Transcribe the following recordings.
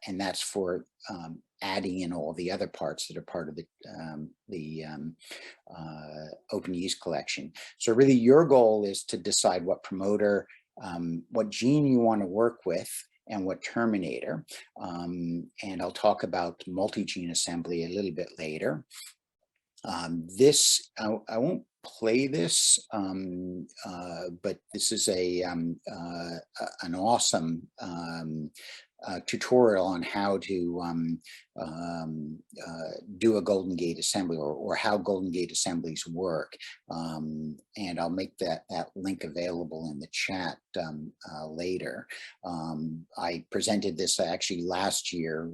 and that's for adding in all the other parts that are part of the open yeast collection. So really your goal is to decide what promoter, what gene you want to work with, and what terminator. And I'll talk about multi-gene assembly a little bit later. I won't play this, but this is an awesome tutorial on how to do a Golden Gate assembly, or how Golden Gate assemblies work. And I'll make that link available in the chat later. I presented this actually last year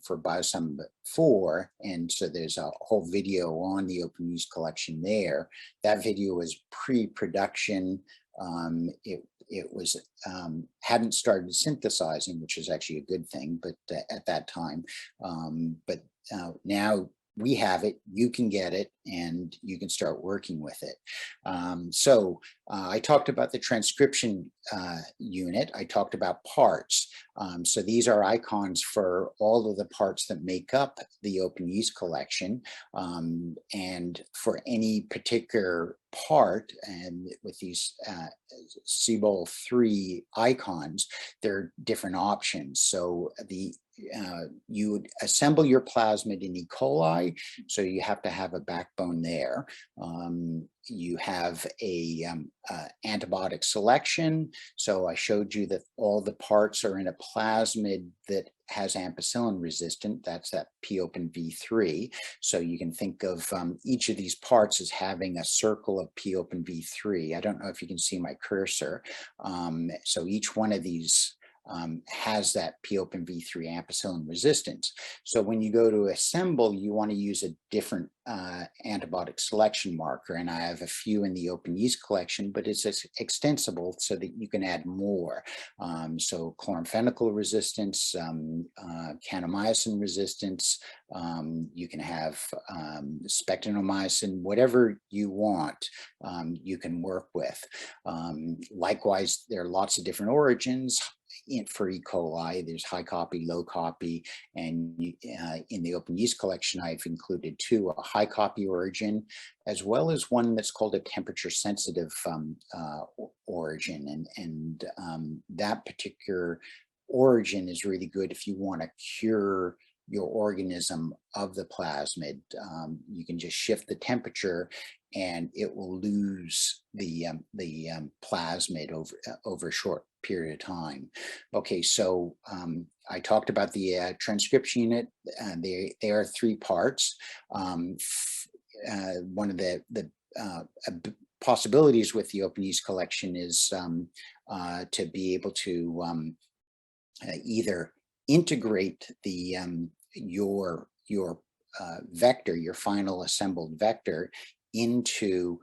for Biosum 4, and so there's a whole video on the open yeast collection there. That video was pre-production. It was hadn't started synthesizing, which is actually a good thing, but at that time. But now we have it, you can get it, and you can start working with it. So I talked about the transcription unit. I talked about parts. So these are icons for all of the parts that make up the open yeast collection. And for any particular part, and with these CBOL 3 icons, there are different options. So you would assemble your plasmid in E. coli, so you have to have a backbone there. You have a antibiotic selection. So I showed you that all the parts are in a plasmid that has ampicillin resistant. That's that P-open V3. So you can think of each of these parts as having a circle of P-open V3. I don't know if you can see my cursor. So each one of these has that P-open V3 ampicillin resistance. So when you go to assemble, you want to use a different antibiotic selection marker, and I have a few in the open yeast collection, but it's extensible so that you can add more. So chloramphenicol resistance, kanamycin resistance, you can have spectinomycin, whatever you want, you can work with. Likewise, there are lots of different origins. For E. coli, there's high copy, low copy, and in the open yeast collection, I've included 2, a high copy origin, as well as one that's called a temperature sensitive origin. And that particular origin is really good if you want to cure your organism of the plasmid. You can just shift the temperature and it will lose the plasmid over a short period of time. Okay, so I talked about the transcription unit. They are 3 parts. One of the possibilities with the open yeast collection is to be able to either integrate the your vector, your final assembled vector, into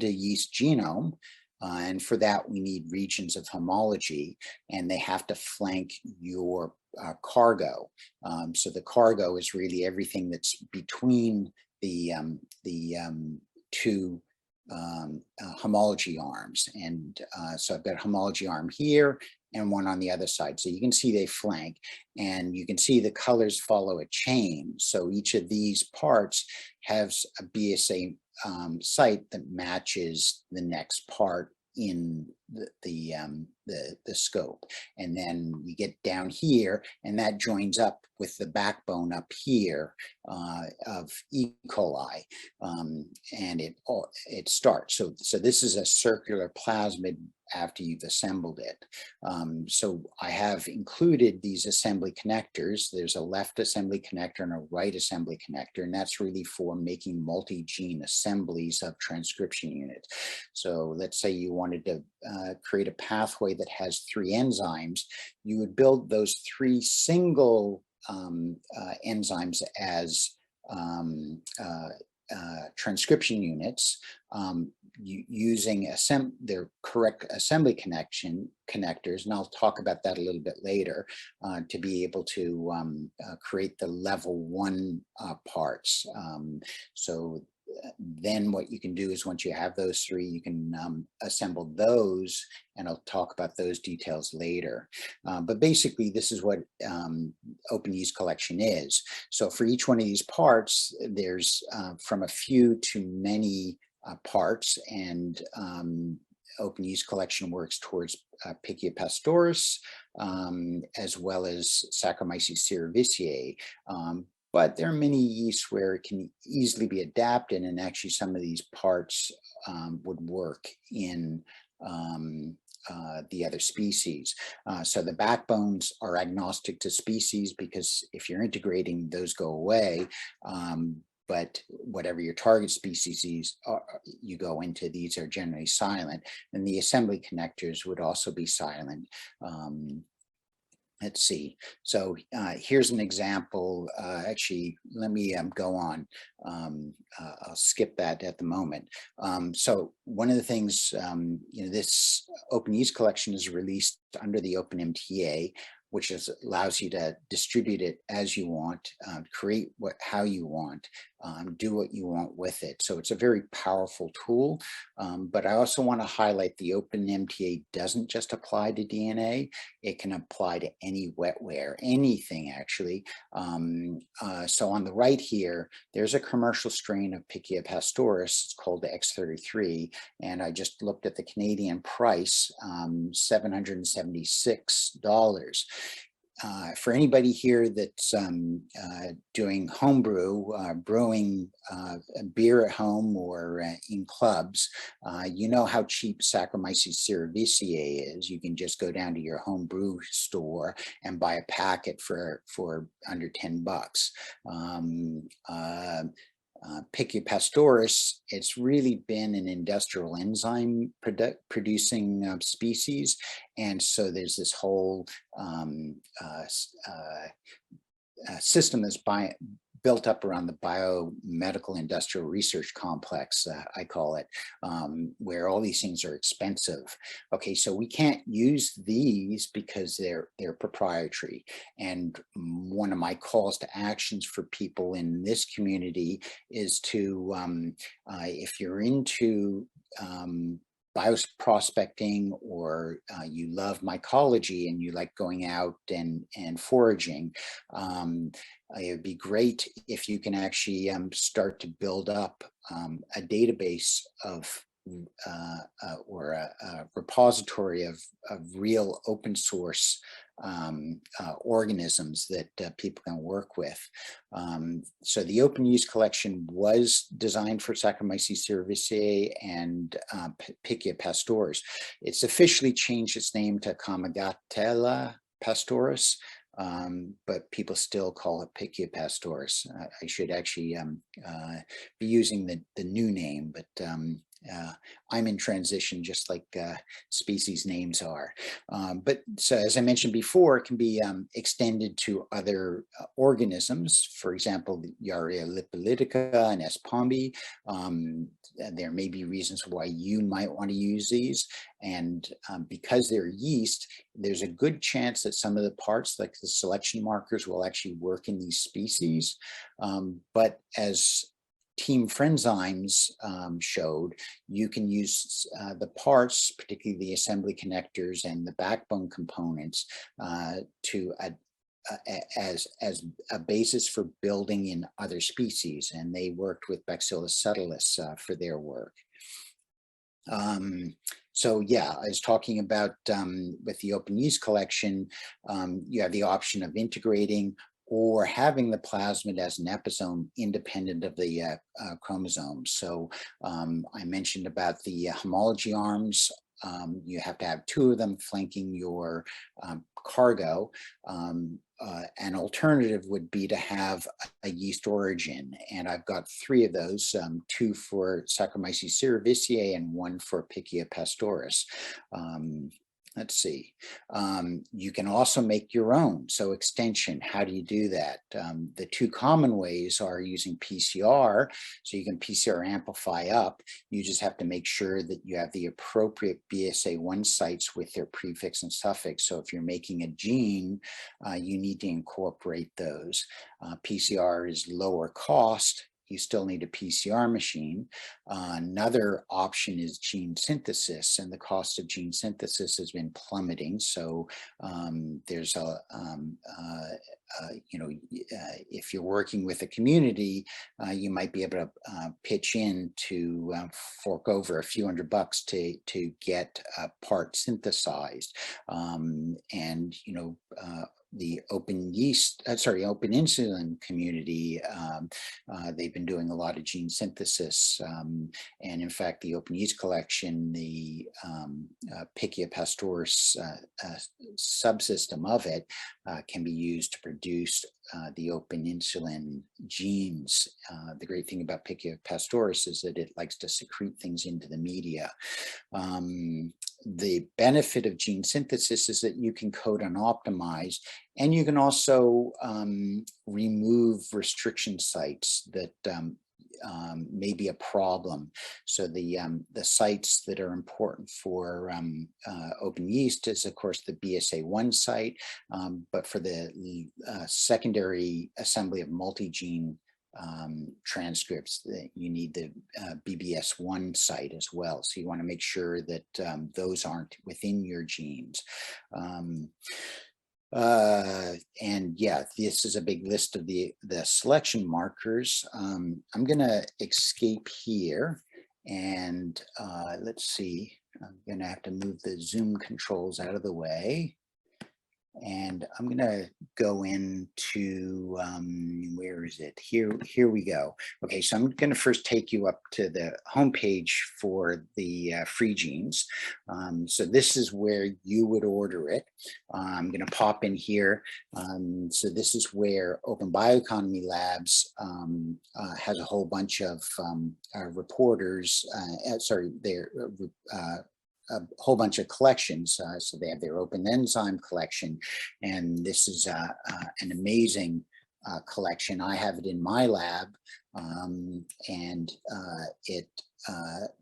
yeast genome. And for that, we need regions of homology, and they have to flank your cargo. So the cargo is really everything that's between the 2 homology arms. And so I've got a homology arm here and one on the other side. So you can see they flank, and you can see the colors follow a chain. So each of these parts has a BSA site that matches the next part in the scope. And then we get down here, and that joins up with the backbone up here of E. coli, and it starts. So this is a circular plasmid after you've assembled it. So I have included these assembly connectors. There's a left assembly connector and a right assembly connector, and that's really for making multi-gene assemblies of transcription units. So let's say you wanted to create a pathway that has 3 enzymes. You would build those 3 single enzymes as transcription units, using their correct assembly connectors, and I'll talk about that a little bit later, to be able to create the level 1 parts. So then what you can do is once you have those three, you can assemble those, and I'll talk about those details later. But basically, this is what open yeast collection is. So for each one of these parts, there's from a few to many parts, and open yeast collection works towards Pichia pastoris, as well as Saccharomyces cerevisiae. But there are many yeasts where it can easily be adapted, and actually some of these parts would work in the other species. So the backbones are agnostic to species, because if you're integrating, those go away. But whatever your target species are, you go into, these are generally silent. And the assembly connectors would also be silent. Let's see. So here's an example. Actually, let me go on. I'll skip that at the moment. So one of the things, this open yeast collection is released under the OpenMTA, which allows you to distribute it as you want, create how you want, do what you want with it. So it's a very powerful tool. But I also want to highlight the OpenMTA doesn't just apply to DNA. It can apply to any wetware, anything actually. So on the right here, there's a commercial strain of Pichia pastoris. It's called the X33. And I just looked at the Canadian price, $776. For anybody here that's doing homebrew, brewing beer at home or in clubs, you know how cheap Saccharomyces cerevisiae is. You can just go down to your homebrew store and buy a packet for under $10. Pichia pastoris, it's really been an industrial enzyme producing species, and so there's this whole system that's built up around the biomedical industrial research complex, I call it, where all these things are expensive. Okay, so we can't use these because they're proprietary. And one of my calls to actions for people in this community is to, if you're into bioprospecting, or you love mycology and you like going out and foraging, it would be great if you can actually start to build up a database of or a repository of real open source organisms that people can work with. So the open yeast collection was designed for Saccharomyces cerevisiae and Pichia pastoris. It's officially changed its name to Categorical pastoris, but people still call it Pichia pastoris. I should actually be using the new name, but I'm in transition, just like species names are. But so, as I mentioned before, it can be extended to other organisms. For example, Yersinia lipolytica and S. pombe. There may be reasons why you might want to use these. And because they're yeast, there's a good chance that some of the parts, like the selection markers, will actually work in these species. But as Team Friendzymes showed, you can use the parts, particularly the assembly connectors and the backbone components, to as a basis for building in other species. And they worked with Bacillus subtilis for their work. So yeah, I was talking about with the open yeast collection, you have the option of integrating or having the plasmid as an episome independent of the chromosomes. So I mentioned about the homology arms. You have to have two of them flanking your cargo. An alternative would be to have a yeast origin, and I've got three of those, two for Saccharomyces cerevisiae and one for Pichia pastoris. Let's see. You can also make your own. So extension, how do you do that? The two common ways are using PCR. So you can PCR amplify up. You just have to make sure that you have the appropriate BSA1 sites with their prefix and suffix. So if you're making a gene, you need to incorporate those. PCR is lower cost you still need a PCR machine. Another option is gene synthesis, and the cost of gene synthesis has been plummeting. So there's a, if you're working with a community, you might be able to pitch in to fork over a few $100 to get a part synthesized. And the open insulin community, they've been doing a lot of gene synthesis. And in fact, the open yeast collection, the Pichia pastoris subsystem of it can be used to produce the open insulin genes. The great thing about Pichia pastoris is that it likes to secrete things into the media. The benefit of gene synthesis is that you can code and optimize, and you can also remove restriction sites that may be a problem. So the sites that are important for open yeast is, of course, the BSA1 site, but for the secondary assembly of multi-gene transcripts, you need the BBS1 site as well. So you want to make sure that those aren't within your genes. And yeah, this is a big list of the selection markers. I'm going to escape here, and let's see, I'm going to have to move the Zoom controls out of the way. And I'm going to go into, where is it? Here we go. Okay, so I'm going to first take you up to the homepage for the free genes. So this is where you would order it. I'm going to pop in here. So this is where Open Bioeconomy Labs has a whole bunch of reporters, a whole bunch of collections. So they have their open enzyme collection, and this is an amazing collection. I have it in my lab, and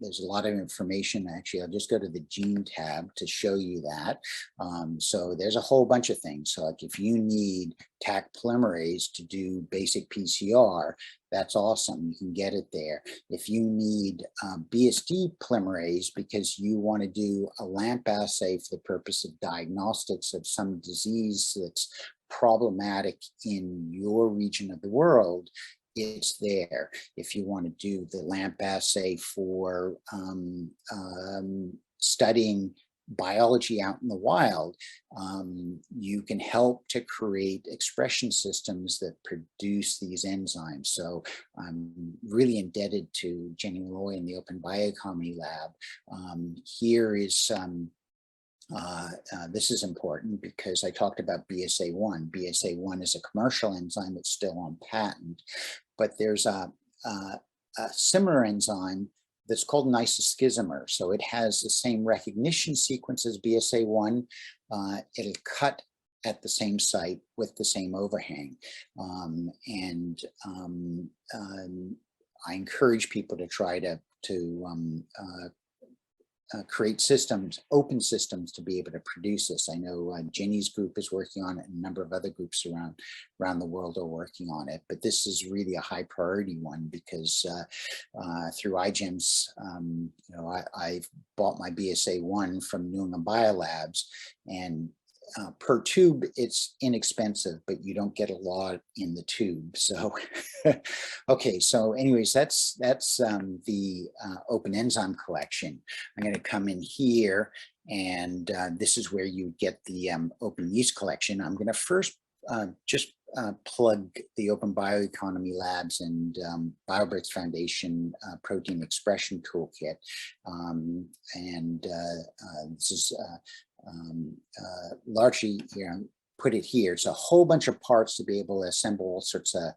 there's a lot of information. Actually, I'll just go to the gene tab to show you that. So there's a whole bunch of things. So like if you need Taq polymerase to do basic PCR, that's awesome. You can get it there. If you need BSD polymerase because you want to do a LAMP assay for the purpose of diagnostics of some disease that's problematic in your region of the world, it's there. If you want to do the LAMP assay for studying biology out in the wild, you can help to create expression systems that produce these enzymes. So I'm really indebted to Jenny Malloy in the Open Bioeconomy Lab. Here is this is important because I talked about BSA1. BSA1 is a commercial enzyme that's still on patent, but there's a similar enzyme that's called an isoschismer. So it has the same recognition sequence as BSA1. It'll cut at the same site with the same overhang. I encourage people to try to create systems, open systems, to be able to produce this. I know Jenny's group is working on it, and a number of other groups around the world are working on it. But this is really a high priority one because through iGEMS, I bought my BSA1 from New England Biolabs, and per tube, it's inexpensive, but you don't get a lot in the tube. So, okay. So anyways, that's the open enzyme collection. I'm going to come in here, and this is where you get the open yeast collection. I'm going to first just plug the Open Bioeconomy Labs and BioBricks Foundation Protein Expression Toolkit. This is largely, put it here. It's a whole bunch of parts to be able to assemble all sorts of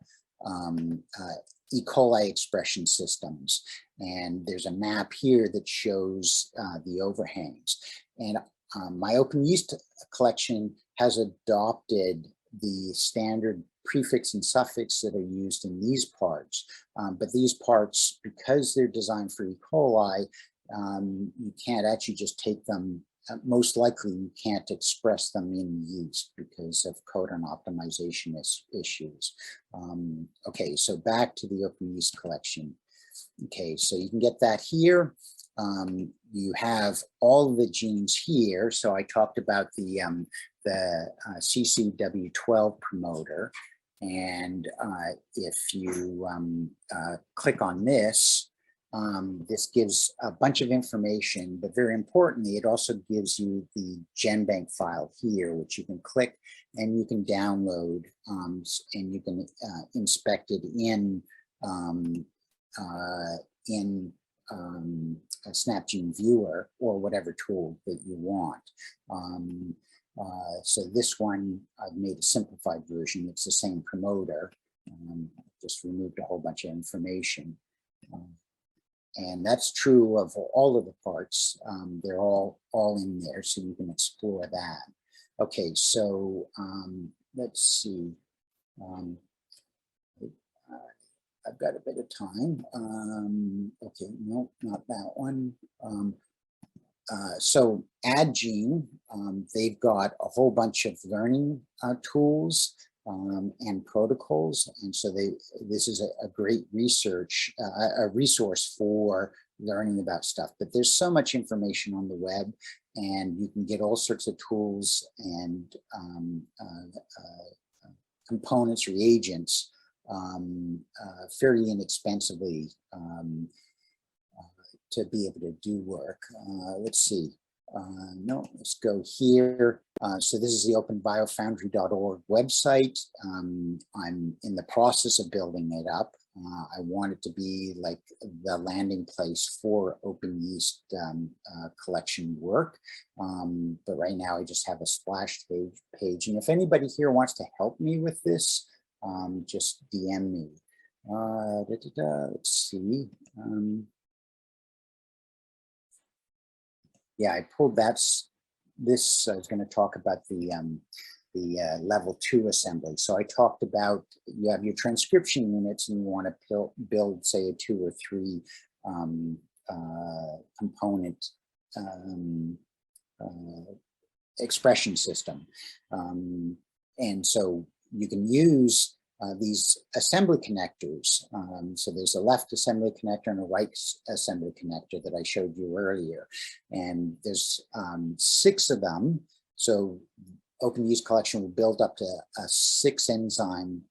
E. coli expression systems. And there's a map here that shows the overhangs. And my open yeast collection has adopted the standard prefix and suffix that are used in these parts. But these parts, because they're designed for E. coli, you can't actually just take them most likely you can't express them in yeast because of codon optimization issues. Okay, so back to the open yeast collection. Okay, so you can get that here. You have all the genes here. So I talked about the CCW12 promoter. And if you click on this, this gives a bunch of information, but very importantly, it also gives you the GenBank file here, which you can click and you can download, and you can inspect it in a SnapGene viewer or whatever tool that you want. So this one, I've made a simplified version. It's the same promoter, just removed a whole bunch of information. And that's true of all of the parts. They're all in there, so you can explore that. Okay, so let's see. I've got a bit of time. Okay, no, not that one. So AdGene, they've got a whole bunch of learning tools and protocols, and so this is a great a resource for learning about stuff. But there's so much information on the web, and you can get all sorts of tools and components, reagents, fairly inexpensively to be able to do work. Let's see. No, let's go here. So this is the openbiofoundry.org website. I'm in the process of building it up. I want it to be like the landing place for open yeast collection work. But right now I just have a splash page. And if anybody here wants to help me with this, just DM me. Let's see. Yeah, I pulled this. I was going to talk about the level 2 assembly. So I talked about you have your transcription units and you want to build, say, a 2 or 3 component expression system. And so you can use these assembly connectors. So there's a left assembly connector and a right assembly connector that I showed you earlier. And there's 6 of them. So open yeast collection will build up to a 6 enzyme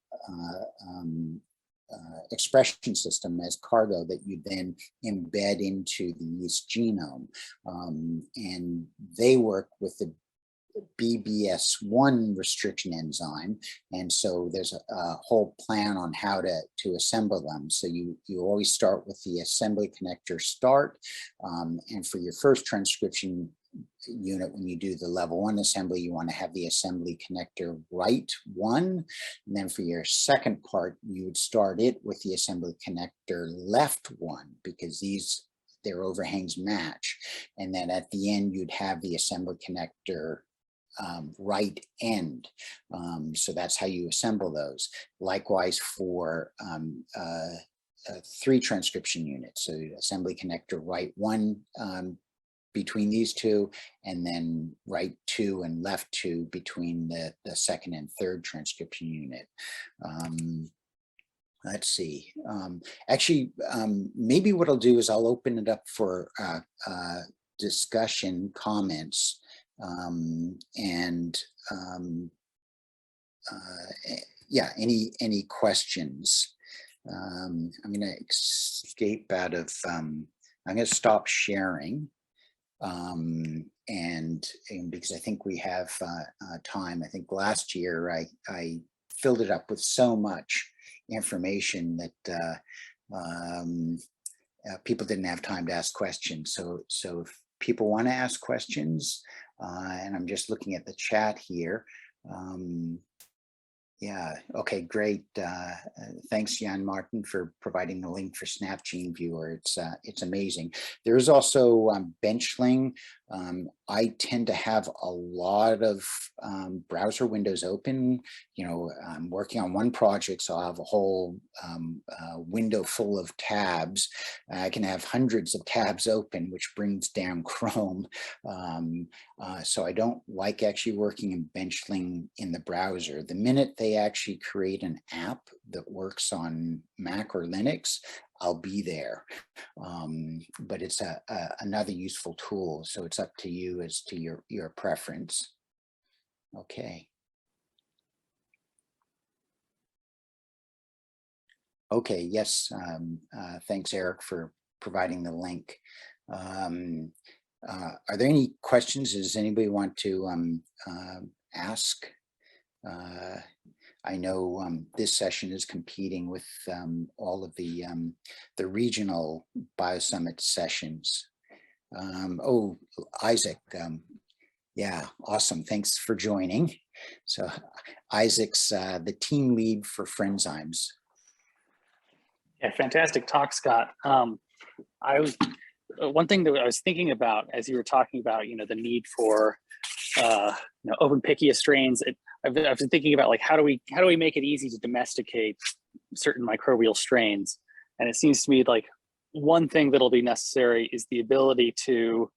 expression system as cargo that you then embed into the yeast genome. And they work with the BBS1 restriction enzyme, and so there's a whole plan on how to assemble them. So you always start with the assembly connector start, and for your first transcription unit, when you do the level 1 assembly, you want to have the assembly connector right 1, and then for your second part, you would start it with the assembly connector left 1, because their overhangs match, and then at the end you'd have the assembly connector right end. So that's how you assemble those. Likewise for 3 transcription units. So assembly connector right 1 between these 2, and then right 2 and left 2 between the second and third transcription unit. Let's see. Actually, maybe what I'll do is I'll open it up for discussion, comments. Yeah, any questions? I'm going to escape out of, I'm going to stop sharing, and because I think we have time. I think last year I filled it up with so much information that people didn't have time to ask questions. So if people want to ask questions, and I'm just looking at the chat here. Yeah, okay, great. Thanks, Jan Martin, for providing the link for SnapGene Viewer. It's amazing. There is also Benchling, I tend to have a lot of browser windows open. I'm working on one project, so I'll have a whole window full of tabs. I can have hundreds of tabs open, which brings down Chrome. So I don't like actually working in Benchling in the browser. The minute they actually create an app that works on Mac or Linux, I'll be there. But it's another useful tool. So it's up to you as to your preference. Okay. Okay, yes. Thanks, Eric, for providing the link. Are there any questions? Does anybody want to ask? I know this session is competing with all of the regional BioSummit sessions. Oh, Isaac, yeah, awesome. Thanks for joining. So Isaac's the team lead for Friendzymes. Yeah, fantastic talk, Scott. One thing that I was thinking about as you were talking about, the need for open Pichia strains. I've been thinking about like how do we make it easy to domesticate certain microbial strains, and it seems to me like one thing that'll be necessary is the ability to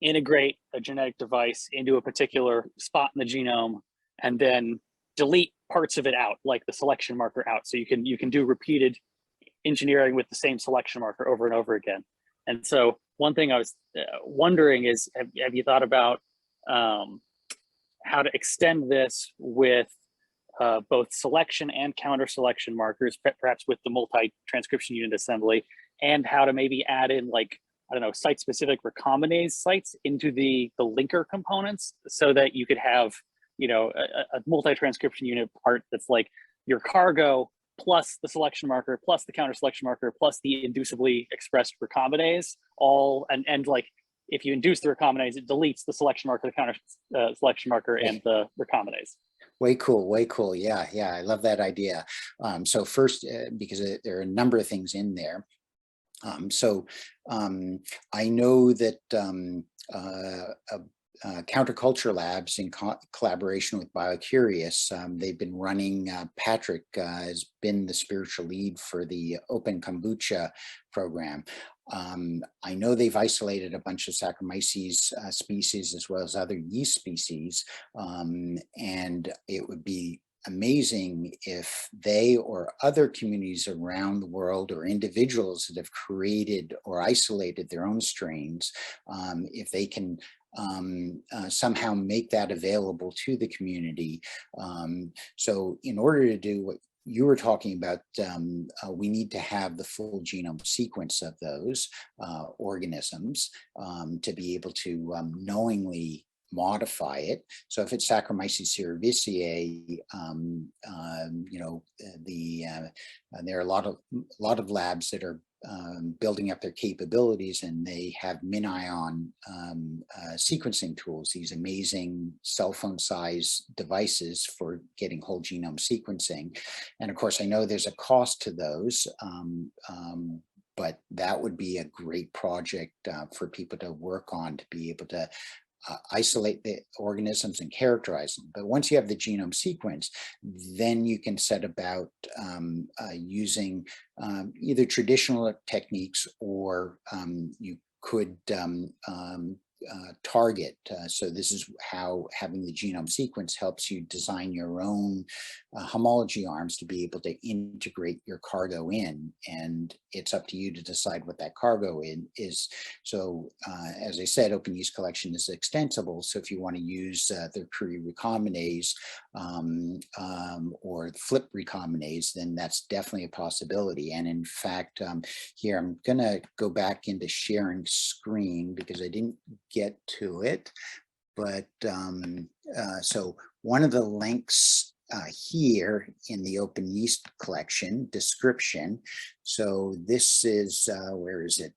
integrate a genetic device into a particular spot in the genome and then delete parts of it out, like the selection marker out, so you can do repeated engineering with the same selection marker over and over again. And so one thing I was wondering is, have you thought about how to extend this with both selection and counter selection markers, perhaps with the multi-transcription unit assembly, and how to maybe add in, like, I don't know, site-specific recombinase sites into the linker components, so that you could have, a multi-transcription unit part that's like your cargo plus the selection marker, plus the counter selection marker, plus the inducibly expressed recombinase, all, and like, if you induce the recombinase, it deletes the selection marker, the counter selection marker, and the recombinase. Way cool, way cool. Yeah, I love that idea. So first, because there are a number of things in there. I know that Counterculture Labs, in collaboration with BioCurious, they've been running, Patrick has been the spiritual lead for the Open Kombucha program. I know they've isolated a bunch of Saccharomyces species as well as other yeast species, and it would be amazing if they or other communities around the world, or individuals that have created or isolated their own strains, if they can somehow make that available to the community. So in order to do what you were talking about, we need to have the full genome sequence of those organisms to be able to knowingly modify it. So if it's Saccharomyces cerevisiae, there are a lot of labs that are building up their capabilities, and they have MinION sequencing tools, these amazing cell phone size devices for getting whole genome sequencing. And of course, I know there's a cost to those, but that would be a great project for people to work on, to be able to isolate the organisms and characterize them. But once you have the genome sequence, then you can set about using either traditional techniques, or you could target. So this is how having the genome sequence helps you design your own homology arms to be able to integrate your cargo in, and it's up to you to decide what that cargo is. So as I said, open yeast collection is extensible. So if you want to use the Curie recombinase or flip recombinase, then that's definitely a possibility. And in fact, here I'm going to go back into sharing screen because I didn't get to it, but so one of the links here in the open yeast collection description. So this is where is it?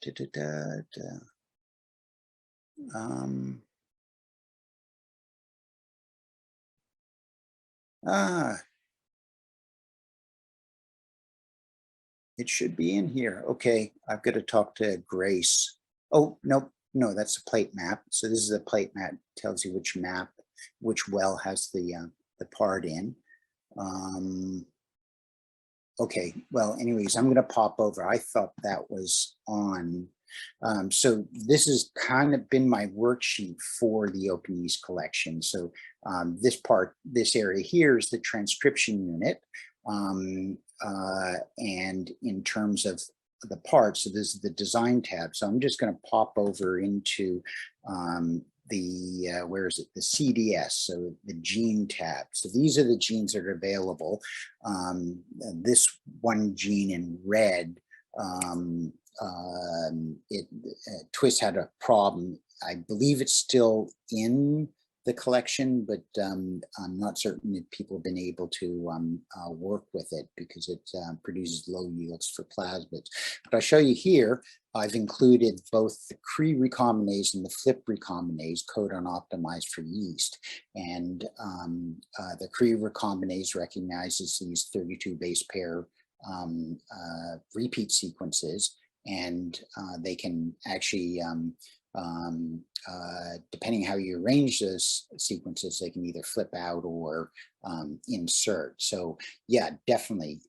It should be in here. Okay, I've got to talk to Grace. Oh, nope, no, that's a plate map. So this is a plate map, tells you which well has the part in. Okay, well, anyways, I'm going to pop over. I thought that was on. So this has kind of been my worksheet for the open yeast collection. So this area here is the transcription unit. And in terms of the parts, so this is the design tab. So I'm just going to pop over into where is it? The CDS, so the gene tab. So these are the genes that are available. This one gene in red, Twist had a problem. I believe it's still in the collection, but I'm not certain that people have been able to work with it because it produces low yields for plasmids. But I'll show you here, I've included both the Cre recombinase and the FELIPE recombinase codon optimized for yeast. And the Cre recombinase recognizes these 32 base pair repeat sequences, and they can actually depending how you arrange those sequences, they can either flip out or insert. So yeah, definitely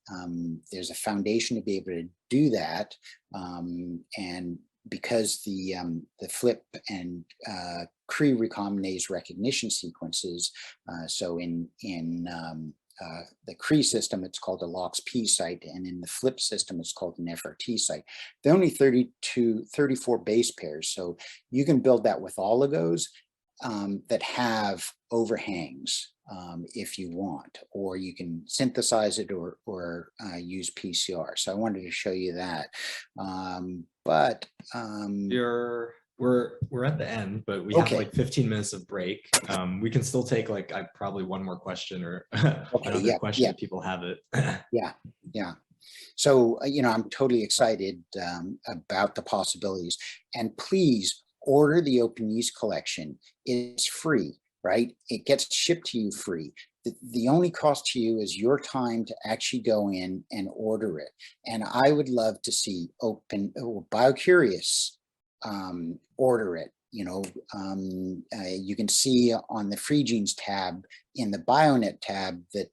there's a foundation to be able to do that. And because the FELIPE and Cre recombinase recognition sequences, so in the Cre system, it's called a LOX-P site, and in the FELIPE system, it's called an FRT site. They're only 34 base pairs, so you can build that with oligos that have overhangs if you want, or you can synthesize it or use PCR. So I wanted to show you that. We're at the end, but we have like 15 minutes of break. We can still take like probably one more question or another question if people have it. Yeah. So, I'm totally excited about the possibilities. And please order the open yeast collection. It's free, right? It gets shipped to you free. The only cost to you is your time to actually go in and order it. And I would love to see BioCurious order it. You can see on the free genes tab in the Bionet tab that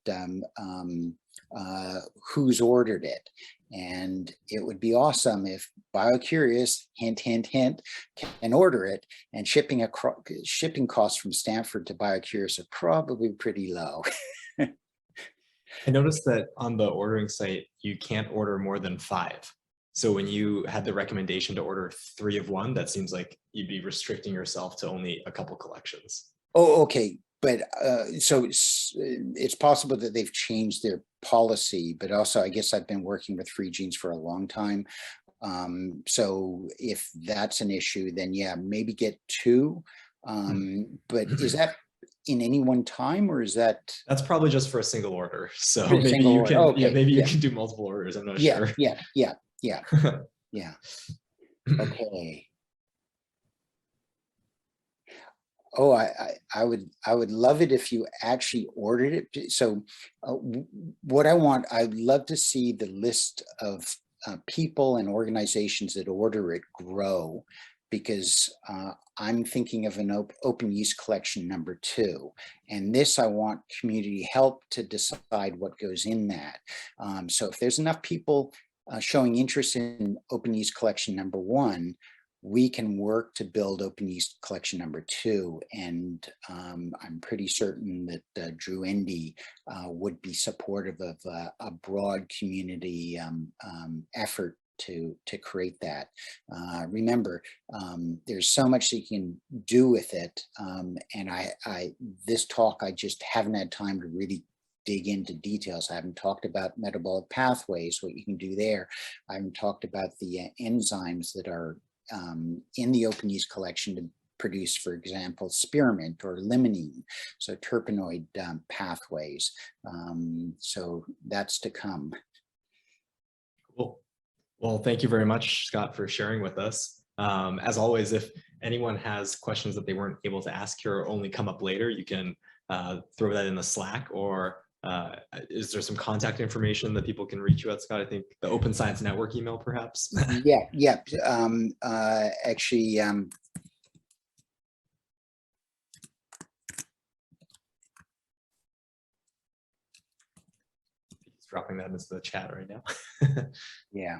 who's ordered it, and it would be awesome if BioCurious, hint hint hint, can order it, and shipping costs from Stanford to BioCurious are probably pretty low. I noticed that on the ordering site you can't order more than 5. So when you had the recommendation to order 3 of one, that seems like you'd be restricting yourself to only a couple collections. Oh, okay. But so it's possible that they've changed their policy, but also I guess I've been working with free genes for a long time. So if that's an issue, then yeah, maybe get 2. But is that in any one time, or is that? That's probably just for a single order. So maybe you can, okay. Maybe you can do multiple orders. I'm not sure. Yeah. Yeah. Okay. Oh, I would love it if you actually ordered it. So what I'd love to see the list of people and organizations that order it grow, because I'm thinking of an open yeast collection number 2. And this, I want community help to decide what goes in that. So if there's enough people showing interest in open yeast collection number 1, we can work to build open yeast collection number 2. And I'm pretty certain that Drew Endy would be supportive of a broad community effort to create that. Remember, there's so much that you can do with it. And this talk, I just haven't had time to really dig into details. I haven't talked about metabolic pathways, what you can do there. I haven't talked about the enzymes that are in the open yeast collection to produce, for example, spearmint or limonene, so terpenoid pathways. So that's to come. Cool. Well, thank you very much, Scott, for sharing with us. As always, if anyone has questions that they weren't able to ask here or only come up later, you can throw that in the Slack, or is there some contact information that people can reach you at, Scott? I think the Open Science Network email, perhaps. Yeah. Actually, dropping that into the chat right now. Yeah.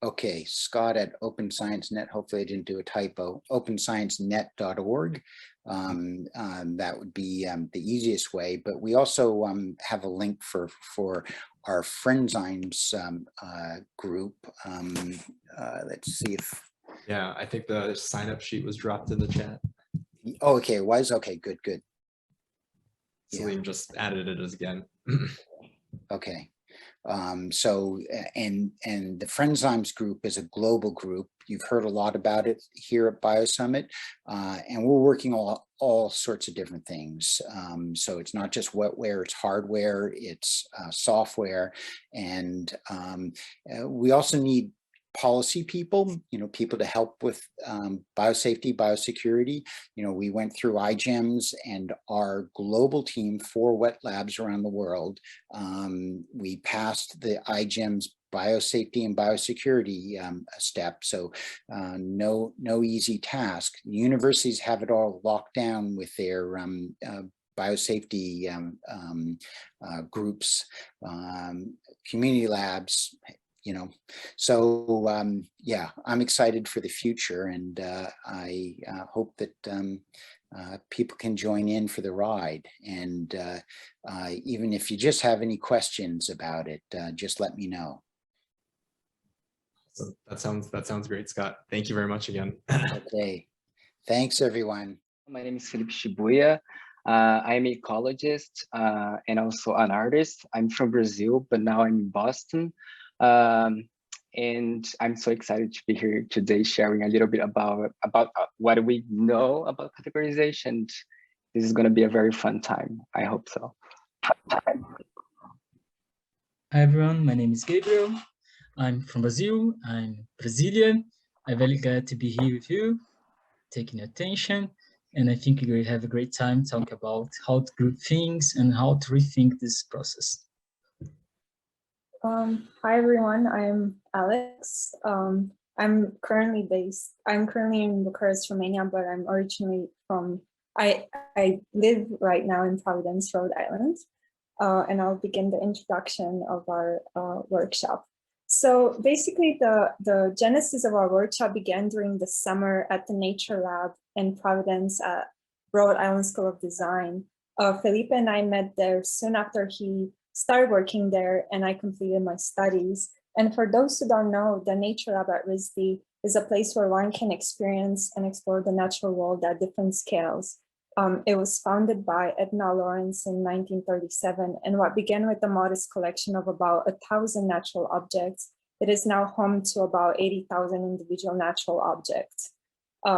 Okay, Scott at Open Science Net. Hopefully I didn't do a typo. OpenScienceNet.org. That would be the easiest way. But we also have a link for our Friendzymes group. Let's see if. Yeah, I think the sign up sheet was dropped in the chat. Oh, okay, it was okay. Good. Salim just added it as again. Okay. And the Friendzymes group is a global group. You've heard a lot about it here at BioSummit, and we're working on all sorts of different things. So it's not just wetware, it's hardware, it's software, and we also need policy people, people to help with biosafety, biosecurity. We went through iGEMS, and our global team, 4 wet labs around the world, we passed the iGEMS biosafety and biosecurity step. So no easy task. The universities have it all locked down with their biosafety groups, community labs, so yeah, I'm excited for the future, and I hope that people can join in for the ride. And even if you just have any questions about it, just let me know. So that sounds great, Scott. Thank you very much again. Okay, thanks everyone. My name is Felipe Shibuya. I'm an ecologist and also an artist. I'm from Brazil, but now I'm in Boston. And I'm so excited to be here today sharing a little bit about what we know about categorization. This is going to be a very fun time. I hope so. Hi everyone, my name is Gabriel. I'm from Brazil. I'm Brazilian. I'm very glad to be here with you, taking attention. And I think we have a great time talking about how to group things and how to rethink this process. Hi everyone, I'm Alex. I'm currently in Bucharest, Romania, but I'm originally from, I live right now in Providence, Rhode Island, and I'll begin the introduction of our workshop. So basically the genesis of our workshop began during the summer at the Nature Lab in Providence at Rhode Island School of Design. Felipe and I met there soon after he started working there, and I completed my studies. And for those who don't know, the Nature Lab at RISD is a place where one can experience and explore the natural world at different scales. It was founded by Edna Lawrence in 1937, and what began with a modest collection of about 1,000 natural objects, it is now home to about 80,000 individual natural objects,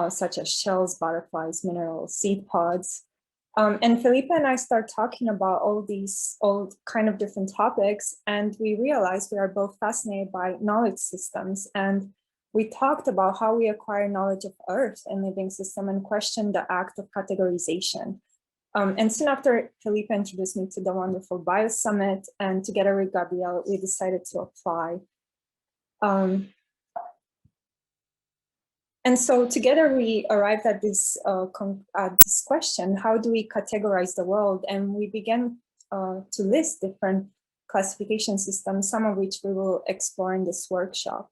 such as shells, butterflies, minerals, seed pods. And Felipe and I start talking about all kind of different topics, and we realized we are both fascinated by knowledge systems. And we talked about how we acquire knowledge of Earth and living system and questioned the act of categorization. And soon after, Felipe introduced me to the wonderful BioSummit, and together with Gabriel, we decided to apply. And so together we arrived at this question: how do we categorize the world? And we began to list different classification systems, some of which we will explore in this workshop.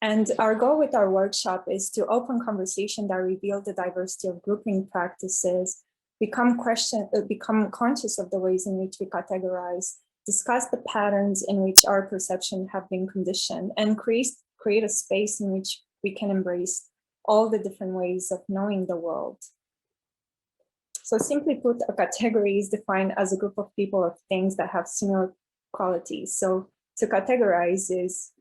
And our goal with our workshop is to open conversation that reveal the diversity of grouping practices, become conscious of the ways in which we categorize, discuss the patterns in which our perception have been conditioned, and create a space in which we can embrace all the different ways of knowing the world. So simply put, a category is defined as a group of people or things that have similar qualities. So to categorize is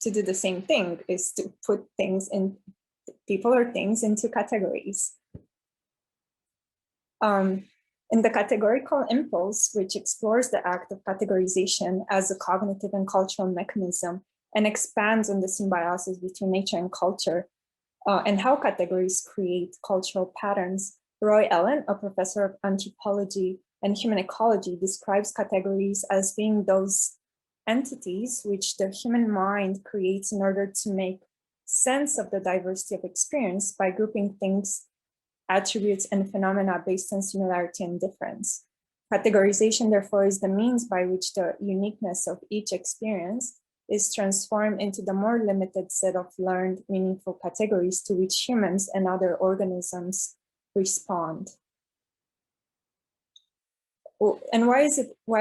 to do the same thing, is to put things in, people or things into categories. In the Categorical Impulse, which explores the act of categorization as a cognitive and cultural mechanism and expands on the symbiosis between nature and culture and how categories create cultural patterns, Roy Allen, a professor of anthropology and human ecology, describes categories as being those entities which the human mind creates in order to make sense of the diversity of experience by grouping things, attributes, and phenomena based on similarity and difference. Categorization, therefore, is the means by which the uniqueness of each experience is transformed into the more limited set of learned, meaningful categories to which humans and other organisms respond. And why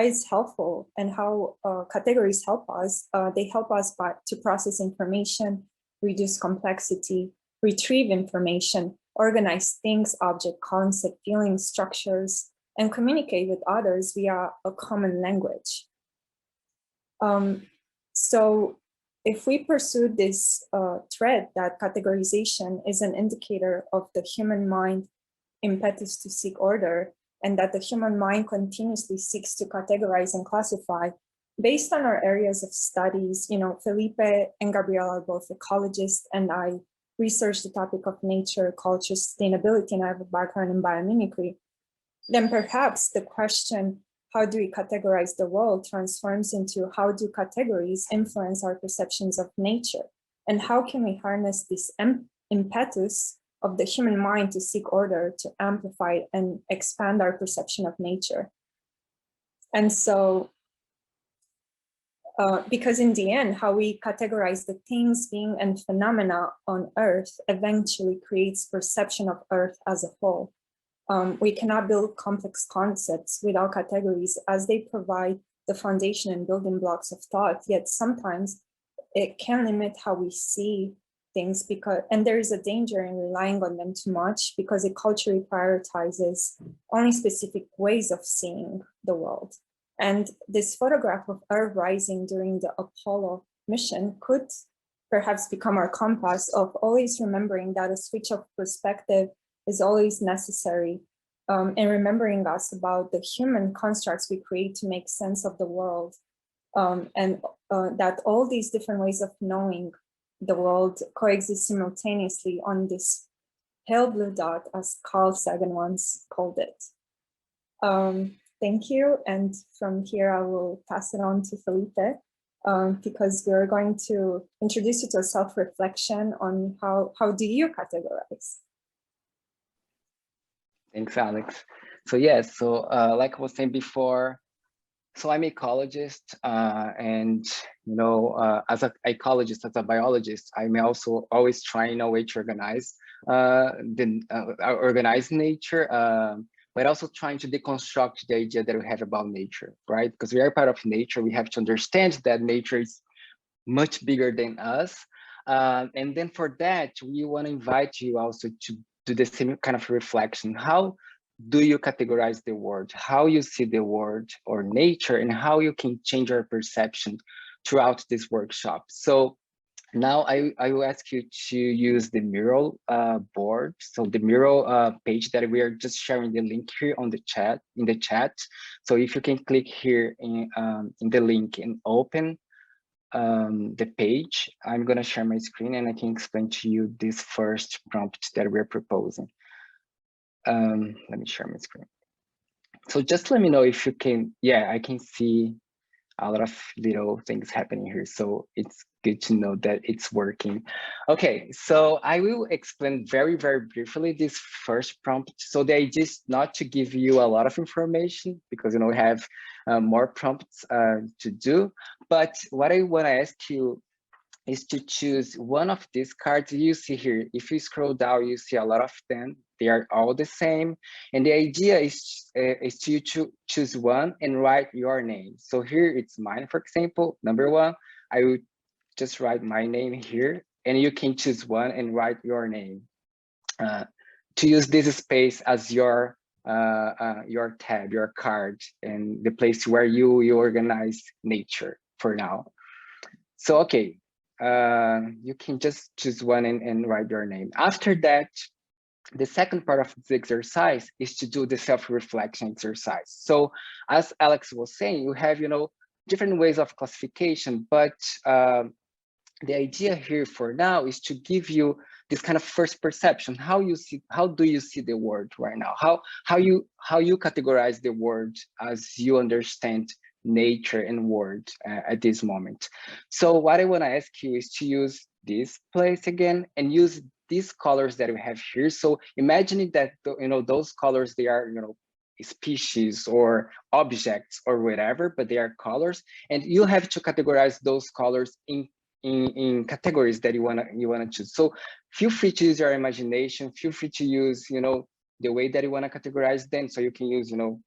it's helpful, and how categories help us? They help us to process information, reduce complexity, retrieve information, organize things, object, concept, feelings, structures, and communicate with others via a common language. So if we pursue this thread that categorization is an indicator of the human mind impetus to seek order, and that the human mind continuously seeks to categorize and classify based on our areas of studies. You know, Felipe and Gabriel are both ecologists, and I research the topic of nature, culture, sustainability, and I have a background in biomimicry. Then perhaps the question, how do we categorize the world, transforms into how do categories influence our perceptions of nature? And how can we harness this impetus of the human mind to seek order, to amplify and expand our perception of nature? And so, because in the end, how we categorize the things, being, and phenomena on Earth eventually creates perception of Earth as a whole. We cannot build complex concepts without categories, as they provide the foundation and building blocks of thought, yet sometimes it can limit how we see things, and there is a danger in relying on them too much, because it culturally prioritizes only specific ways of seeing the world. And this photograph of Earth rising during the Apollo mission could perhaps become our compass of always remembering that a switch of perspective is always necessary, and remembering us about the human constructs we create to make sense of the world, and that all these different ways of knowing the world coexist simultaneously on this pale blue dot, as Carl Sagan once called it. Thank you, and from here I will pass it on to Felipe, because we're going to introduce you to a self-reflection on how do you categorize? Thanks, Alex. So yes, so like I was saying before, so I'm an ecologist, and you know, as an ecologist, as a biologist, I'm also always trying a way to organize organize nature, but also trying to deconstruct the idea that we have about nature, right? Because we are part of nature, we have to understand that nature is much bigger than us, and then for that, we want to invite you also to do the same kind of reflection. How do you categorize the world, how you see the world or nature, and how you can change your perception throughout this workshop? So now I will ask you to use the mural board. So the mural page that we are just sharing the link here on the chat, in the chat. So if you can click here in the link and open the page, I'm gonna share my screen and I can explain to you this first prompt that we're proposing. Let me share my screen. So just let me know if you can, yeah, I can see a lot of little things happening here. So it's good to know that it's working. Okay, so I will explain very, very briefly this first prompt. So the idea is not to give you a lot of information, because you know we have more prompts to do. But what I want to ask you is to choose one of these cards you see here. If you scroll down, you see a lot of them. They are all the same. And the idea is to choose one and write your name. So here it's mine, for example, number 1. I will just write my name here, and you can choose one and write your name. To use this space as your tab, your card, and the place where you organize nature for now. So, okay. You can just choose one and write your name. After that, the second part of the exercise is to do the self-reflection exercise. So as Alex was saying, you have, you know, different ways of classification, but the idea here for now is to give you this kind of first perception. How do you see the world right now? How you categorize the world as you understand nature and world at this moment. So what I want to ask you is to use this place again and use these colors that we have here. So imagining that, you know, those colors, they are, you know, species or objects or whatever, but they are colors, and you have to categorize those colors in categories that you wanna choose. So feel free to use your imagination. Feel free to use, you know, the way that you wanna categorize them. So you can use, you know,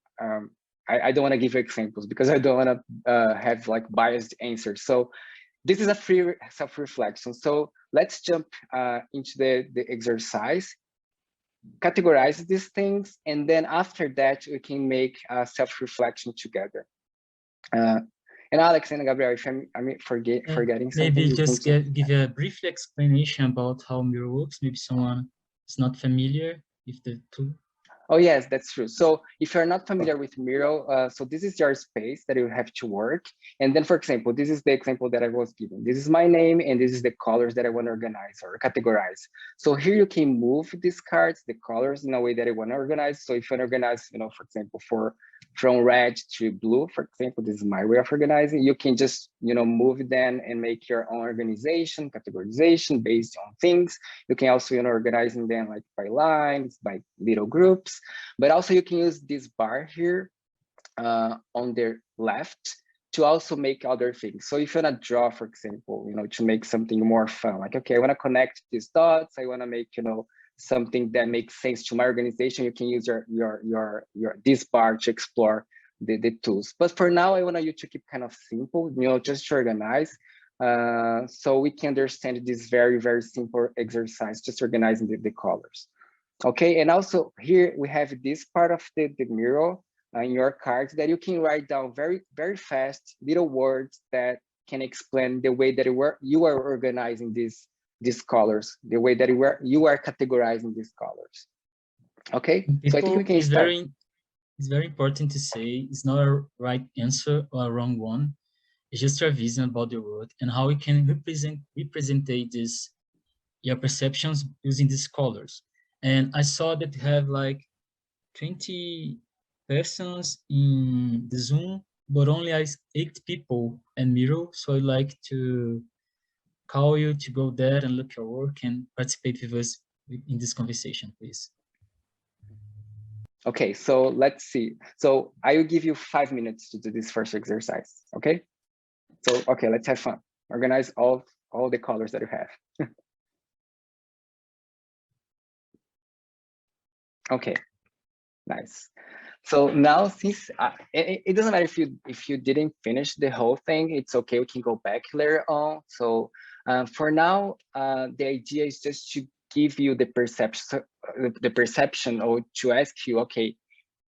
I don't wanna give you examples because I don't wanna have like biased answers. So this is a free self-reflection. So let's jump into the exercise. Categorize these things, and then after that we can make a self-reflection together. And Alex and Gabriel, if I'm forgetting something, maybe just give a brief explanation about how mirror works. Maybe someone is not familiar with the tool. Oh yes, that's true. So if you're not familiar with Miro, so this is your space that you have to work. And then, for example, this is the example that I was given. This is my name, and this is the colors that I want to organize or categorize. So here you can move these cards, the colors, in a way that I want to organize. So if you organize, you know, for example, from red to blue, for example, this is my way of organizing. You can just, you know, move them and make your own organization, categorization based on things. You can also, you know, organizing them like by lines, by little groups, but also you can use this bar here on the left to also make other things. So if you want to draw, for example, you know, to make something more fun, like, okay, I want to connect these dots. I want to make, you know, something that makes sense to my organization. You can use your this bar to explore the tools. But for now, I want you to keep kind of simple, you know, just to organize, so we can understand this very, very simple exercise, just organizing the colors. Okay, and also here we have this part of the mural in your cards that you can write down very, very fast little words that can explain the way that you are organizing these colors, the way that you are categorizing these colors. Okay, so I think we can start. It's very important to say it's not a right answer or a wrong one. It's just your vision about the world and how we can represent this, your perceptions using these colors. And I saw that you have like 20 persons in the Zoom, but only 8 people in Miro. So I'd like to call you to go there and look your work and participate with us in this conversation, please. Okay, so let's see. So I will give you 5 minutes to do this first exercise, okay? So, okay, let's have fun. Organize all the colors that you have. Okay, nice. So now, since it doesn't matter if you didn't finish the whole thing, it's okay. We can go back later on. So for now, the idea is just to give you the perception, or to ask you, okay,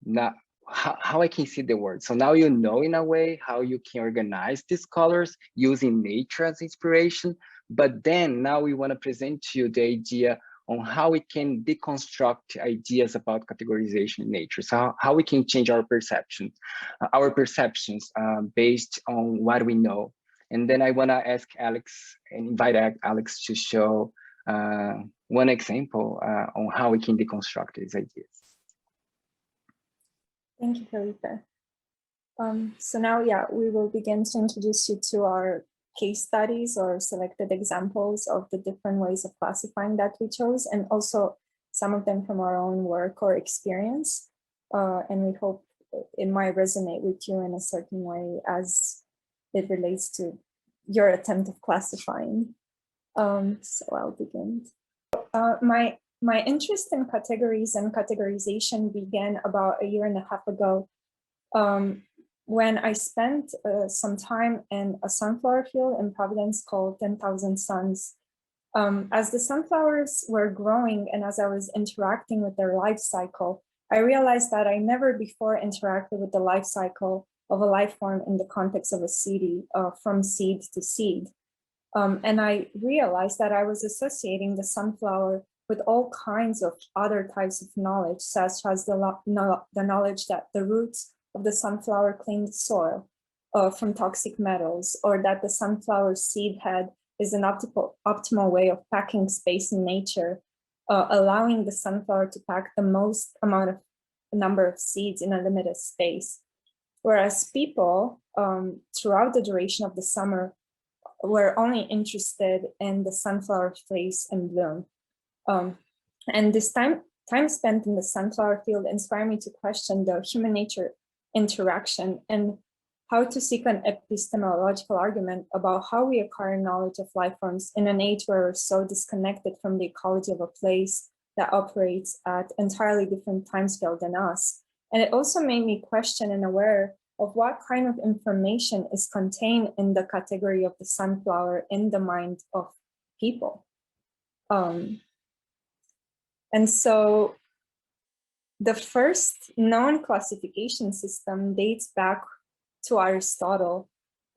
now how I can see the word. So now you know in a way how you can organize these colors using nature as inspiration. But then now we want to present to you the idea on how we can deconstruct ideas about categorization in nature. So how we can change our perceptions based on what we know. And then I want to ask Alex and invite Alex to show one example on how we can deconstruct these ideas. Thank you, Felipe. So now, yeah, we will begin to introduce you to our case studies or selected examples of the different ways of classifying that we chose, and also some of them from our own work or experience. And we hope it might resonate with you in a certain way as it relates to your attempt of classifying. So I'll begin. My interest in categories and categorization began about 1.5 years ago, when I spent some time in a sunflower field in Providence called 10,000 Suns. As the sunflowers were growing and as I was interacting with their life cycle, I realized that I never before interacted with the life cycle of a life form in the context of a seed, from seed to seed. And I realized that I was associating the sunflower with all kinds of other types of knowledge, such as the knowledge that the roots of the sunflower clean the soil from toxic metals, or that the sunflower seed head is an optimal way of packing space in nature, allowing the sunflower to pack the most number of seeds in a limited space. Whereas people, throughout the duration of the summer, were only interested in the sunflower face and bloom. And this time time spent in the sunflower field inspired me to question the human-nature interaction and how to seek an epistemological argument about how we acquire knowledge of life forms in an age where we're so disconnected from the ecology of a place that operates at entirely different timescale than us. And it also made me question and aware of what kind of information is contained in the category of the sunflower in the mind of people. And so the first known classification system dates back to Aristotle.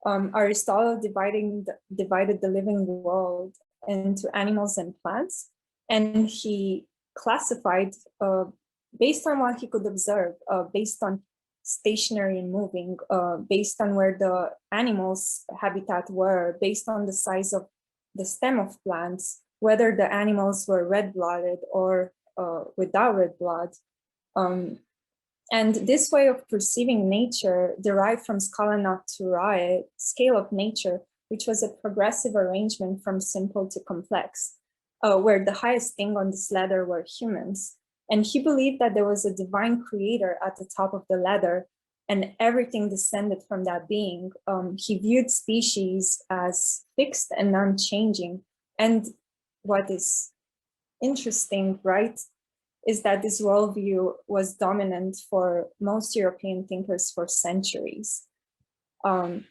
Aristotle divided the living world into animals and plants, and he classified based on what he could observe, based on stationary and moving, based on where the animals' habitat were, based on the size of the stem of plants, whether the animals were red-blooded or without red blood. And this way of perceiving nature derived from scala naturae, scale of nature, which was a progressive arrangement from simple to complex, where the highest thing on this ladder were humans. And he believed that there was a divine creator at the top of the ladder and everything descended from that being. He viewed species as fixed and unchanging. And what is interesting, right, is that this worldview was dominant for most European thinkers for centuries. And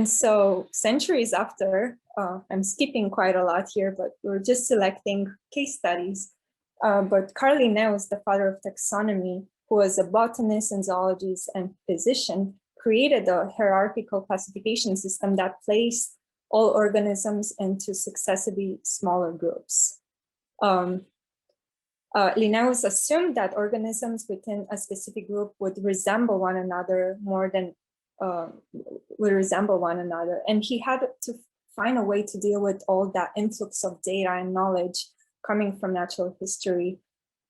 so centuries after, I'm skipping quite a lot here, but we're just selecting case studies. But Carl Linnaeus, the father of taxonomy, who was a botanist and zoologist and physician, created a hierarchical classification system that placed all organisms into successively smaller groups. Linnaeus assumed that organisms within a specific group would resemble one another more than and he had to find a way to deal with all that influx of data and knowledge coming from natural history.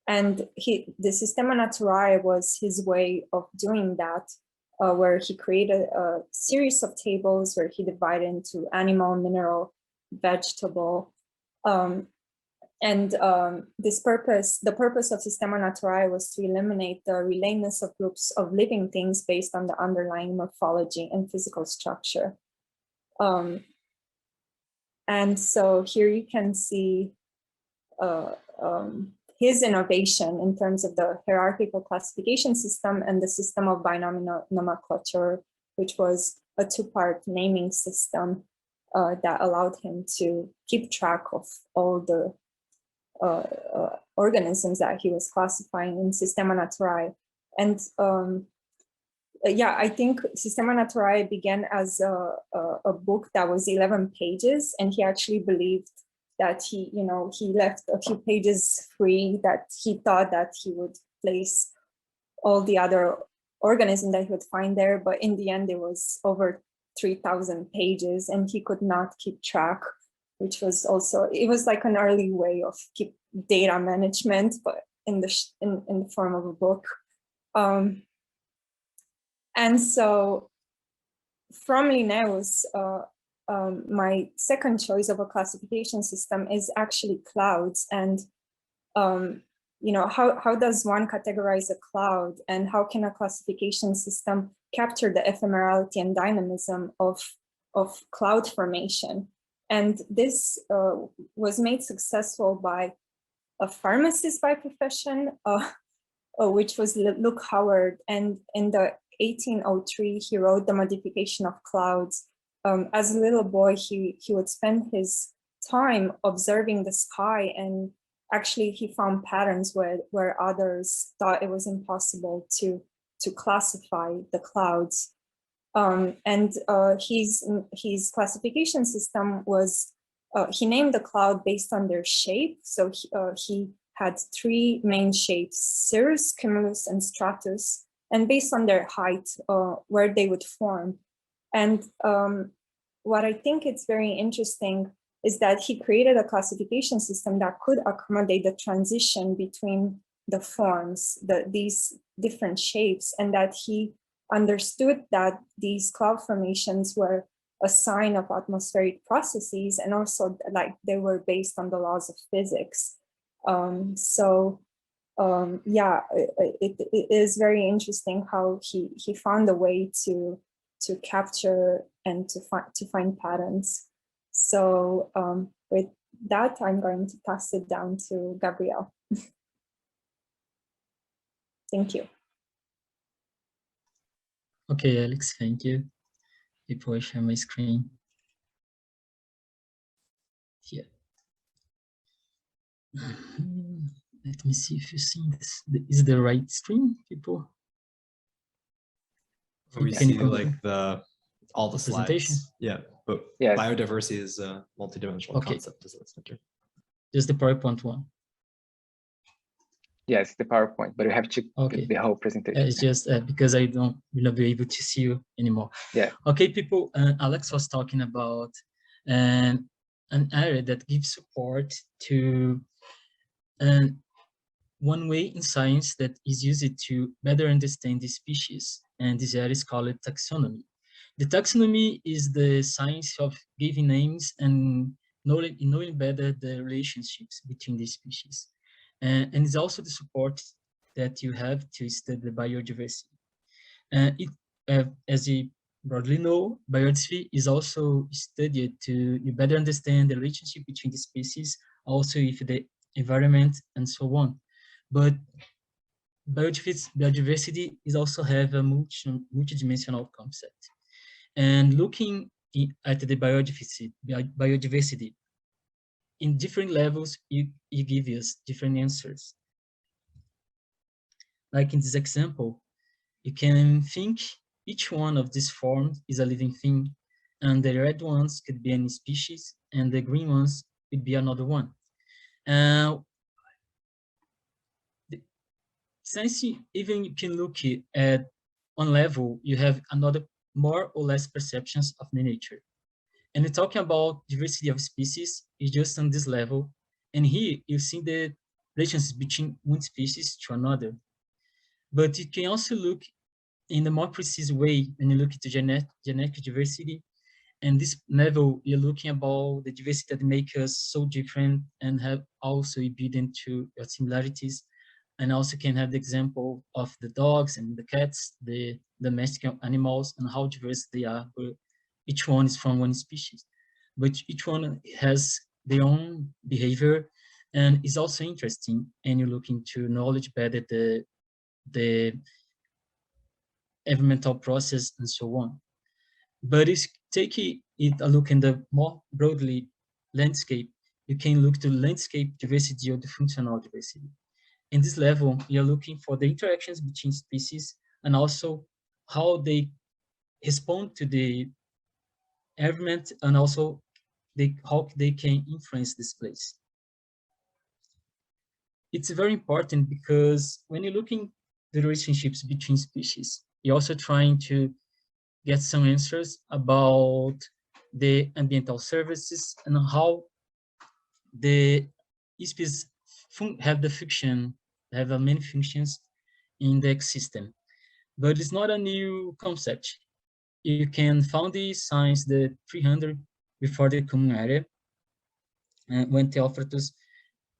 And the Systema Naturae was his way of doing that, where he created a series of tables where he divided into animal, mineral, vegetable. The purpose of Systema Naturae was to eliminate the relatedness of groups of living things based on the underlying morphology and physical structure. And so here you can see his innovation in terms of the hierarchical classification system and the system of binomial nomenclature, which was a two-part naming system that allowed him to keep track of all the organisms that he was classifying in Systema Naturae. And yeah, I think Systema Naturae began as a book that was 11 pages, and he actually believed that he left a few pages free that he thought that he would place all the other organisms that he would find there. But in the end, it was over 3,000 pages and he could not keep track, which was also, it was like an early way of keep data management, but in the form of a book. And so from Linnaeus, my second choice of a classification system is actually clouds. And how does one categorize a cloud, and how can a classification system capture the ephemerality and dynamism of cloud formation? And this was made successful by a pharmacist by profession, which was Luke Howard. And in the 1803, he wrote The Modification of Clouds. As a little boy, he would spend his time observing the sky, and actually he found patterns where others thought it was impossible to classify the clouds. His classification system was, he named the cloud based on their shape. So he had three main shapes: cirrus, cumulus, and stratus, and based on their height, where they would form. And what I think is very interesting is that he created a classification system that could accommodate the transition between the forms, these different shapes, and that he understood that these cloud formations were a sign of atmospheric processes, and also like they were based on the laws of physics. So yeah, it is very interesting how he found a way to capture and to find patterns. So with that, I'm going to pass it down to Gabrielle. Thank you. Okay, Alex, thank you. Before I share my screen. Here. Let me see if you see this. Is the right screen, people? We Can see you like all the presentation? slides. Yeah, but Yes. biodiversity is a multidimensional Okay. concept, isn't it, Center? Just the PowerPoint one. Yes, the PowerPoint, but you have to Okay. the whole presentation. It's just because I don't will not be able to see you anymore. Yeah. Okay, people. Alex was talking about an area that gives support to one way in science that is used to better understand the species, and this area is called taxonomy. The taxonomy is the science of giving names and knowing better the relationships between the species. And it's also the support that you have to study the biodiversity. As you broadly know, biodiversity is also studied to better understand the relationship between the species, also with the environment and so on. But biodiversity is also have a multidimensional concept. And looking at the biodiversity in different levels, you give us different answers. Like in this example, you can think each one of these forms is a living thing, and the red ones could be any species, and the green ones could be another one. Since even you can look at one level, you have another more or less perceptions of the nature. And we're talking about diversity of species is just on this level. And here you see the relations between one species to another. But you can also look in a more precise way when you look at the genetic diversity. And this level, you're looking about the diversity that make us so different and have also built into similarities. And also can have the example of the dogs and the cats, the domestic animals, and how diverse they are. But each one is from one species, but each one has their own behavior, and is also interesting. And you're looking to knowledge better the environmental process and so on. But if taking a look in the more broadly landscape, you can look to landscape diversity or the functional diversity. In this level, you're looking for the interactions between species and also how they respond to the environment, and also how they can influence this place. It's very important because when you're looking the relationships between species, you're also trying to get some answers about the ambiental services and how the species have many functions in the ecosystem. But it's not a new concept. You can found this science the 300 before the Common Era, when Theophrastus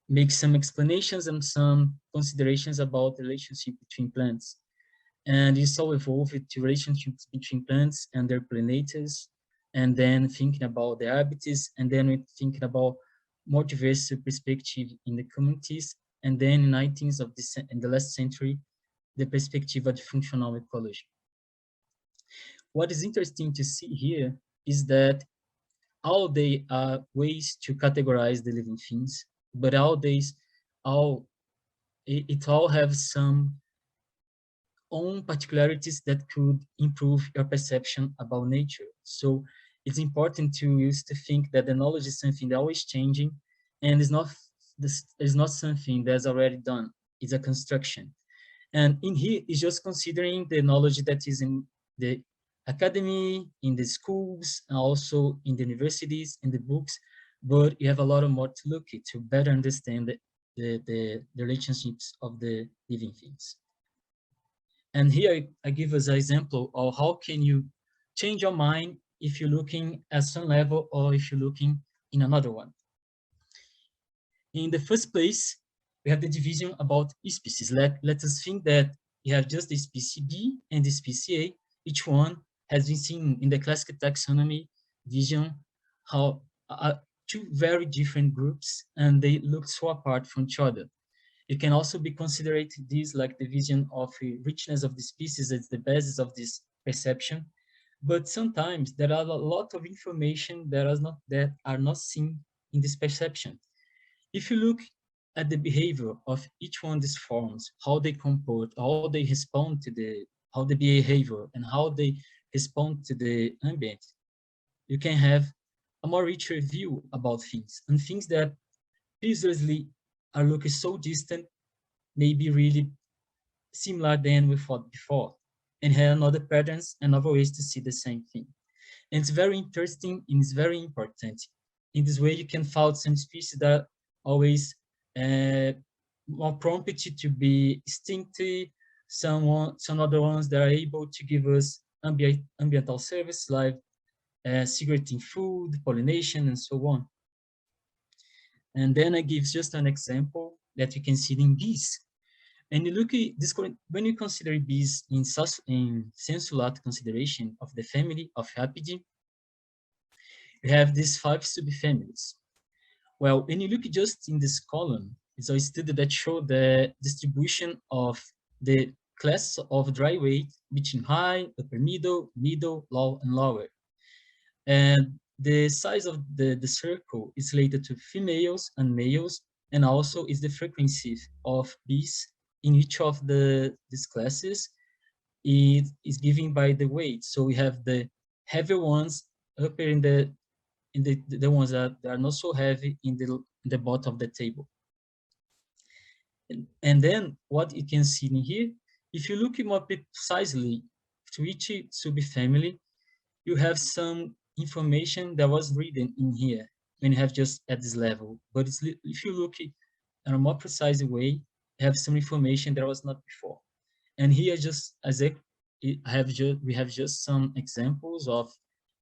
makes some explanations and some considerations about the relationship between plants. And it's all evolved to relationships between plants and their pollinators, and then thinking about their habitats, and then we're thinking about more diverse perspective in the communities, and then in in the last century, the perspective of the functional ecology. What is interesting to see here is that all they are ways to categorize the living things, but it all have some own particularities that could improve your perception about nature. So it's important to think that the knowledge is something that's always changing, and it's not something that's already done. It's a construction. And in here is just considering the knowledge that is in the academy, in the schools, and also in the universities, in the books, but you have a lot of more to look at to better understand the relationships of the living things. And here I give us an example of how can you change your mind if you're looking at some level or if you're looking in another one. In the first place, we have the division about species. Let us think that you have just the species B and the species A. Each one has been seen in the classical taxonomy vision how two very different groups, and they look so apart from each other. You can also be considered this like the vision of the richness of the species as the basis of this perception. But sometimes there are a lot of information that are not seen in this perception. If you look at the behavior of each one of these forms, how they comport, how they respond to how the behavior and how they respond to the ambient, you can have a more richer view about things, and things that previously are looking so distant may be really similar than we thought before, and have another patterns and other ways to see the same thing. And it's very interesting and it's very important. In this way, you can find some species that are always more prompted to be extinctive, some other ones that are able to give us ambiental service like cigarette in food, pollination, and so on. And then I give just an example that you can see in bees. And you look at this, when you consider bees in sensulat consideration of the family of Apidae, you have these 5 subfamilies. Well, when you look just in this column, it's a study that showed the distribution of the class of dry weight between high, upper middle, low, and lower. And the size of the circle is related to females and males, and also is the frequency of bees in each of these classes. It is given by the weight. So we have the heavy ones upper in the ones that are not so heavy in the bottom of the table. And then what you can see in here, if you look more precisely to each subfamily, you have some information that was written in here when you have just at this level. But if you look in a more precise way, you have some information that was not before. And here, just as we have just some examples of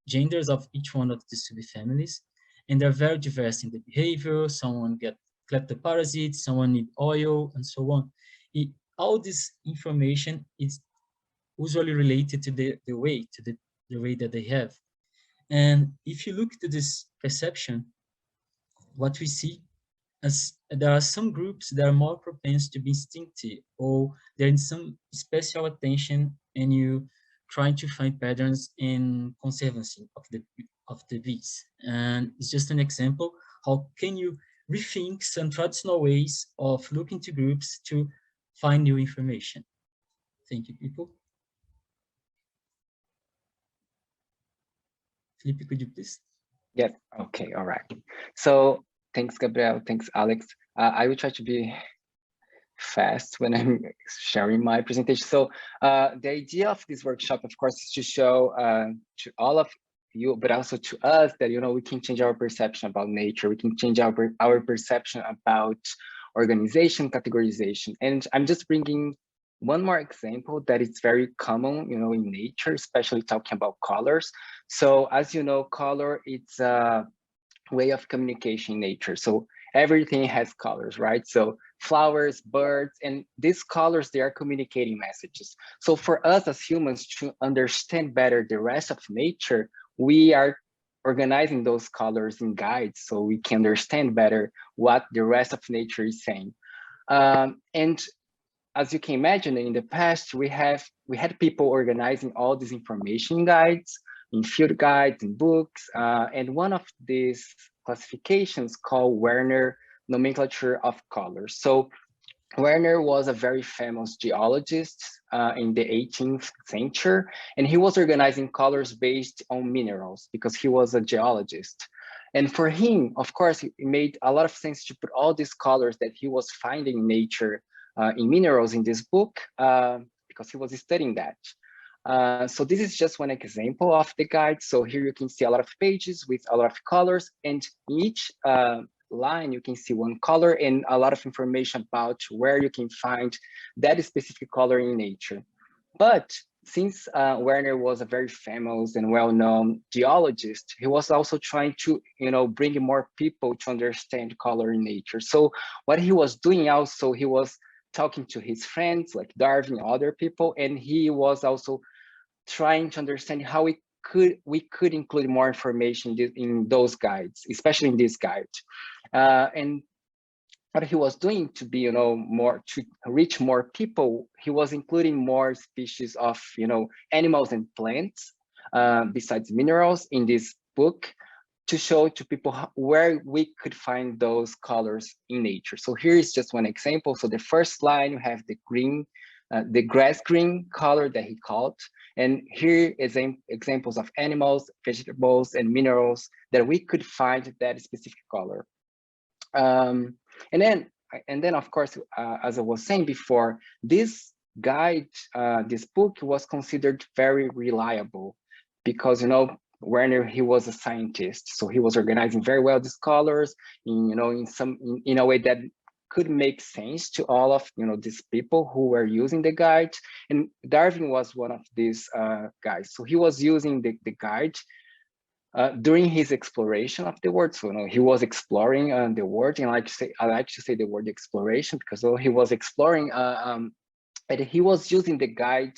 genders of each one of the subfamilies, and they're very diverse in the behavior. Someone get kleptoparasites, someone need oil, and so on. All this information is usually related to the weight, to the weight that they have. And if you look to this perception, what we see as there are some groups that are more propense to be instinctive, or they're in some special attention, and you trying to find patterns in conservancy of the bees. And it's just an example. How can you rethink some traditional ways of looking to groups to find new information? Thank you, people. Felipe, could you please? Yes, okay, all right. So thanks, Gabriel, thanks, Alex. I will try to be fast when I'm sharing my presentation. So the idea of this workshop, of course, is to show to all of you, but also to us that, you know, we can change our perception about nature. We can change our perception about organization, categorization. And I'm just bringing one more example that is very common, you know, in nature, especially talking about colors. So as you know, color, it's a way of communication in nature. So everything has colors, right? So flowers, birds, and these colors, they are communicating messages. So for us as humans to understand better the rest of nature, we are organizing those colors in guides so we can understand better what the rest of nature is saying. And as you can imagine, in the past, we had people organizing all these information guides, in field guides, in books, and one of these classifications called Werner nomenclature of colors. So Werner was a very famous geologist in the 18th century, and he was organizing colors based on minerals because he was a geologist. And for him, of course, it made a lot of sense to put all these colors that he was finding in nature in minerals in this book because he was studying that. So this is just one example of the guide. So here you can see a lot of pages with a lot of colors, and in each line you can see one color and a lot of information about where you can find that specific color in nature. But since Werner was a very famous and well-known geologist, he was also trying to, bring more people to understand color in nature. So what he was doing also, he was talking to his friends like Darwin and other people, and he was also trying to understand how we could include more information in those guides, especially in this guide. And what he was doing to be, more to reach more people, he was including more species of, animals and plants besides minerals in this book to show to people where we could find those colors in nature. So here is just one example. So the first line, you have the green, the grass green color that he called. And here is examples of animals, vegetables, and minerals that we could find that specific color. And then of course, as I was saying before, this guide, this book was considered very reliable because, Werner, he was a scientist, so he was organizing very well these colors in a way that could make sense to all of these people who were using the guide. And Darwin was one of these guys, so he was using the guide during his exploration of the world. So he was exploring the world, and I like to say the word exploration because he was exploring, and he was using the guide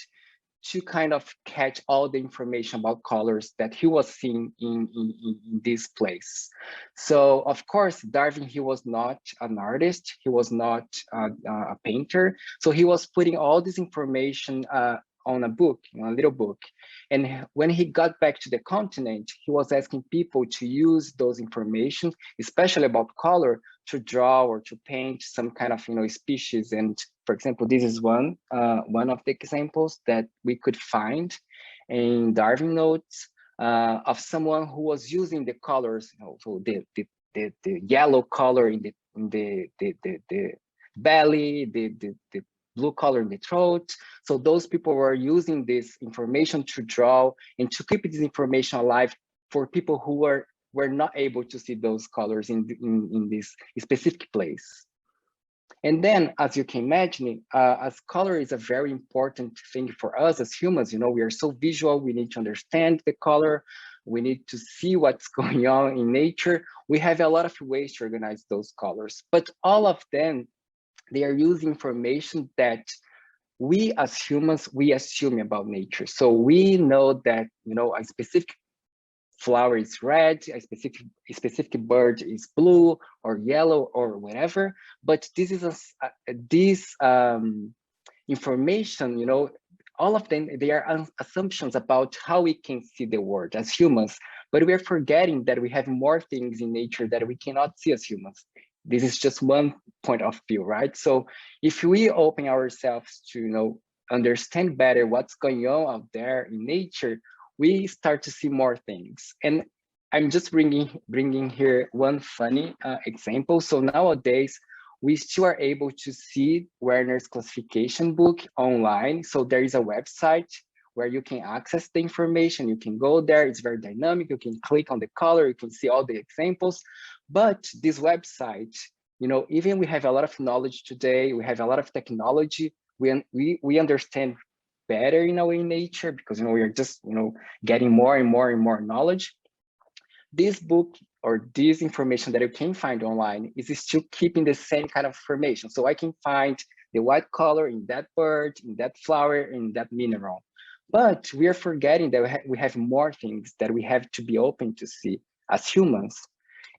to kind of catch all the information about colors that he was seeing in this place. So of course, Darwin, he was not an artist, he was not a painter, so he was putting all this information on a book, a little book. And when he got back to the continent, he was asking people to use those information, especially about color, to draw or to paint some kind of species. And for example, this is one of the examples that we could find in Darwin notes of someone who was using the colors, so the yellow color in the belly, the blue color in the throat. So those people were using this information to draw and to keep this information alive for people who were not able to see those colors in this specific place. And then, as you can imagine, as color is a very important thing for us as humans, we are so visual, we need to understand the color, we need to see what's going on in nature. We have a lot of ways to organize those colors, but all of them, they are using information that we as humans, we assume about nature. So we know that, a specific flower is red, a specific bird is blue or yellow or whatever, but this is this information, all of them, they are assumptions about how we can see the world as humans, but we are forgetting that we have more things in nature that we cannot see as humans. This is just one point of view, right? So if we open ourselves to, understand better what's going on out there in nature, we start to see more things. And I'm just bringing here one funny example. So nowadays, we still are able to see Werner's classification book online. So there is a website where you can access the information. You can go there, it's very dynamic. You can click on the color, you can see all the examples. But this website, even we have a lot of knowledge today, we have a lot of technology, we understand better in a way in nature because we are just getting more and more and more knowledge. This book or this information that you can find online is still keeping the same kind of information. So I can find the white color in that bird, in that flower, in that mineral. But we are forgetting that we have more things that we have to be open to see as humans.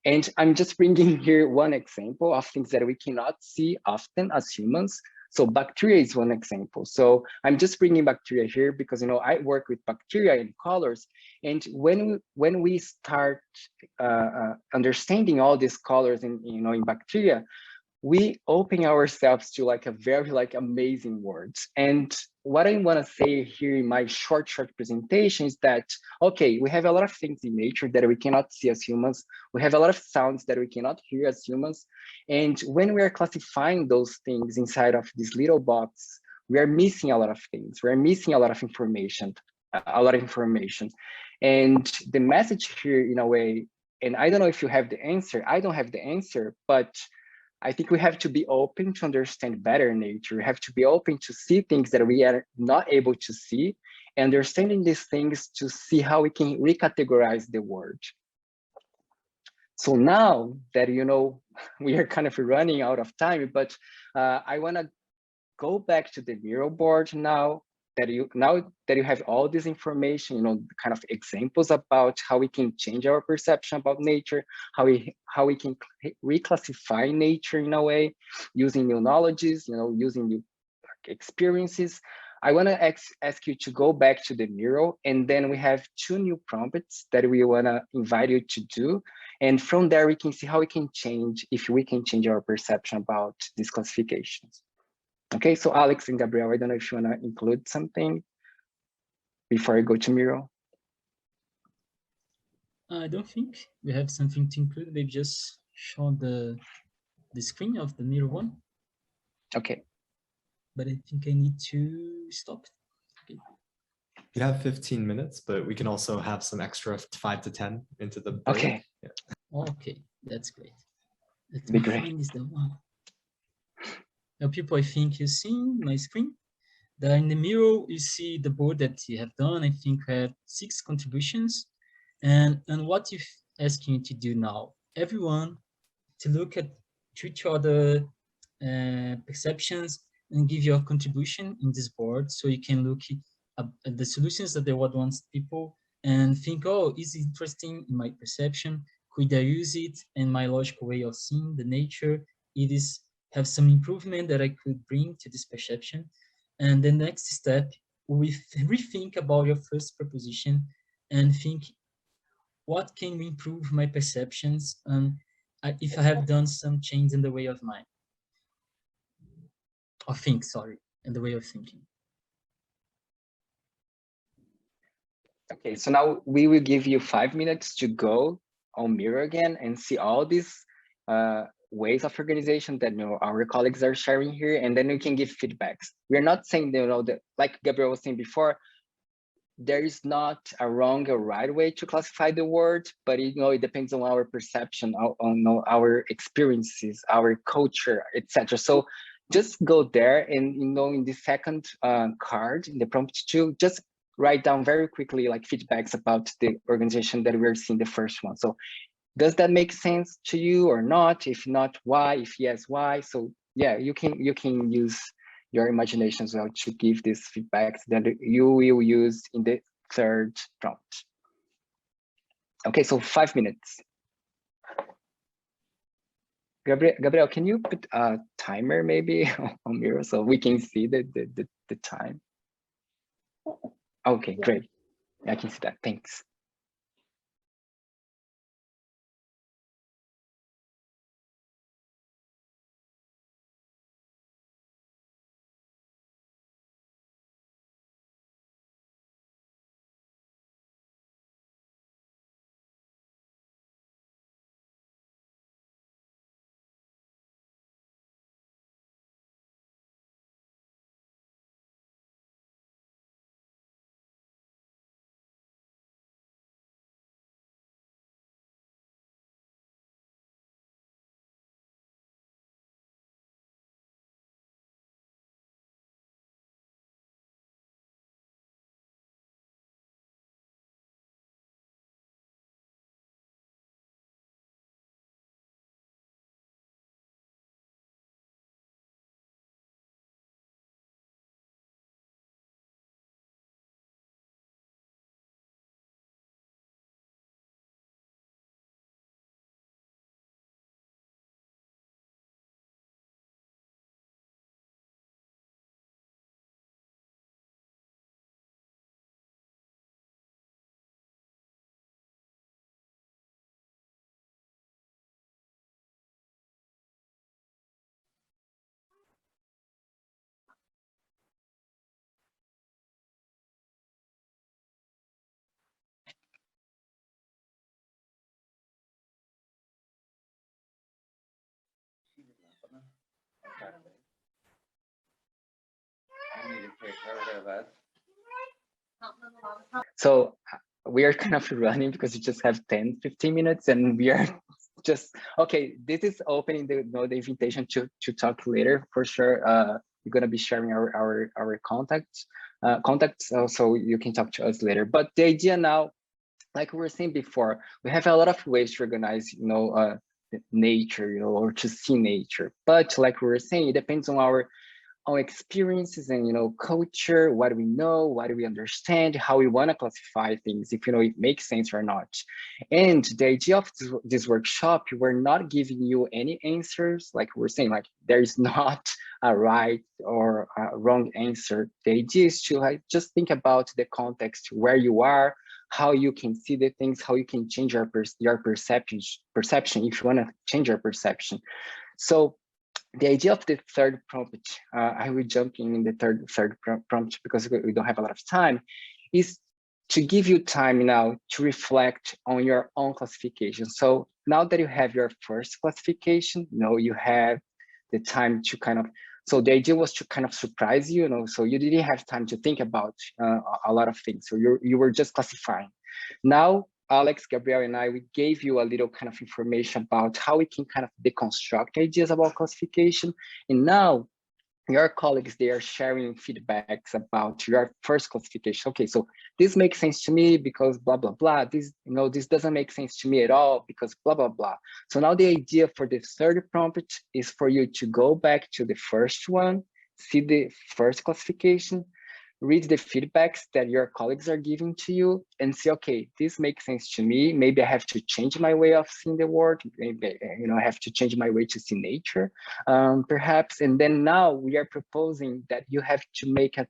And I'm just bringing here one example of things that we cannot see often as humans. So bacteria is one example. So I'm just bringing bacteria here because I work with bacteria in colors, and when we start understanding all these colors in bacteria, we open ourselves to a very amazing words. And what I want to say here in my short presentation is that, okay, we have a lot of things in nature that we cannot see as humans. We have a lot of sounds that we cannot hear as humans. And when we are classifying those things inside of this little box, we are missing a lot of things. We're missing a lot of information, And the message here in a way, and I don't know if you have the answer, I don't have the answer, but I think we have to be open to understand better nature. We have to be open to see things that we are not able to see, and understanding these things to see how we can recategorize the world. So now that, you know, we are kind of running out of time, but I want to go back to the Miro board now that you have all this information, you know, kind of examples about how we can change our perception about nature, how we can reclassify nature in a way, using new knowledges, you know, using new experiences. I want to ask you to go back to the Miro, and then we have 2 new prompts that we want to invite you to do. And from there, we can see how we can change, if we can change our perception about these classifications. Okay, so Alex and Gabriel, I don't know if you want to include something before I go to Miro. I don't think we have something to include. Maybe just show the screen of the Miro one. Okay. But I think I need to stop. Okay. You have 15 minutes, but we can also have some extra 5 to 10 into the break. Okay. Yeah. Okay, that's great. Let Be me great. find this the one. Now, people, I think you see my screen. There in the Miro, you see the board that you have done. I think we have 6 contributions. And what you're asking you to do now, everyone to look at each other perceptions and give your contribution in this board, so you can look at the solutions that the world wants people and think, oh, is it interesting in my perception? Could I use it in my logical way of seeing the nature? It is have some improvement that I could bring to this perception. And the next step, we rethink about your first proposition and think, what can we improve my perceptions if I have done some change in the way of mind? Or think, sorry, in the way of thinking. Okay, so now we will give you 5 minutes to go on Miro again and see all these ways of organization that, you know, our colleagues are sharing here, and then we can give feedbacks. We're not saying, you know, that, like Gabriel was saying before, there is not a wrong or right way to classify the word, but you know, it depends on our perception, on our experiences, our culture, etc. So just go there, and you know, in the second card, in the prompt 2, just write down very quickly like feedbacks about the organization that we're seeing the first one. So does that make sense to you or not? If not, why? If yes, why? So yeah, you can use your imagination as well to give these feedbacks that you will use in the third prompt. Okay, so 5 minutes. Gabriel, can you put a timer maybe on Miro so we can see the time? Okay, great. I can see that. Thanks. So we are kind of running because we just have 10-15 minutes and we are just, okay, this is opening the, the invitation to talk later for sure. We're gonna be sharing our contacts, so you can talk to us later. But the idea now, like we were saying before, we have a lot of ways to organize, nature, or to see nature. But like we were saying, it depends on our experiences and culture, what we know, what we understand, how we want to classify things, if it makes sense or not. And the idea of this workshop, we're not giving you any answers. Like we're saying, like there is not a right or a wrong answer. The idea is to just think about the context where you are, how you can see the things, how you can change your perception if you want to change your perception. So the idea of the third prompt, I will jump in the third prompt because we don't have a lot of time, is to give you time now to reflect on your own classification. So now that you have your first classification, you have the time to kind of, so the idea was to kind of surprise you, so you didn't have time to think about a lot of things. So you were just classifying. Now, Alex, Gabriel, and I, we gave you a little kind of information about how we can kind of deconstruct ideas about classification. And now your colleagues, they are sharing feedbacks about your first classification. Okay, so this makes sense to me because blah, blah, blah. This, this doesn't make sense to me at all because blah, blah, blah. So now the idea for the third prompt is for you to go back to the first one, see the first classification, read the feedbacks that your colleagues are giving to you and say, okay, this makes sense to me. Maybe I have to change my way of seeing the world. Maybe, I have to change my way to see nature, perhaps. And then now we are proposing that you have to make a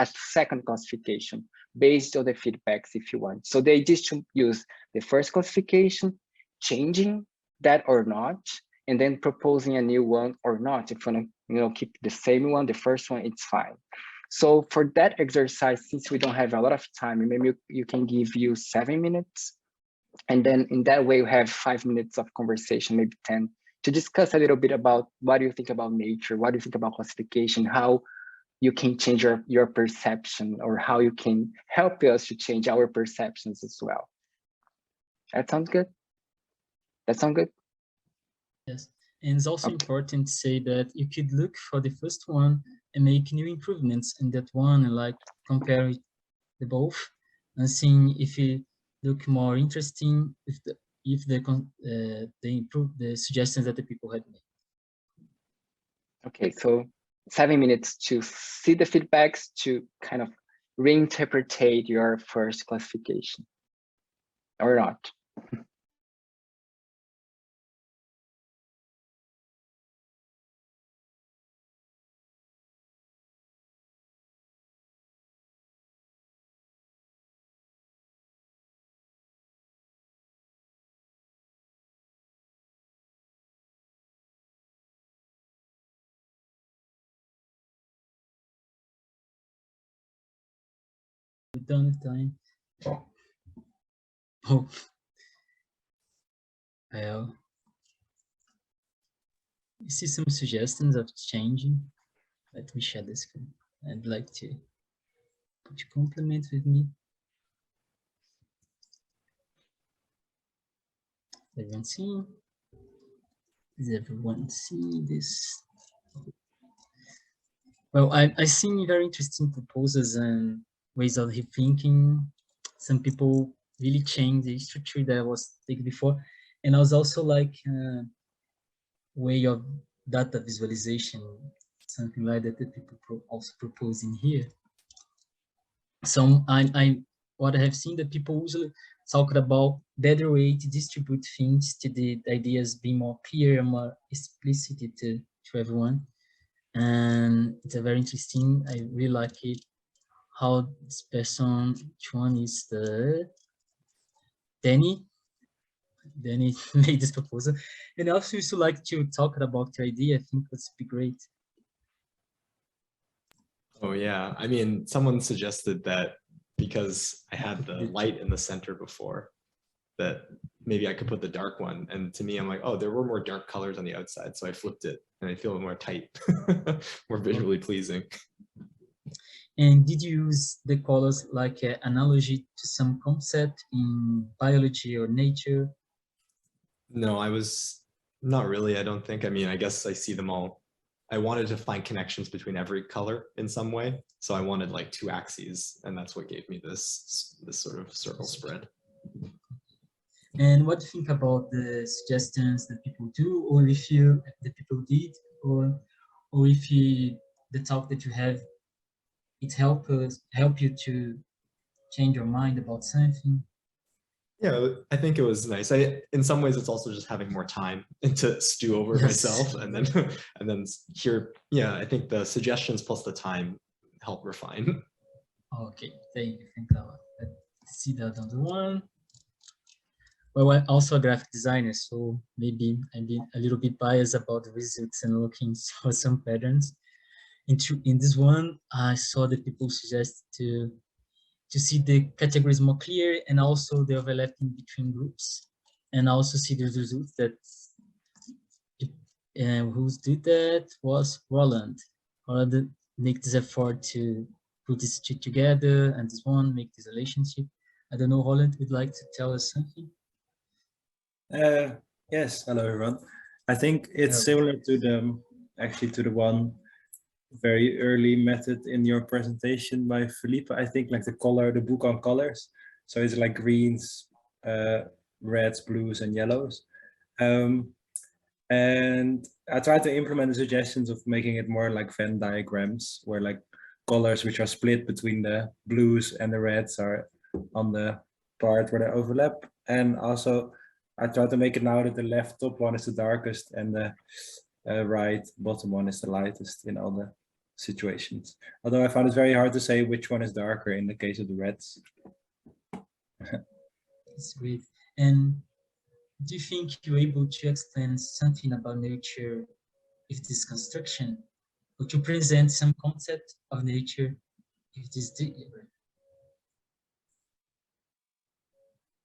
second classification based on the feedbacks if you want. So the idea is to use the first classification, changing that or not, and then proposing a new one or not. If you want to, keep the same one, the first one, it's fine. So for that exercise, since we don't have a lot of time, maybe you can give you 7 minutes. And then in that way, you have 5 minutes of conversation, maybe 10, to discuss a little bit about what do you think about nature? What do you think about classification? How you can change your perception, or how you can help us to change our perceptions as well. That sounds good? That sound good? Yes, and it's also important to say that you could look for the first one and make new improvements in that one, and like compare the both and seeing if it look more interesting, if they improve the suggestions that the people had made. Okay, so 7 minutes to see the feedbacks, to kind of reinterpret your first classification, or not. We're done with time. Oh, well, you see some suggestions of changing. Let me share the screen. I'd like to put you compliment with me. Everyone see? Does everyone see this? Well, I see very interesting proposals and ways of rethinking. Some people really changed the structure that was taken before. And I was also like way of data visualization, something like that people also propose in here. So what I have seen that people usually talk about better way to distribute things to the ideas being more clear and more explicit to everyone. And it's a very interesting, I really like it, how this person, which one is the Danny made this proposal. And I also used to like to talk about the idea. I think that's be great. Oh yeah, I mean, someone suggested that because I had the light in the center before, that maybe I could put the dark one. And to me, I'm like, oh, there were more dark colors on the outside. So I flipped it and I feel more tight, more visually pleasing. And did you use the colors like an analogy to some concept in biology or nature? No, I was not really, I don't think. I mean, I guess I see them all. I wanted to find connections between every color in some way. So I wanted like 2 axes, and that's what gave me this sort of circle spread. And what do you think about the suggestions that people do, or if you, the people did, or if you, the talk that you have, it help you to change your mind about something? Yeah, I think it was nice. In some ways, it's also just having more time and to stew over it myself, and then here, yeah, I think the suggestions plus the time help refine. Okay, thank you. Let's see the other one. Well, I'm also a graphic designer, so maybe I'm being a little bit biased about the results and looking for some patterns. In this one, I saw that people suggest to see the categories more clear, and also the overlapping between groups, and also see the results that who did that was Roland. Roland make this effort to put this two together, and this one make this relationship. I don't know, Roland would like to tell us something? Yes, hello everyone. I think it's similar to the one very early method in your presentation by Felipe. I think like the book on colors. So it's like greens, reds, blues, and yellows. And I tried to implement the suggestions of making it more like Venn diagrams, where like colors which are split between the blues and the reds are on the part where they overlap. And also I try to make it now that the left top one is the darkest and the right bottom one is the lightest in all the situations. Although I found it very hard to say which one is darker in the case of the reds. That's great. And do you think you're able to explain something about nature with this construction, or to present some concept of nature with this diagram?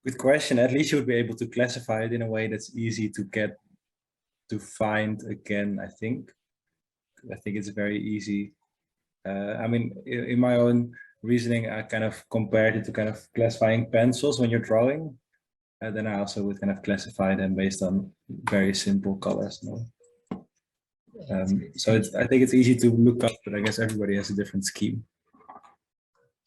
Good question. At least you would be able to classify it in a way that's easy to find again, I think. I think it's very easy. I mean, in my own reasoning, I kind of compared it to kind of classifying pencils when you're drawing. And then I also would kind of classify them based on very simple colors. So I think it's easy to look up, but I guess everybody has a different scheme.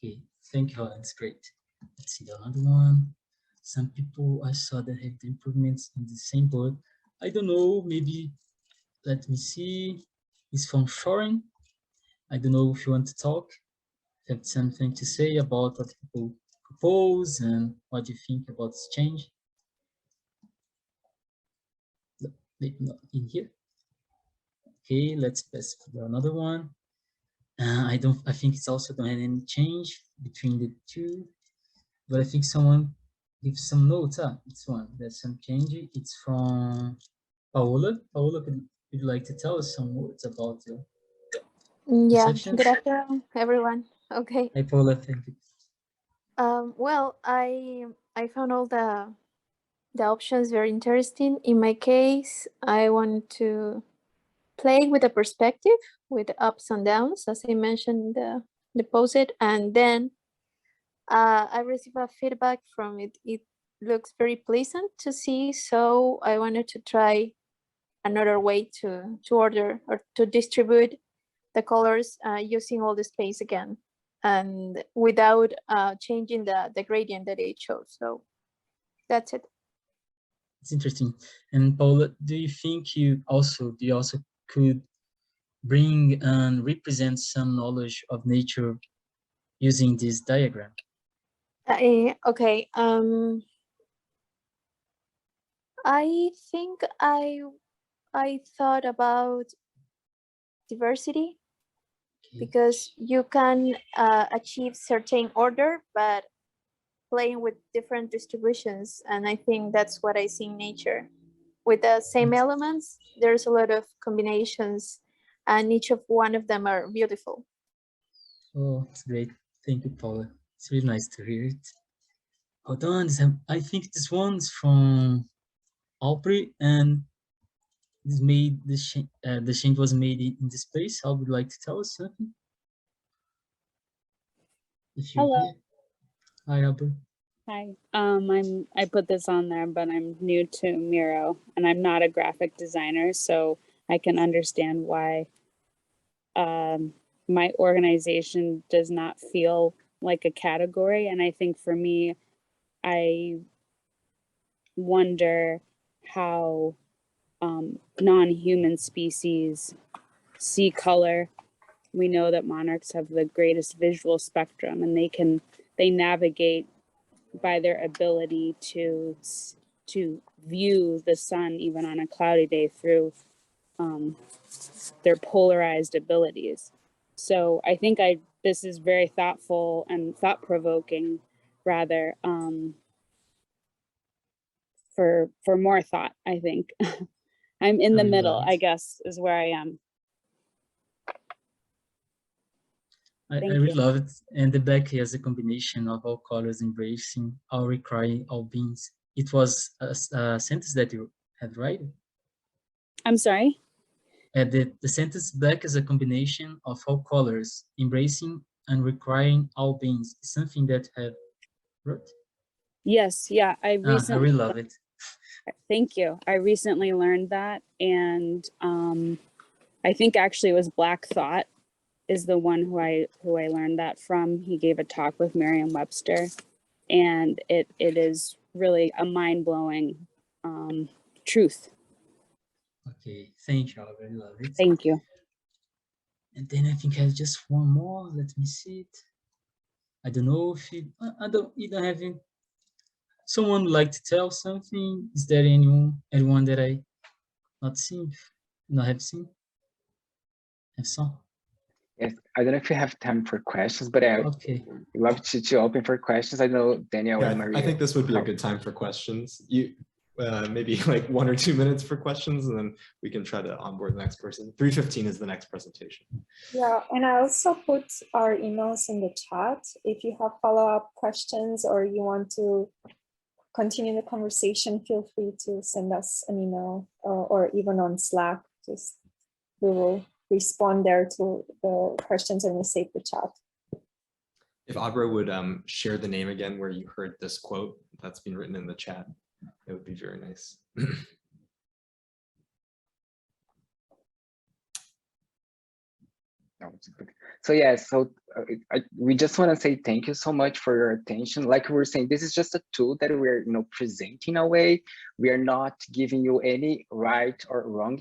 Okay, thank you, that's great. Let's see the other one. Some people I saw that have the improvements in the same board. I don't know, maybe, let me see. It's from Shorin. I don't know if you want to talk, have something to say about what people propose and what you think about this change. Not in here. Okay, let's pass for another one. I think it's also don't have any change between the two, but I think someone gives some notes. It's one. There's some change. It's from Paula. Paula, would you like to tell us some words about your perceptions? Good afternoon, everyone. Okay. Hi, Paula. Thank you. Well, I found all the options very interesting. In my case, I wanted to play with the perspective, with the ups and downs, as I mentioned in the post-it, and then I received a feedback from it. It looks very pleasant to see, so I wanted to try another way to order or to distribute the colors using all the space again, and without changing the gradient that it shows. So that's it. It's interesting. And Paula, do you think you also could bring and represent some knowledge of nature using this diagram? Okay. I think I thought about diversity, because you can achieve certain order, but playing with different distributions. And I think that's what I see in nature. With the same elements, there's a lot of combinations, and each of one of them are beautiful. Oh, it's great. Thank you, Paula. It's really nice to hear it. Hold on, I think this one's from Aubrey, and this made the change was made in this place. I would like to tell us something. Hello. Hi, Aubrey. Hi, I put this on there, but I'm new to Miro and I'm not a graphic designer, so I can understand why my organization does not feel like a category. And I think for me, I wonder how non-human species see color. We know that monarchs have the greatest visual spectrum, and they navigate by their ability to view the sun even on a cloudy day through their polarized abilities. So I think this is very thoughtful and thought-provoking, rather, for more thought, I think. I'm in the middle, I guess, is where I am. I really love it. And the back has a combination of all colors embracing, all requiring, all beings. It was a sentence that you had, right? I'm sorry? The sentence back is a combination of all colors, embracing and requiring all beings. Something that I wrote? Yes, yeah, I recently really love it. Thank you. I recently learned that, and I think actually it was Black Thought is the one who I learned that from. He gave a talk with Merriam-Webster, and it is really a mind-blowing truth. Okay, thank you. I really love it. Thank you. And then I think I have just one more. Let me see it. I don't know if you don't have any. Someone would like to tell something? Is there anyone that I not seen, not have seen? Have saw? Yes, I don't know if you have time for questions, but I love to open for questions. I know Daniel and Maria. I think this would be a good time for questions. You maybe like 1 or 2 minutes for questions, and then we can try to onboard the next person. 3:15 is the next presentation. Yeah, and I also put our emails in the chat. If you have follow-up questions or you want to continue the conversation, feel free to send us an email or even on Slack. We will respond there to the questions and we save the chat. If Abra would share the name again where you heard this quote that's been written in the chat, it would be very nice. So yeah, we just want to say thank you so much for your attention. Like we were saying, this is just a tool that we're presenting a way. We are not giving you any right or wrong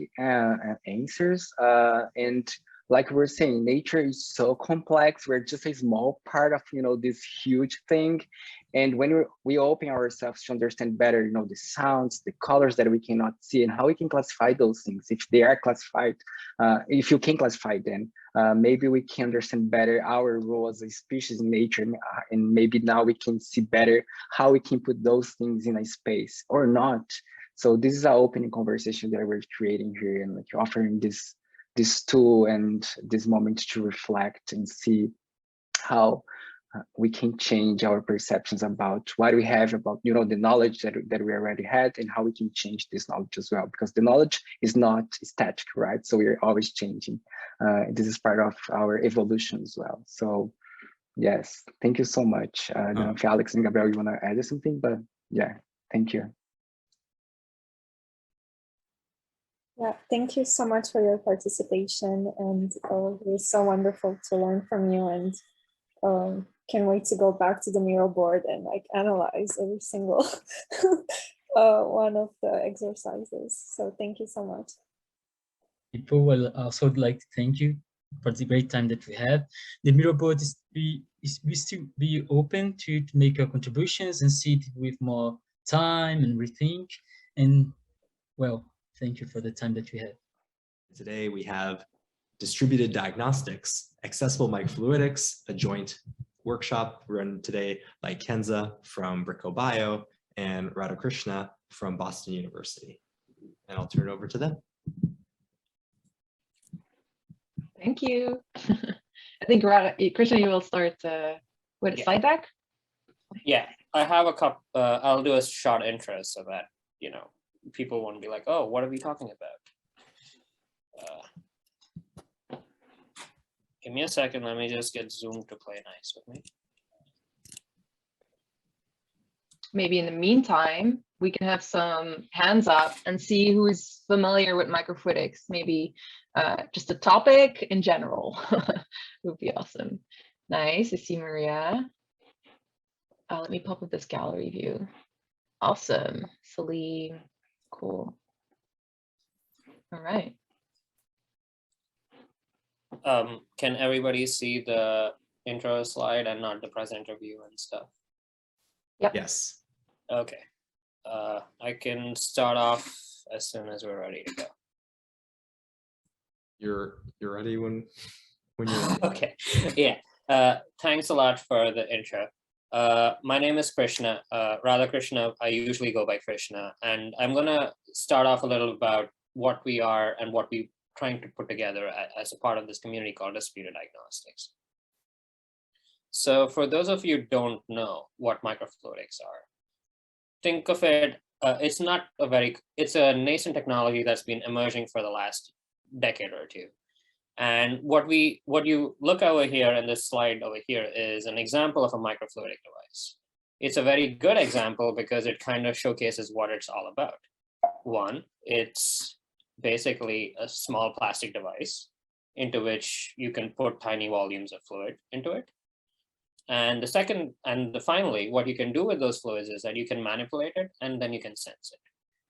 answers. And like we were saying, nature is so complex. We're just a small part of this huge thing. And when we open ourselves to understand better, the sounds, the colors that we cannot see, and how we can classify those things, if they are classified, if you can classify them, maybe we can understand better our role as a species in nature, and maybe now we can see better how we can put those things in a space or not. So this is an open conversation that we're creating here, and offering this tool and this moment to reflect and see how we can change our perceptions about what we have, about the knowledge that we already had, and how we can change this knowledge as well, because the knowledge is not static, right? So we're always changing. This is part of our evolution as well. So yes, thank you so much. I don't know if Alex and Gabriel, you want to add something, but yeah, thank you. Yeah, thank you so much for your participation, and it was so wonderful to learn from you, and can't wait to go back to the Miro board and analyze every single one of the exercises. So thank you so much. People will also like to thank you for the great time that we had. The Miro board we still be open to make our contributions and see it with more time and rethink. And well, thank you for the time that we had. Today we have Distributed Diagnostics, Accessible Microfluidics, a joint workshop run today by KENZA from Bricobio and RADAKRISHNA from Boston University. And I'll turn it over to them. Thank you. I think Krishna, you will start with a slide deck. Yeah, I have a couple. I'll do a short intro so that people won't be like, "Oh, what are we talking about?" Give me a second. Let me just get Zoom to play nice with me. maybe in the meantime, we can have some hands up and see who is familiar with microfluidics. Maybe just a topic in general would be awesome. Nice, I see Maria. Let me pop up this gallery view. Awesome, Salim, cool. All right. Can everybody see the intro slide and not the presenter view and stuff? Yep. Yes. Okay. I can start off as soon as we're ready to go. You're ready when you're ready. Okay. Yeah. Thanks a lot for the intro. My name is Krishna, RADAKRISHNA. I usually go by Krishna, and I'm gonna start off a little about what we are and what we're trying to put together as a part of this community called Disputed Diagnostics. So for those of you who don't know what microfluidics are, think of it, it's a nascent technology that's been emerging for the last decade or two. And what you look over here in this slide over here is an example of a microfluidic device. It's a very good example because it kind of showcases what it's all about. One, it's basically a small plastic device into which you can put tiny volumes of fluid into it. And the second, finally, what you can do with those fluids is that you can manipulate it and then you can sense it.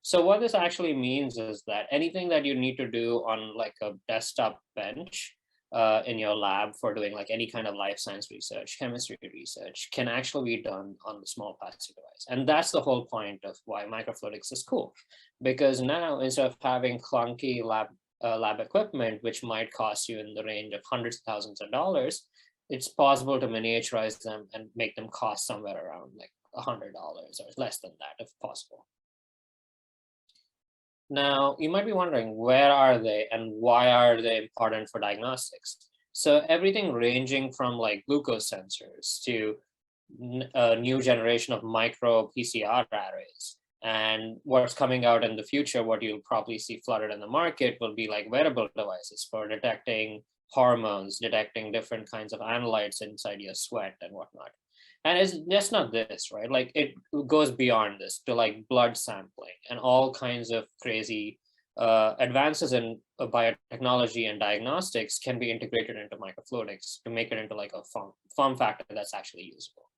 So what this actually means is that anything that you need to do on like a desktop bench in your lab for doing like any kind of life science research, chemistry research, can actually be done on the small plastic device. And that's the whole point of why microfluidics is cool. Because now, instead of having clunky lab equipment, which might cost you in the range of hundreds of thousands of dollars, it's possible to miniaturize them and make them cost somewhere around like $100 or less than that if possible. Now, you might be wondering, where are they and why are they important for diagnostics? So everything ranging from like glucose sensors to a new generation of micro PCR arrays. And what's coming out in the future, what you'll probably see flooded in the market will be like wearable devices for detecting hormones, detecting different kinds of analytes inside your sweat and whatnot. And it's just not this, right? Like it goes beyond this to like blood sampling and all kinds of crazy advances in biotechnology and diagnostics can be integrated into microfluidics to make it into like a form factor that's actually usable.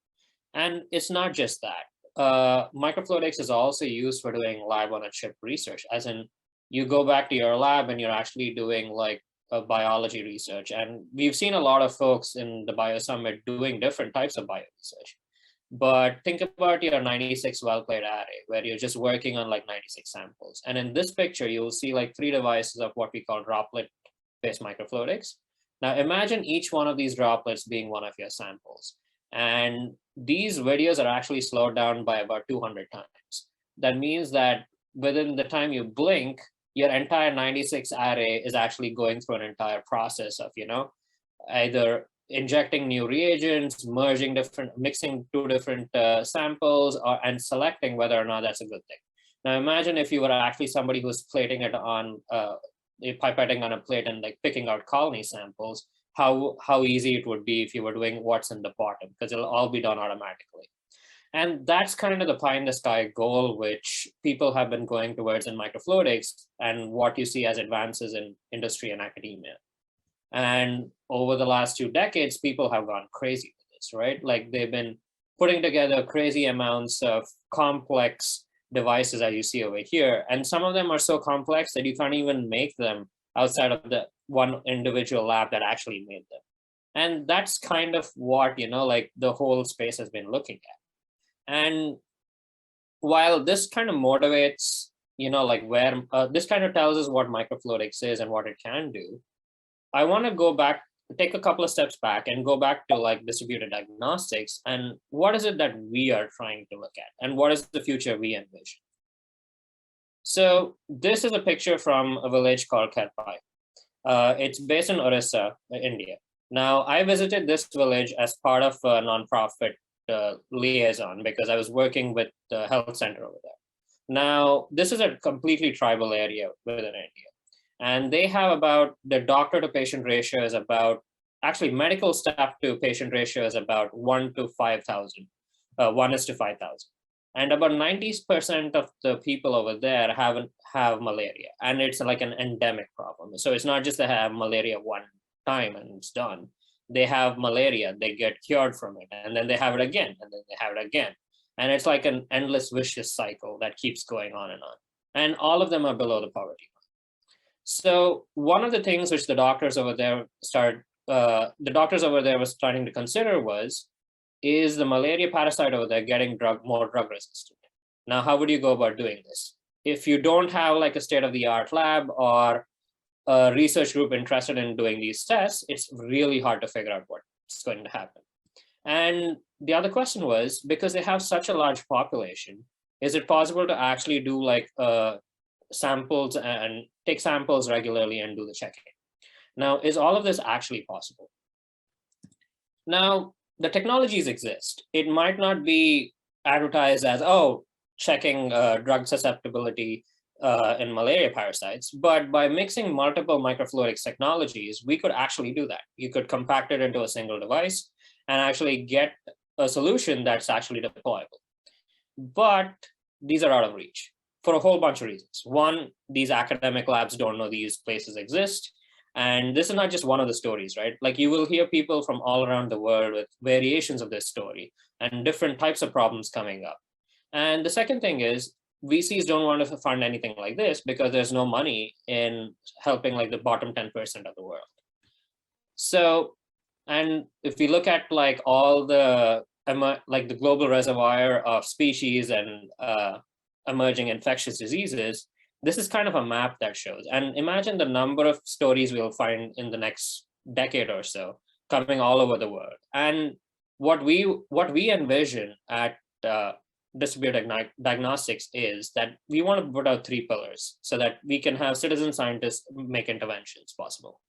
And it's not just that. Microfluidics is also used for doing lab on a chip research, as in you go back to your lab and you're actually doing like biology research. And we've seen a lot of folks in the Bio Summit doing different types of bio research. But think about your 96 well-plate array, where you're just working on like 96 samples. And in this picture, you'll see like 3 devices of what we call droplet-based microfluidics. Now imagine each one of these droplets being one of your samples. And these videos are actually slowed down by about 200 times. That means that within the time you blink, your entire 96 array is actually going through an entire process of, either injecting new reagents, mixing 2 different samples, and selecting whether or not that's a good thing. Now imagine if you were actually somebody who's plating it on, pipetting on a plate and like picking out colony samples, how easy it would be if you were doing what's in the bottom, because it'll all be done automatically. And that's kind of the pie in the sky goal, which people have been going towards in microfluidics and what you see as advances in industry and academia. And over the last 2 decades, people have gone crazy with this, right? Like they've been putting together crazy amounts of complex devices, as you see over here. And some of them are so complex that you can't even make them outside of the one individual lab that actually made them. And that's kind of what, like the whole space has been looking at. And while this kind of motivates, like where this kind of tells us what microfluidics is and what it can do, I want to go back, take a couple of steps back and go back to like distributed diagnostics and what is it that we are trying to look at and what is the future we envision. So this is a picture from a village called Kerpai. It's based in Orissa, India. Now I visited this village as part of a nonprofit liaison because I was working with the health center over there. Now, this is a completely tribal area within India. And they have about, the doctor to patient ratio is about, actually medical staff to patient ratio is about 1 to 5,000, 1 is to 5,000. And about 90% of the people over there have malaria, and it's like an endemic problem. So it's not just they have malaria one time and it's done. They have malaria, they get cured from it, and then they have it again, and then they have it again. And it's like an endless vicious cycle that keeps going on. And all of them are below the poverty line. So one of the things which the doctors over there were starting to consider is the malaria parasite over there getting more drug resistant? Now, how would you go about doing this? If you don't have like a state-of-the-art lab or a research group interested in doing these tests, it's really hard to figure out what's going to happen. And the other question was, because they have such a large population, is it possible to actually do like samples and take samples regularly and do the checking? Now, is all of this actually possible? Now, the technologies exist. It might not be advertised as, oh, checking drug susceptibility in malaria parasites, but by mixing multiple microfluidics technologies, we could actually do that. You could compact it into a single device and actually get a solution that's actually deployable. But these are out of reach for a whole bunch of reasons. One, these academic labs don't know these places exist. And this is not just one of the stories, right? Like you will hear people from all around the world with variations of this story and different types of problems coming up. And the second thing is VCs don't want to fund anything like this because there's no money in helping like the bottom 10% of the world. So, and if we look at like all the, like the global reservoir of species and emerging infectious diseases, this is kind of a map that shows. And imagine the number of stories we'll find in the next decade or so coming all over the world. And what we envision at Distributed Diagnostics is that we want to put out 3 pillars so that we can have citizen scientists make interventions possible.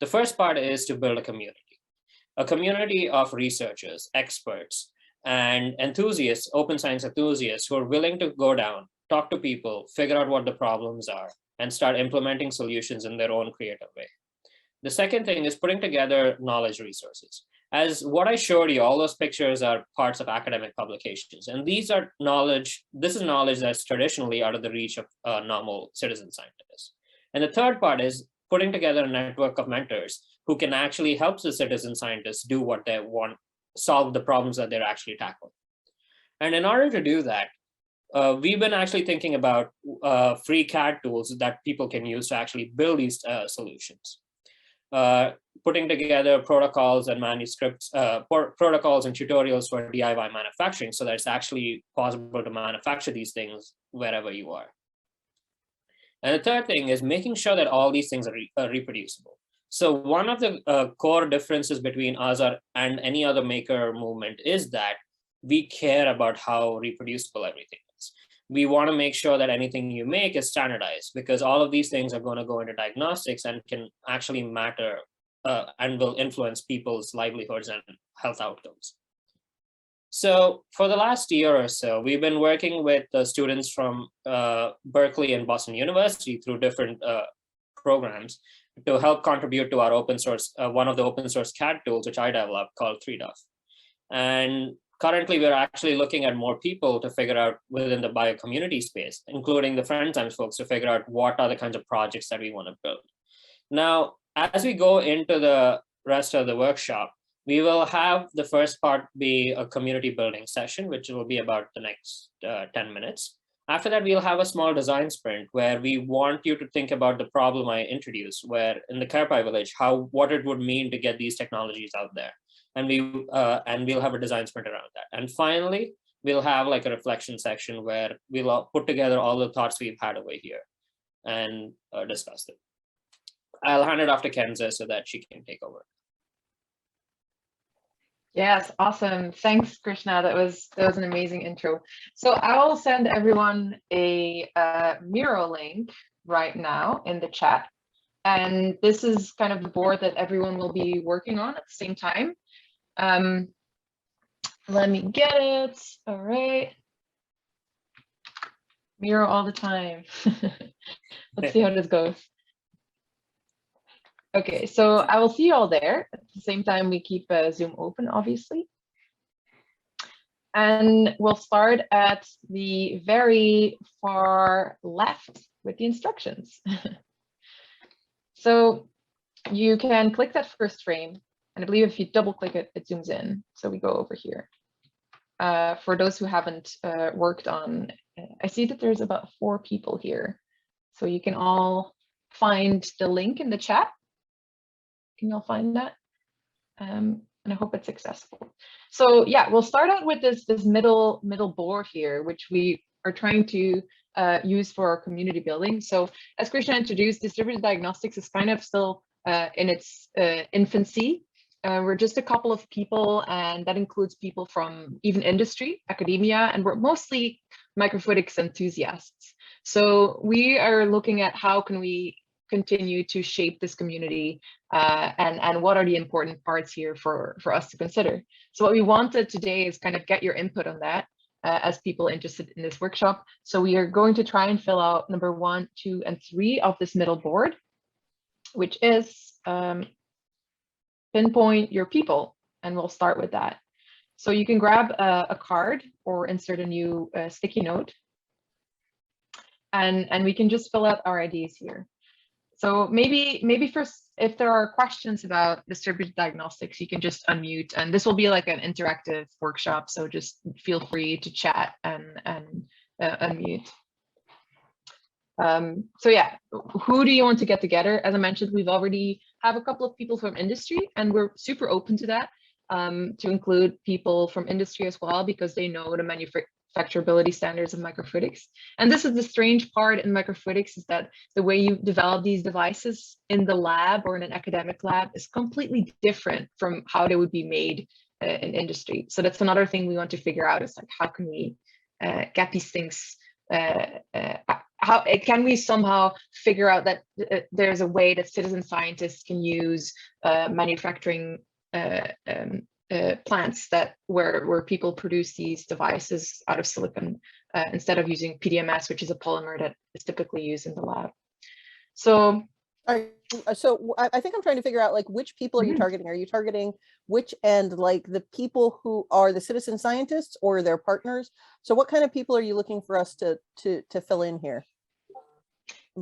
The first part is to build a community of researchers, experts, and enthusiasts, open science enthusiasts who are willing to go down, talk to people, figure out what the problems are, and start implementing solutions in their own creative way. The second thing is putting together knowledge resources. As what I showed you, all those pictures are parts of academic publications. And these are knowledge, this is knowledge that's traditionally out of the reach of normal citizen scientists. And the third part is putting together a network of mentors who can actually help the citizen scientists do what they want, solve the problems that they're actually tackling. And in order to do that, we've been actually thinking about free CAD tools that people can use to actually build these solutions. Putting together protocols and manuscripts, protocols and tutorials for DIY manufacturing so that it's actually possible to manufacture these things wherever you are. And the third thing is making sure that all these things are reproducible. So one of the core differences between us and any other maker movement is that we care about how reproducible everything is. We want to make sure that anything you make is standardized because all of these things are going to go into diagnostics and can actually matter and will influence people's livelihoods and health outcomes. So for the last year or so, we've been working with the students from Berkeley and Boston University through different programs to help contribute to our open source, one of the open source CAD tools, which I developed called 3Duff. And currently, we're actually looking at more people to figure out within the bio community space, including the FriendTimes folks, to figure out what are the kinds of projects that we want to build. Now, as we go into the rest of the workshop, we will have the first part be a community building session, which will be about the next 10 minutes. After that, we'll have a small design sprint where we want you to think about the problem I introduced, where in the Karpai village, what it would mean to get these technologies out there. And we'll have a design sprint around that. And finally, we'll have like a reflection section where we'll put together all the thoughts we've had over here and discuss them. I'll hand it off to KENZA so that she can take over. Yes, awesome. Thanks, Krishna. That was an amazing intro. So I'll send everyone a Miro link right now in the chat. And this is kind of the board that everyone will be working on at the same time. Let me get it. All right. Miro all the time. Let's see how this goes. Okay, so I will see you all there. At the same time, we keep Zoom open, obviously. And we'll start at the very far left with the instructions. So you can click that first frame, and I believe if you double click it, it zooms in. So we go over here. For those who haven't worked on, I see that there's about 4 people here. So you can all find the link in the chat. Can you all find that? And I hope it's accessible. So yeah, we'll start out with this middle board here, which we are trying to use for our community building. So as Krishna introduced, distributed diagnostics is kind of still in its infancy. We're just a couple of people, and that includes people from even industry, academia, and we're mostly microfluidics enthusiasts. So we are looking at how can we continue to shape this community, and what are the important parts here for us to consider. So what we wanted today is kind of get your input on that as people interested in this workshop. So we are going to try and fill out number 1, 2, and 3 of this middle board, which is pinpoint your people, and we'll start with that. So you can grab a card or insert a new sticky note, and we can just fill out our IDs here. So maybe first, if there are questions about distributed diagnostics, you can just unmute, and this will be like an interactive workshop. So just feel free to chat and unmute. So yeah, who do you want to get together? As I mentioned, we've already have a couple of people from industry, and we're super open to that, to include people from industry as well, because they know the manufacturability standards of microfluidics. And this is the strange part in microfluidics, is that the way you develop these devices in the lab or in an academic lab is completely different from how they would be made in industry. So that's another thing we want to figure out, is like, how can we get these things, how can we somehow figure out that there's a way that citizen scientists can use manufacturing plants that where people produce these devices out of silicon instead of using PDMS, which is a polymer that is typically used in the lab. So so I think I'm trying to figure out, like, which people are you targeting? Are you targeting which end, like the people who are the citizen scientists or their partners? So what kind of people are you looking for us to fill in here?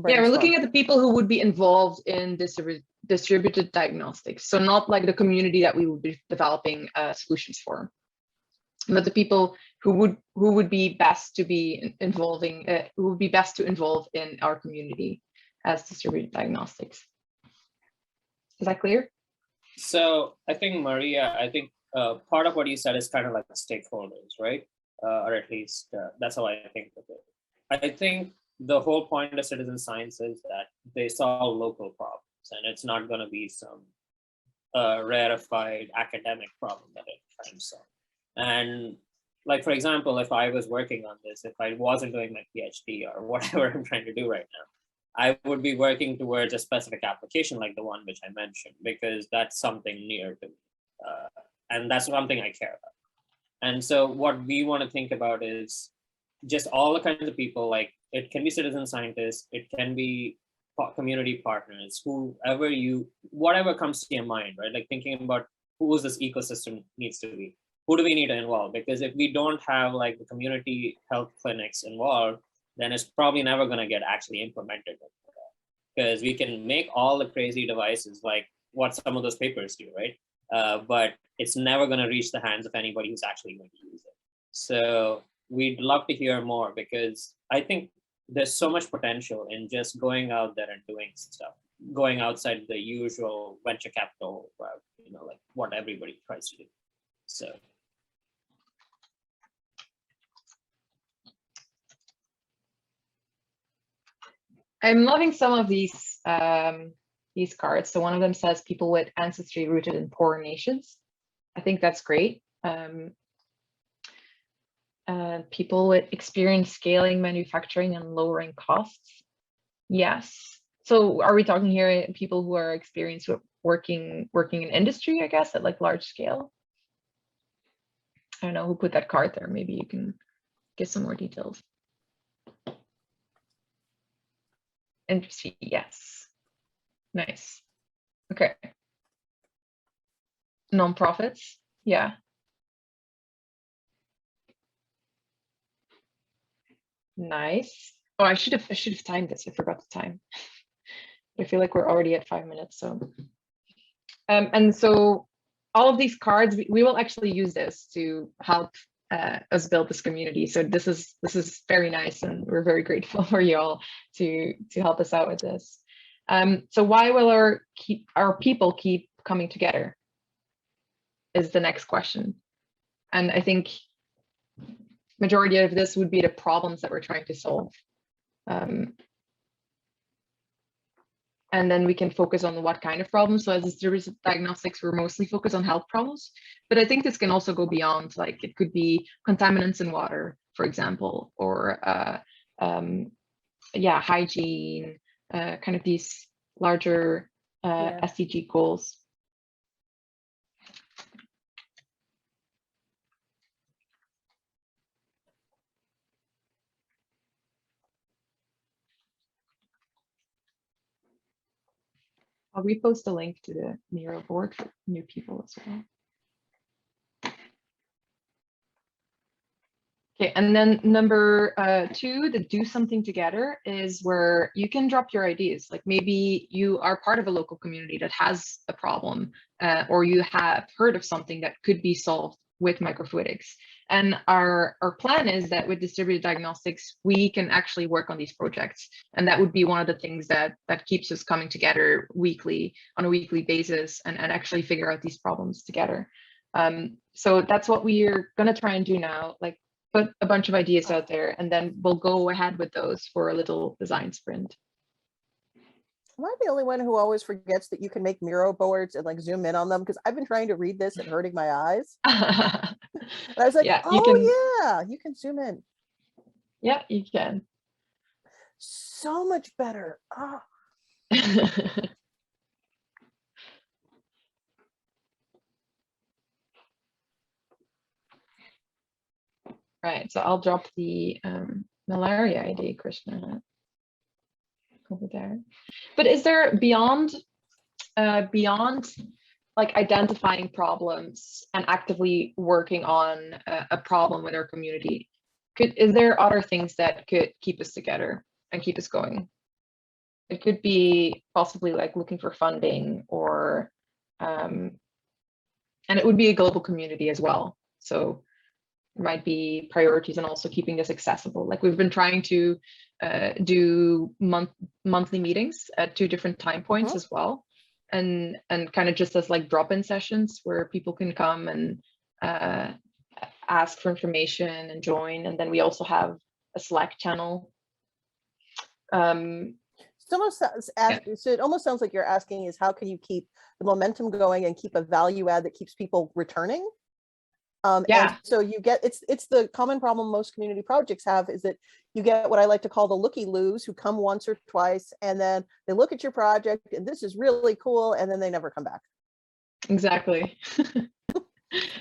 Yeah, we're looking at the people who would be involved in distributed diagnostics. So not like the community that we would be developing solutions for, but the people who would be best to be involving, who would be best to involve in our community as distributed diagnostics. Is that clear? So I think, Maria, part of what you said is kind of like stakeholders, right? Or at least that's how I think of it. I think the whole point of citizen science is that they solve local problems, and it's not going to be some rarefied academic problem that it tries to solve. And like, for example, if I was working on this, if I wasn't doing my PhD or whatever I'm trying to do right now, I would be working towards a specific application like the one which I mentioned, because that's something near to me. And that's something I care about. And so what we want to think about is just all the kinds of people, like it can be citizen scientists, it can be community partners, whatever comes to your mind, right? Like thinking about who this ecosystem needs to be. Who do we need to involve? Because if we don't have like the community health clinics involved, then it's probably never going to get actually implemented. Because we can make all the crazy devices like what some of those papers do, right? But it's never going to reach the hands of anybody who's actually going to use it. So we'd love to hear more, because I think there's so much potential in just going out there and doing stuff, going outside the usual venture capital route, like what everybody tries to do. So. I'm loving some of these cards. So one of them says people with ancestry rooted in poor nations. I think that's great. People with experience scaling manufacturing and lowering costs. Yes. So are we talking here people who are experienced with working in industry, I guess, at like large scale? I don't know who put that card there. Maybe you can give some more details. Industry, yes. Nice. Okay. Nonprofits, yeah. Nice. Oh, I should have timed this. I forgot to time. I feel like we're already at 5 minutes. So, and so all of these cards, we will actually use this to help us build this community. So this is very nice, and we're very grateful for you all to help us out with this. So why will our people keep coming together? Is the next question, and I think majority of this would be the problems that we're trying to solve. And then we can focus on what kind of problems. So as distributed diagnostics, we're mostly focused on health problems, but I think this can also go beyond, like it could be contaminants in water, for example, or yeah, hygiene, kind of these larger SDG goals. I'll repost a link to the Miro board for new people as well. Okay, and then number 2, the do something together, is where you can drop your ideas. Like maybe you are part of a local community that has a problem, or you have heard of something that could be solved with microfluidics. And our plan is that with distributed diagnostics, we can actually work on these projects. And that would be one of the things that keeps us coming together weekly, on a weekly basis, and actually figure out these problems together. So that's what we're gonna try and do now, like put a bunch of ideas out there, and then we'll go ahead with those for a little design sprint. Am I the only one who always forgets that you can make Miro boards and like zoom in on them? Because I've been trying to read this and hurting my eyes. And I was like, yeah, you can zoom in. Yeah, you can. So much better. Oh. Right, so I'll drop the malaria ID, Krishna, over there. But is there beyond like identifying problems and actively working on a problem with our community, is there other things that could keep us together and keep us going? It could be possibly like looking for funding, or and it would be a global community as well. So might be priorities and also keeping this accessible. Like we've been trying to do monthly meetings at 2 different time points as well, and kind of just as like drop-in sessions where people can come and ask for information and join. And then we also have a Slack channel. So it almost sounds like you're asking is how can you keep the momentum going and keep a value add that keeps people returning? And so you get, it's the common problem most community projects have, is that you get what I like to call the looky-loos who come once or twice, and then they look at your project and this is really cool, and then they never come back. Exactly.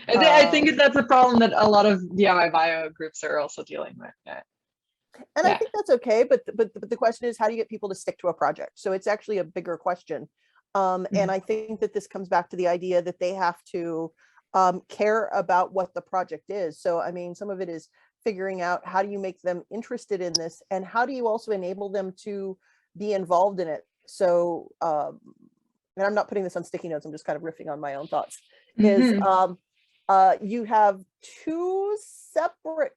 I think that's a problem that a lot of DIY bio groups are also dealing with. And I think that's okay, but the question is, how do you get people to stick to a project? So it's actually a bigger question. And I think that this comes back to the idea that they have to care about what the project is. So, I mean, some of it is figuring out how do you make them interested in this, and how do you also enable them to be involved in it. So, and I'm not putting this on sticky notes, I'm just kind of riffing on my own thoughts, is you have 2 separate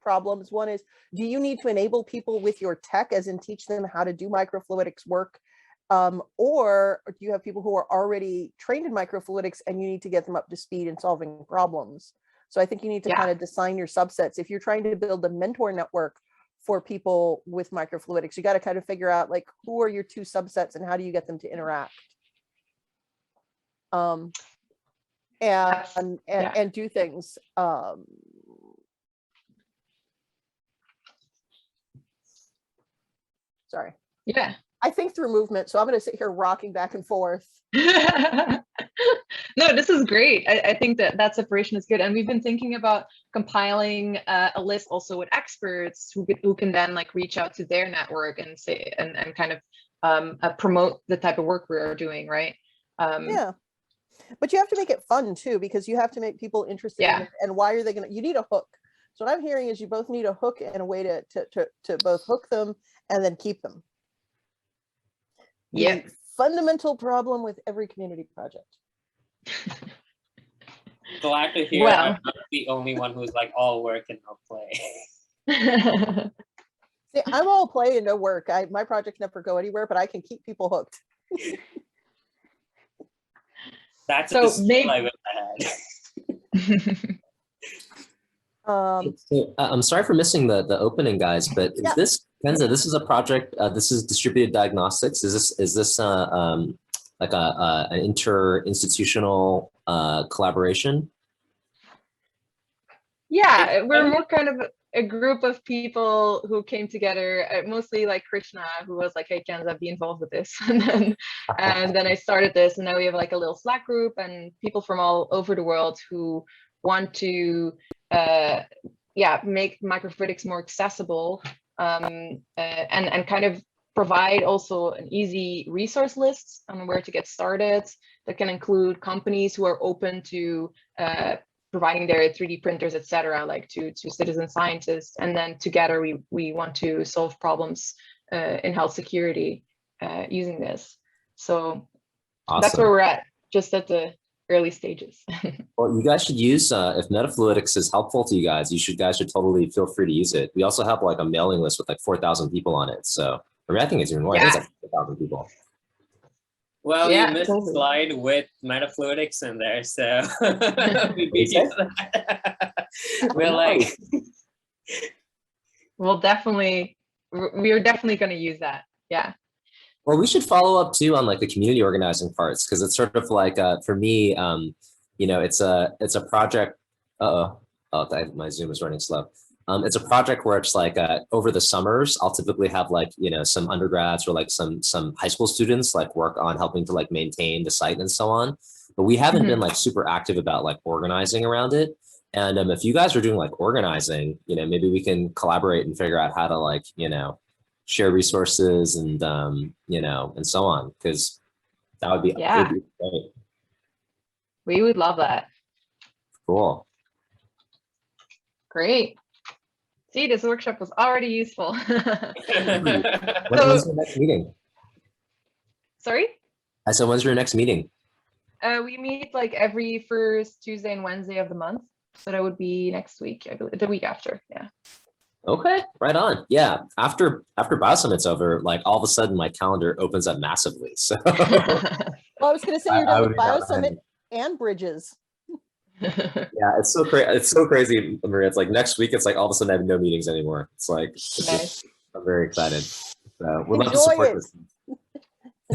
problems. One is, do you need to enable people with your tech, as in teach them how to do microfluidics work? Or do you have people who are already trained in microfluidics and you need to get them up to speed in solving problems? So I think you need to kind of design your subsets. If you're trying to build a mentor network for people with microfluidics, you got to kind of figure out like, who are your 2 subsets and how do you get them to interact? And do things. Sorry. Yeah. I think through movement, so I'm going to sit here rocking back and forth. No, this is great. I think that separation is good, and we've been thinking about compiling a list also with experts who can then like reach out to their network and say and kind of promote the type of work we're doing, right? Yeah, but you have to make it fun too, because you have to make people interested in it. And why are they going to? You need a hook. So what I'm hearing is you both need a hook and a way to both hook them and then keep them. Yeah. The fundamental problem with every community project. Glad to hear Well. I'm not the only one who's like all work and no play. See, I'm all play and no work. My projects never go anywhere, but I can keep people hooked. That's So the skill maybe- I wish I had. So, I'm sorry for missing the opening, guys, but is Yeah. this KENZA? This is a project. This is distributed diagnostics. Is this like an inter-institutional collaboration? Yeah, we're more kind of a group of people who came together, mostly like Krishna, who was like, hey, KENZA, be involved with this. and then I started this, and now we have like a little Slack group and people from all over the world who want to make microfluidics more accessible, and kind of provide also an easy resource list on where to get started that can include companies who are open to providing their 3D printers, etc., like to citizen scientists. And then together we want to solve problems in health security using this. So that's where we're at, just at the early stages. Well, you guys should use, if Metafluidics is helpful to you guys, you guys should totally feel free to use it. We also have like a mailing list with like 4,000 people on it. So I think it's even more. I think it's like 4,000 people. Well, Yeah, you missed totally. a slide with Metafluidics in there, so we beat you to that. We're like, we're definitely going to use that. Yeah. Well, we should follow up too on like the community organizing parts, because it's sort of like for me, you know, it's a project. My Zoom is running slow. It's a project where it's like over the summers, I'll typically have like, you know, some undergrads or like some high school students like work on helping to like maintain the site and so on. But we haven't been like super active about like organizing around it. And if you guys are doing like organizing, you know, maybe we can collaborate and figure out how to like, you know, share resources and, you know, and so on, because that would be, Yeah. would be great. We would love that. Cool. Great. See, this workshop was already useful. When's your next meeting? Sorry? I said, when's your next meeting? We meet like every first Tuesday and Wednesday of the month. So that would be next week, I believe, the week after. Yeah. Okay, right on. Yeah, after Biosummit's over, like all of a sudden my calendar opens up massively. So Well, I was going to say you're I done would with be not Biosummit and Bridges. yeah, it's so crazy. It's so crazy, Maria. It's like next week, it's like all of a sudden I have no meetings anymore. It's like, it's Nice. just, I'm very excited. So we'd love to Enjoy support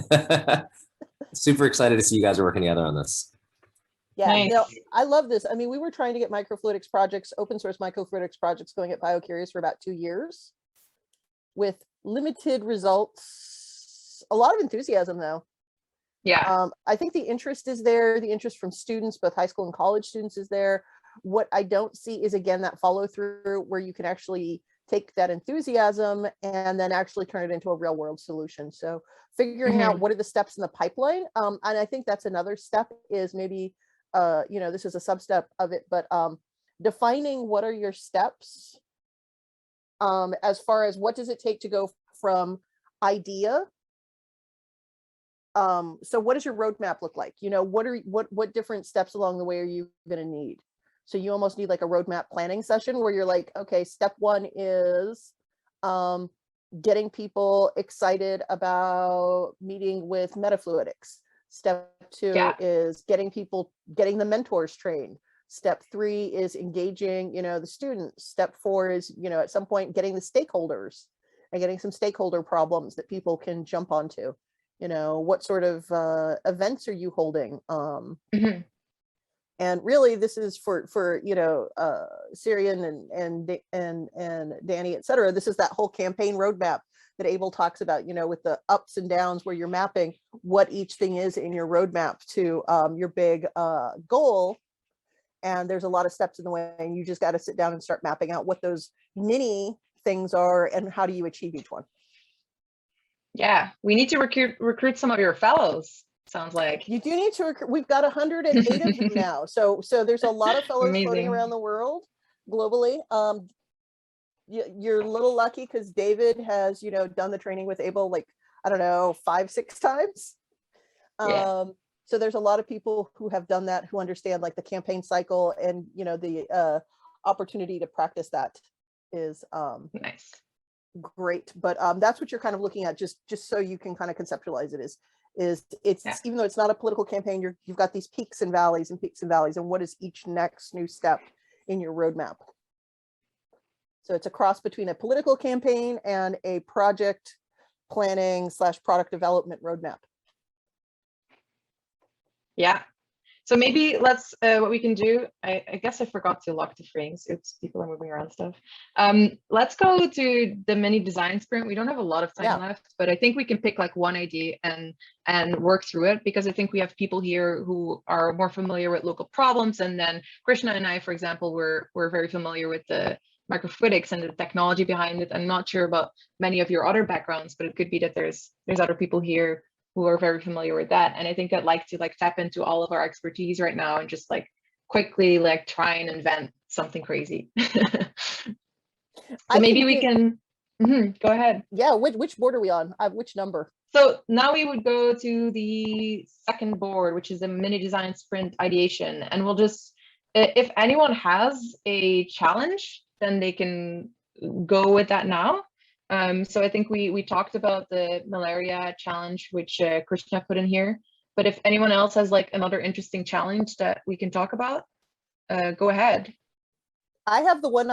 it. this. Super excited to see you guys are working together on this. Yeah, Nice. no, I love this. I mean, we were trying to get microfluidics projects, open source microfluidics projects going at BioCurious for about 2 years with limited results. A lot of enthusiasm though. Yeah. I think the interest is there. The interest from students, both high school and college students, is there. What I don't see is, again, that follow through where you can actually take that enthusiasm and then actually turn it into a real world solution. So figuring out what are the steps in the pipeline. And I think that's another step is maybe, you know, this is a sub-step of it, but defining what are your steps as far as what does it take to go from idea. So what does your roadmap look like? You know, what different steps along the way are you going to need? So you almost need like a roadmap planning session where you're like, okay, step 1 is getting people excited about meeting with Metafluidics. Step 2 is getting the mentors trained. Step 3 is engaging, you know, the students. Step 4 is, you know, at some point getting the stakeholders and getting some stakeholder problems that people can jump onto. You know, what sort of events are you holding? And really, this is for you know, Syrian and Danny, et cetera. This is that whole campaign roadmap that Abel talks about, you know, with the ups and downs where you're mapping what each thing is in your roadmap to your big goal. And there's a lot of steps in the way, and you just got to sit down and start mapping out what those mini things are and how do you achieve each one. Yeah, we need to recruit some of your fellows. Sounds like you do need to recruit. We've got 108 of them now, so there's a lot of fellows floating around the world globally. You're a little lucky because David has, you know, done the training with Abel like, I don't know, 5-6 times. Yeah. So there's a lot of people who have done that, who understand like the campaign cycle, and, you know, the opportunity to practice that is Nice. great. But that's what you're kind of looking at, just so you can kind of conceptualize it, is it's Yeah. even though it's not a political campaign, you've got these peaks and valleys, and what is each next new step in your roadmap. So it's a cross between a political campaign and a project planning / product development roadmap. Yeah. So maybe let's, what we can do, I guess I forgot to lock the frames. Oops, people are moving around stuff. Let's go to the mini design sprint. We don't have a lot of time left, but I think we can pick like one idea and work through it, because I think we have people here who are more familiar with local problems. And then Krishna and I, for example, we're very familiar with the microfluidics and the technology behind it. I'm not sure about many of your other backgrounds, but it could be that there's other people here who are very familiar with that. And I think I'd like to like tap into all of our expertise right now and just like quickly like try and invent something crazy. So maybe we can go ahead. Yeah, which board are we on? Which number? So now we would go to the second board, which is the mini design sprint ideation. And we'll just, if anyone has a challenge, then they can go with that now. So I think we talked about the malaria challenge, which Krishna put in here. But if anyone else has like another interesting challenge that we can talk about, go ahead. I have the one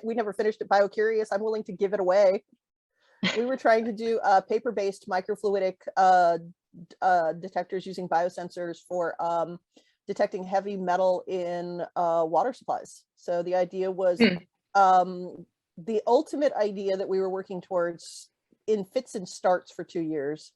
we never finished at BioCurious. I'm willing to give it away. We were trying to do paper-based microfluidic detectors using biosensors for detecting heavy metal in water supplies. So the idea was the ultimate idea that we were working towards in fits and starts for 2 years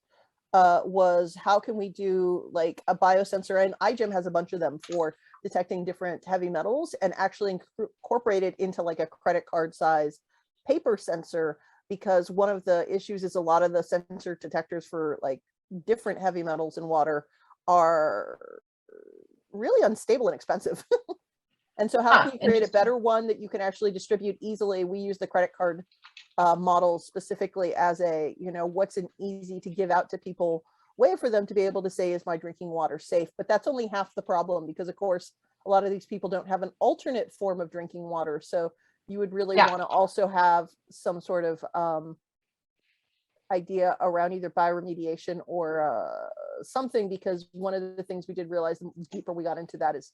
was how can we do like a biosensor, and iGEM has a bunch of them for detecting different heavy metals, and actually incorporate it into like a credit card size paper sensor, because one of the issues is a lot of the sensor detectors for like different heavy metals in water are really unstable and expensive. And so how can you create a better one that you can actually distribute easily? We use the credit card model specifically as a, you know, what's an easy to give out to people way for them to be able to say, is my drinking water safe? But that's only half the problem, because of course, a lot of these people don't have an alternate form of drinking water. So you would really want to also have some sort of idea around either bioremediation or something, because one of the things we did realize the deeper we got into that is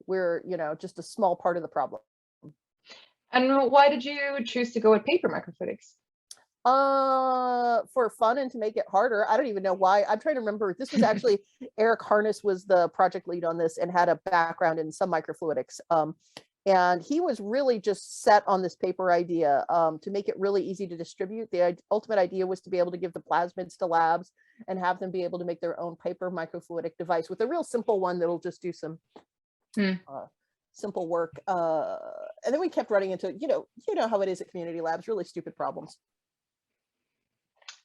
we're, you know, just a small part of the problem. And why did you choose to go with paper microfluidics? For fun and to make it harder. I don't even know why. I'm trying to remember. This was actually Eric Harness was the project lead on this and had a background in some microfluidics. And he was really just set on this paper idea to make it really easy to distribute. The ultimate idea was to be able to give the plasmids to labs and have them be able to make their own paper microfluidic device with a real simple one that'll just do some simple work. And then we kept running into, you know how it is at community labs, really stupid problems.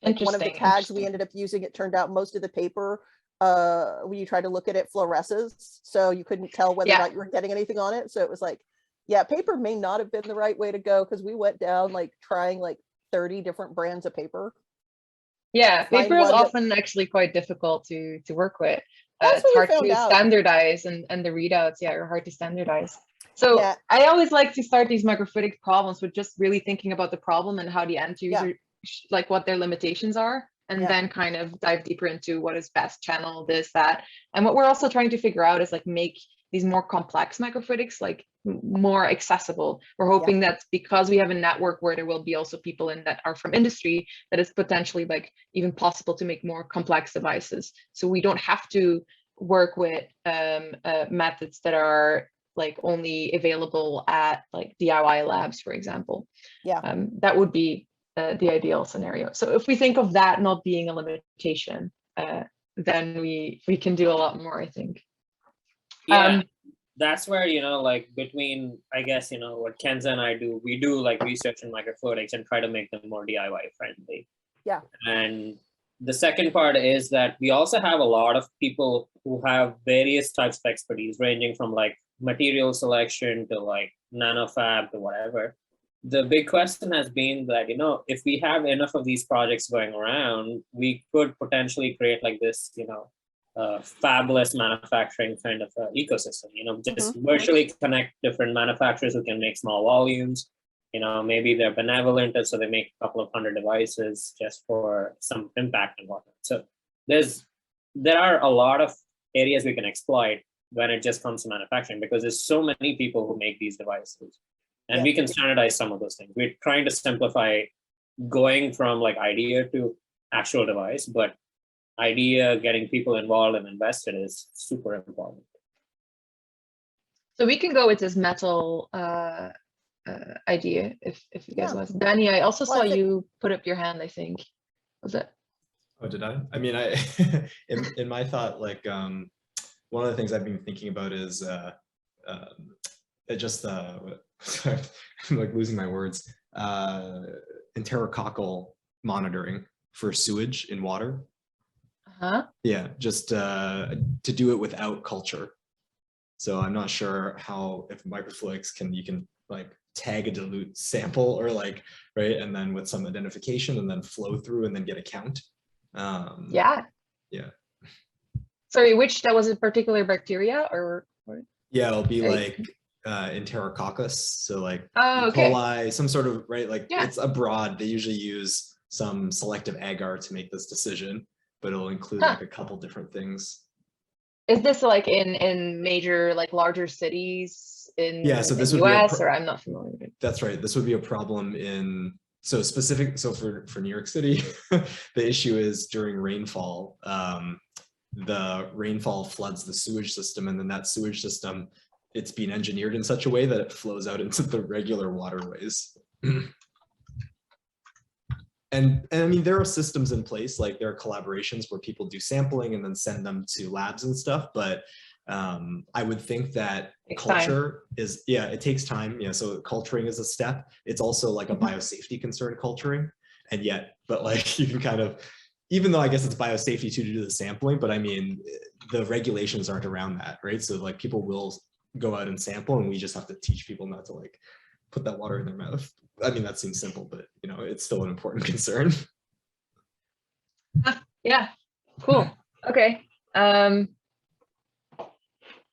Like one of the tags we ended up using, it turned out most of the paper, when you try to look at it, fluoresces. So you couldn't tell whether or not you were getting anything on it. So it was like, yeah, paper may not have been the right way to go, because we went down like trying like 30 different brands of paper. Yeah, paper is often actually quite difficult to work with. It's hard to standardize, and the readouts, are hard to standardize. So I always like to start these microfluidic problems with just really thinking about the problem and how the end user, like what their limitations are, and then kind of dive deeper into what is best channel, this, that. And what we're also trying to figure out is like make these more complex microfluidics like more accessible. We're hoping that because we have a network where there will be also people in that are from industry, that it's potentially like even possible to make more complex devices. So we don't have to work with methods that are like only available at like DIY labs, for example. That would be the ideal scenario. So if we think of that not being a limitation, then we can do a lot more, I think. That's where, like between, I guess, what KENZA and I do, we do like research in microfluidics and try to make them more DIY friendly. And the second part is that we also have a lot of people who have various types of expertise, ranging from like material selection to like nanofab to whatever. The big question has been that, you know, if we have enough of these projects going around, we could potentially create like this, you know, fabulous manufacturing kind of ecosystem, you know, just virtually connect different manufacturers who can make small volumes. You know, maybe they're benevolent, and so they make a couple of 100 devices just for some impact and whatnot. So there are a lot of areas we can exploit when it just comes to manufacturing, because there's so many people who make these devices, and we can standardize some of those things. We're trying to simplify going from like idea to actual device, but idea, getting people involved and invested is super important. So we can go with this metal idea if you guys want. Danny, I also saw you put up your hand, I think. Was it? Oh, did I? I mean, I in my thought, like one of the things I've been thinking about is sorry, I'm like losing my words. Enterococcal monitoring for sewage in water. Yeah, just to do it without culture. So I'm not sure how, if microfluidics you can like tag a dilute sample or like, right, and then with some identification and then flow through and then get a count. Yeah. Sorry, that was a particular bacteria or? Yeah, it'll be like Enterococcus, so like E. okay. coli, some sort of, right, like it's abroad. They usually use some selective agar to make this decision, but it'll include like a couple different things. Is this like in major, like larger cities in so this the would US, or I'm not familiar with it? That's right. This would be a problem in, so for New York City, the issue is during rainfall, the rainfall floods the sewage system, and then that sewage system, it's been engineered in such a way that it flows out into the regular waterways. And I mean, there are systems in place, like there are collaborations where people do sampling and then send them to labs and stuff. But I would think that culture is, it takes time. So culturing is a step. It's also like a biosafety concern, culturing. And yet, but like you can kind of, even though I guess it's biosafety to do the sampling, but I mean, the regulations aren't around that, right? So like people will go out and sample, and we just have to teach people not to like put that water in their mouth. I mean, that seems simple, but you know, it's still an important concern. Yeah, cool. Okay.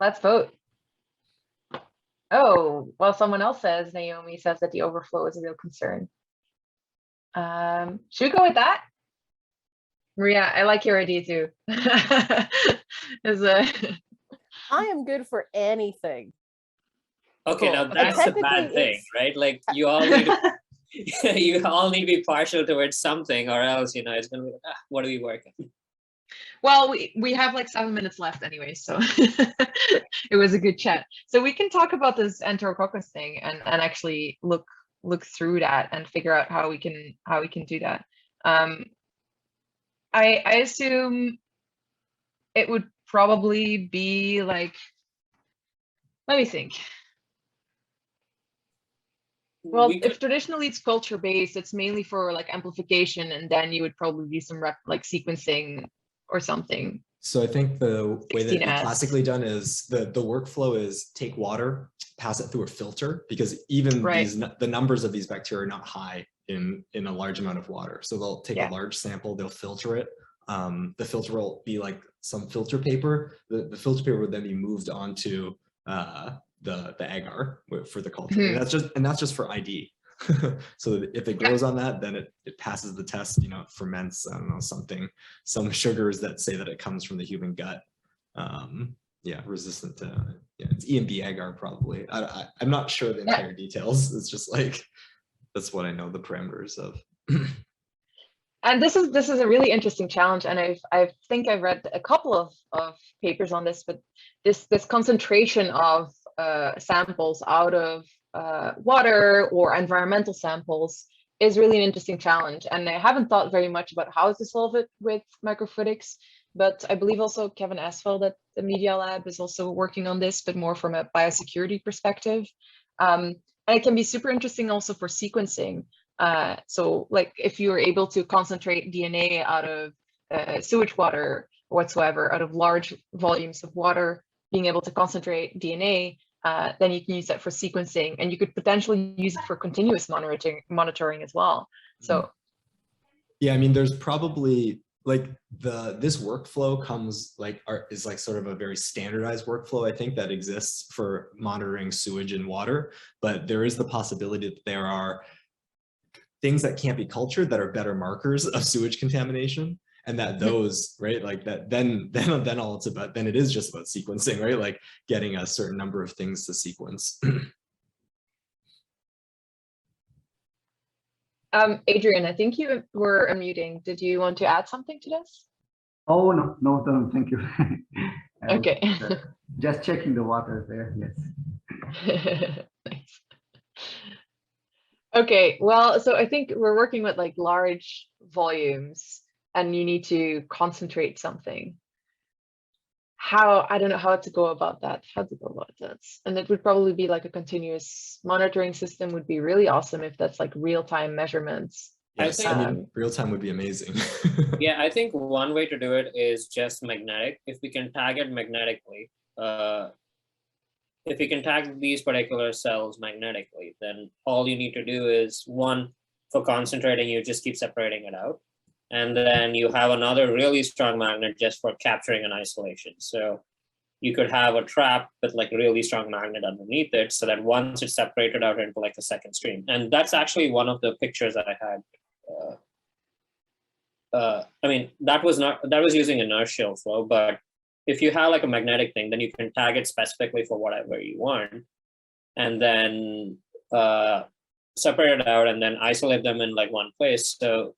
Let's vote. Oh, well, someone else says, Naomi says that the overflow is a real concern. Should we go with that? Maria, I like your idea too. I am good for anything. Okay, Cool. now that's a bad thing, right? Like you all need to, you all need to be partial towards something, or else, you know, it's gonna be like, what are we working? Well, we have like 7 minutes left anyway, so it was a good chat. So we can talk about this Enterococcus thing and actually look through that and figure out how we can do that. I assume it would probably be like, let me think. Well, if traditionally it's culture based, it's mainly for like amplification, and then you would probably do some like sequencing or something. So I think the way that it's classically done is the workflow is take water, pass it through a filter, because even the numbers of these bacteria are not high in a large amount of water. So they'll take a large sample, they'll filter it. The filter will be like some filter paper. The filter paper would then be moved onto the agar for the culture. And that's just for ID. So if it grows on that, then it passes the test, you know, it ferments, I don't know, some sugars that say that it comes from the human gut. Resistant to, it's EMB agar probably. I'm not sure the entire details. It's just like, that's what I know the parameters of. And this is a really interesting challenge, and I think I've read a couple of papers on this, but this concentration of samples out of water or environmental samples is really an interesting challenge. And I haven't thought very much about how to solve it with microfluidics, but I believe also Kevin Asfeld at the Media Lab is also working on this, but more from a biosecurity perspective. And it can be super interesting also for sequencing. So like if you're able to concentrate DNA out of sewage water or whatsoever, out of large volumes of water, being able to concentrate DNA then you can use that for sequencing, and you could potentially use it for continuous monitoring as well. So yeah, I mean, there's probably like this workflow is like sort of a very standardized workflow, I think, that exists for monitoring sewage and water, but there is the possibility that there are things that can't be cultured that are better markers of sewage contamination, and that those, right, like that then all it's about, then it is just about sequencing, right? Like getting a certain number of things to sequence. Adrian, I think you were unmuting. Did you want to add something to this? Oh, no, thank you. Okay. Just checking the water there, yes. Nice. Okay, well, so I think we're working with like large volumes and you need to concentrate something. I don't know how to go about that, And it would probably be like a continuous monitoring system would be really awesome if that's like real-time measurements. Yes, I mean, real-time would be amazing. Yeah, I think one way to do it is just magnetic. If we can tag it magnetically, if we can tag these particular cells magnetically, then all you need to do is, one, for concentrating, you just keep separating it out. And then you have another really strong magnet just for capturing an isolation. So you could have a trap with like a really strong magnet underneath it, so that once it's separated out into like a second stream. And that's actually one of the pictures that I had. I mean, that was using inertial flow, but if you have like a magnetic thing, then you can tag it specifically for whatever you want, and then separate it out and then isolate them in like one place. So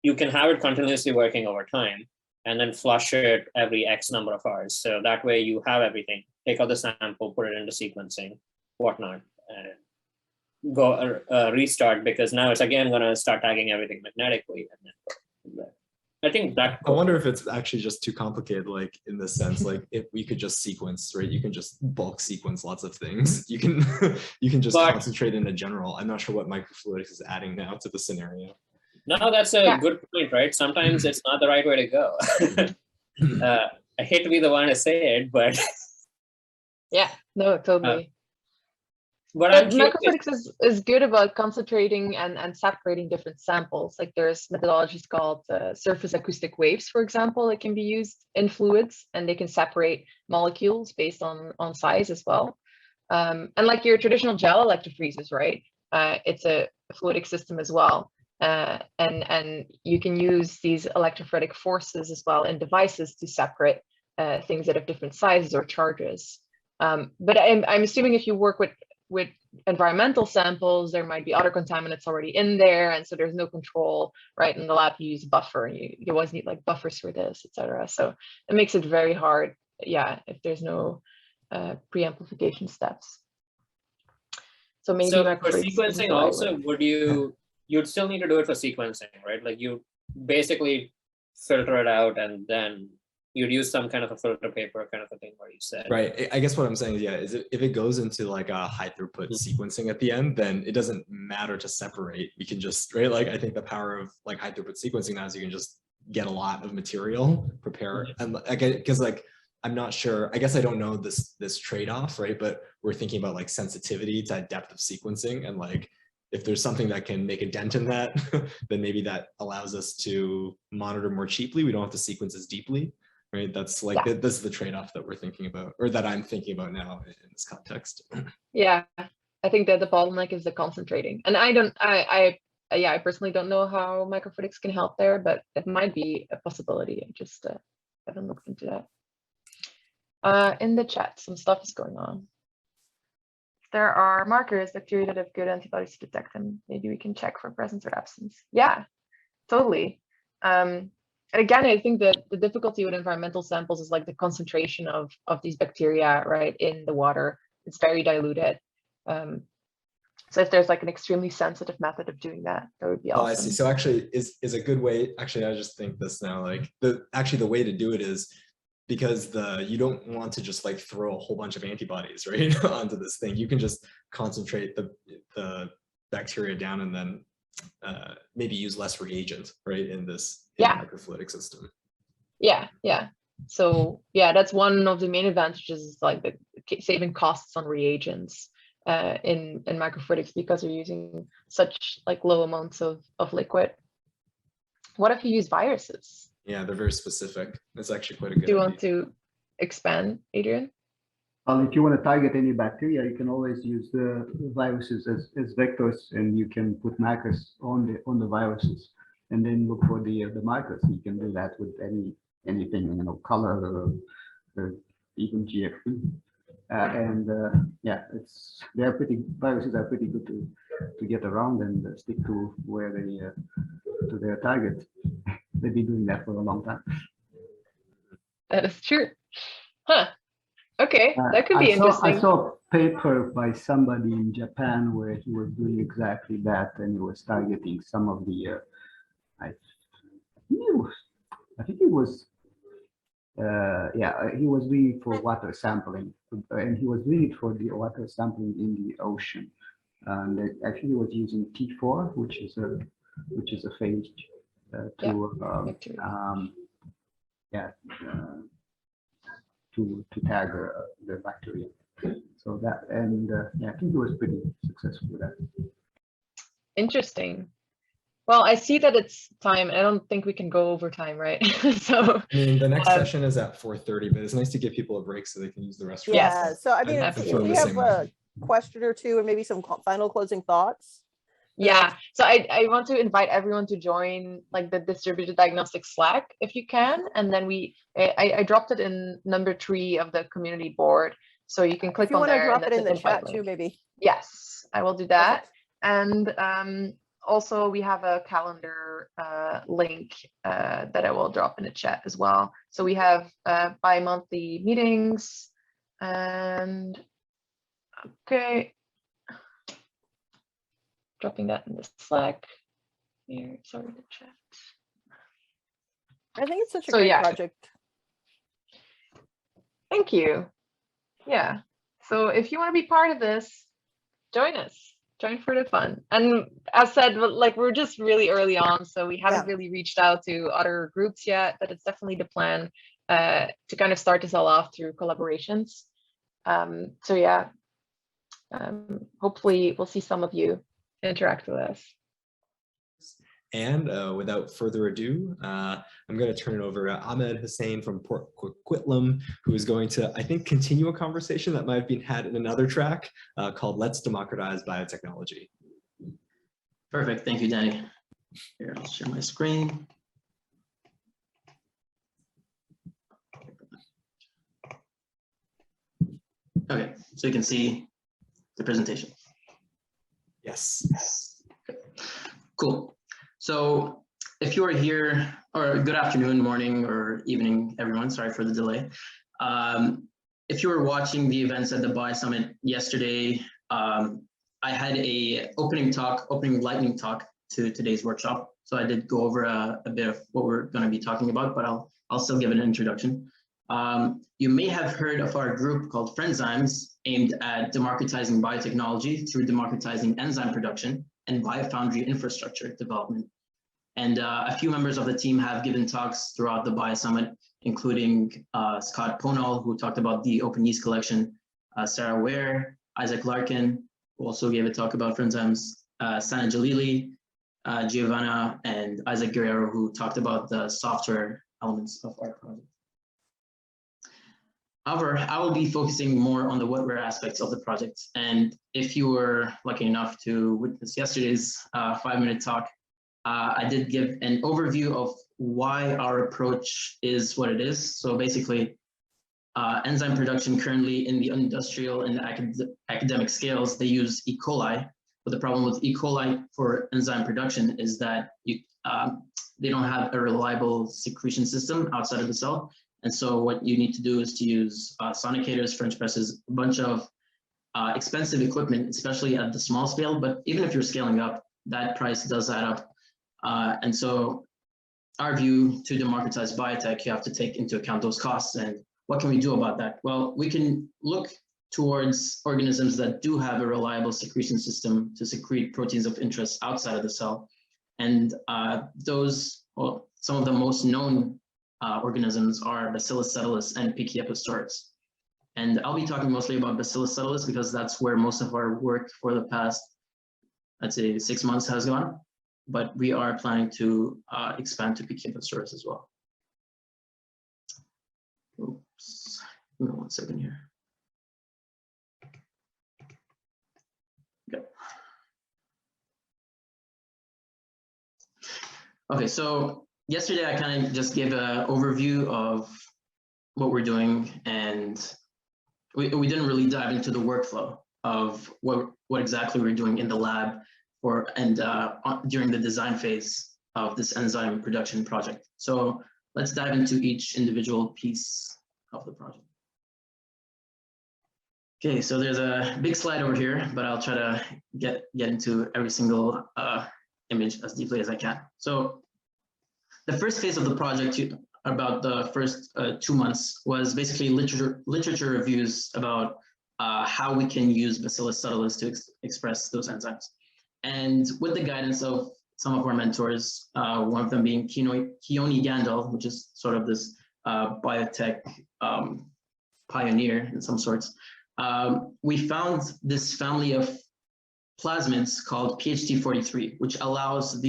you can have it continuously working over time and then flush it every X number of hours. So that way you have everything, take out the sample, put it into sequencing, whatnot, and go restart, because now it's again going to start tagging everything magnetically. And then I think that. I wonder if it's actually just too complicated, like in this sense, like if we could just sequence, right? You can just bulk sequence lots of things. You can just concentrate in a general. I'm not sure what microfluidics is adding now to the scenario. No, that's a good point, right? Sometimes it's not the right way to go. I hate to be the one to say it, but yeah, no, totally. But microfluidics is good about concentrating and separating different samples. Like there's methodologies called surface acoustic waves, for example, that can be used in fluids, and they can separate molecules based on size as well. And like your traditional gel electrophoresis, right? It's a fluidic system as well. And you can use these electrophoretic forces as well in devices to separate things that have different sizes or charges. But I'm assuming if you work with environmental samples, there might be other contaminants already in there, and so there's no control, right? In the lab, you use a buffer, and you always need like buffers for this, etc. So it makes it very hard, yeah, if there's no pre-amplification steps. So maybe for sequencing also, you'd still need to do it for sequencing, right? Like you basically filter it out and then you'd use some kind of a filter paper kind of a thing where you said. Right. I guess what I'm saying is, yeah, is if it goes into like a high throughput sequencing at the end, then it doesn't matter to separate. We can just, right? Like I think the power of like high throughput sequencing now is you can just get a lot of material, prepare, and because like, I'm not sure, I guess I don't know this trade-off, right? But we're thinking about like sensitivity to depth of sequencing, and like, if there's something that can make a dent in that, then maybe that allows us to monitor more cheaply. We don't have to sequence as deeply, right? That's like, this is the trade-off that we're thinking about, or that I'm thinking about now in this context. Yeah, I think that the bottleneck is the concentrating. And I personally don't know how microfluidics can help there, but it might be a possibility. I just haven't looked into that. In the chat, some stuff is going on. There are markers, bacteria that have good antibodies to detect them. Maybe we can check for presence or absence. Yeah, totally. And again, I think that the difficulty with environmental samples is like the concentration of these bacteria, right, in the water. It's very diluted. So if there's like an extremely sensitive method of doing that, that would be awesome. Oh, I see. So actually is a good way, actually, I just think this now, like the way to do it is, because you don't want to just like throw a whole bunch of antibodies right onto this thing. You can just concentrate the bacteria down and then maybe use less reagent, right, in this microfluidic system. Yeah. So yeah, that's one of the main advantages, is like that saving costs on reagents in microfluidics because you're using such like low amounts of liquid. What if you use viruses? Yeah, they're very specific. That's actually quite a good Do you idea. want to expand, Adrian? Well, if you want to target any bacteria, you can always use the viruses as vectors, and you can put markers on the viruses, and then look for the markers. You can do that with anything, you know, color or even GFP. Yeah, viruses are pretty good to get around and stick to where they to their target. They've been doing that for a long time. That is true. Huh. Okay, that could be interesting. I saw a paper by somebody in Japan where he was doing exactly that, and he was targeting some of the I think it was he was doing it for water sampling, and he was doing it for the water sampling in the ocean. And I think he was using T4, which is a phage to tag the bacteria. So that, and yeah, I think he was pretty successful with that. Interesting. Well, I see that it's time. I don't think we can go over time, right? So I mean, the next session is at 4:30, but it's nice to give people a break so they can use the restroom. Yeah. So I mean, if we have a question or two, and maybe some final closing thoughts. Yeah, so I want to invite everyone to join like the distributed diagnostics Slack if you can, and then I dropped it in number 3 of the community board, so you can click on there. If you want to drop it in the chat too, maybe. Yes, I will do that. And also we have a calendar link that I will drop in the chat as well. So we have bi-monthly meetings, and okay. Dropping that in the Slack here. Sorry, the chat. I think it's such a great project. Thank you. Yeah. So if you want to be part of this, join us. Join for the fun. And as said, like we're just really early on, so we haven't really reached out to other groups yet, but it's definitely the plan to kind of start this all off through collaborations. So yeah, hopefully we'll see some of you interact with us. And without further ado, I'm going to turn it over to Ahmed Hussein from Port Coquitlam, who is going to, I think, continue a conversation that might have been had in another track called Let's Democratize Biotechnology. Perfect. Thank you, Danny. Here, I'll share my screen. Okay, so you can see the presentation. Yes. Okay. Cool. So if you are here, or good afternoon, morning, or evening, everyone, sorry for the delay. If you were watching the events at the Bio Summit yesterday, I had a opening lightning talk to today's workshop. So I did go over a bit of what we're going to be talking about, but I'll still give an introduction. You may have heard of our group called Friendzymes, aimed at democratizing biotechnology through democratizing enzyme production and biofoundry infrastructure development. And a few members of the team have given talks throughout the Bio Summit, including Scott Pownall, who talked about the open yeast collection, Sarah Ware, Isaac Larkin, who also gave a talk about Friendzymes, Sana Jalili, Giovanna, and Isaac Guerrero, who talked about the software elements of our project. However, I will be focusing more on the wetware aspects of the project. And if you were lucky enough to witness yesterday's 5-minute talk, I did give an overview of why our approach is what it is. So basically, enzyme production currently in the industrial and academic scales, they use E. coli. But the problem with E. coli for enzyme production is that they don't have a reliable secretion system outside of the cell. And so what you need to do is to use sonicators, French presses, a bunch of expensive equipment, especially at the small scale. But even if you're scaling up, that price does add up. And so our view to democratize biotech, you have to take into account those costs. And what can we do about that? Well, we can look towards organisms that do have a reliable secretion system to secrete proteins of interest outside of the cell. And those, well, some of the most known organisms are Bacillus subtilis and Pichia pastoris. And I'll be talking mostly about Bacillus subtilis because that's where most of our work for the past, I'd say 6 months has gone. But we are planning to expand to Pichia as well. Oops, give me 1 second here. Okay. Okay, so yesterday I kind of just gave an overview of what we're doing, and we didn't really dive into the workflow of what exactly we're doing in the lab during the design phase of this enzyme production project. So let's dive into each individual piece of the project. Okay, so there's a big slide over here, but I'll try to get into every single image as deeply as I can. So the first phase of the project, about the first 2 months, was basically literature reviews about how we can use Bacillus subtilis to express those enzymes. And with the guidance of some of our mentors, one of them being Keone Gandel, which is sort of this biotech pioneer in some sorts, we found this family of plasmids called PHT43, which allows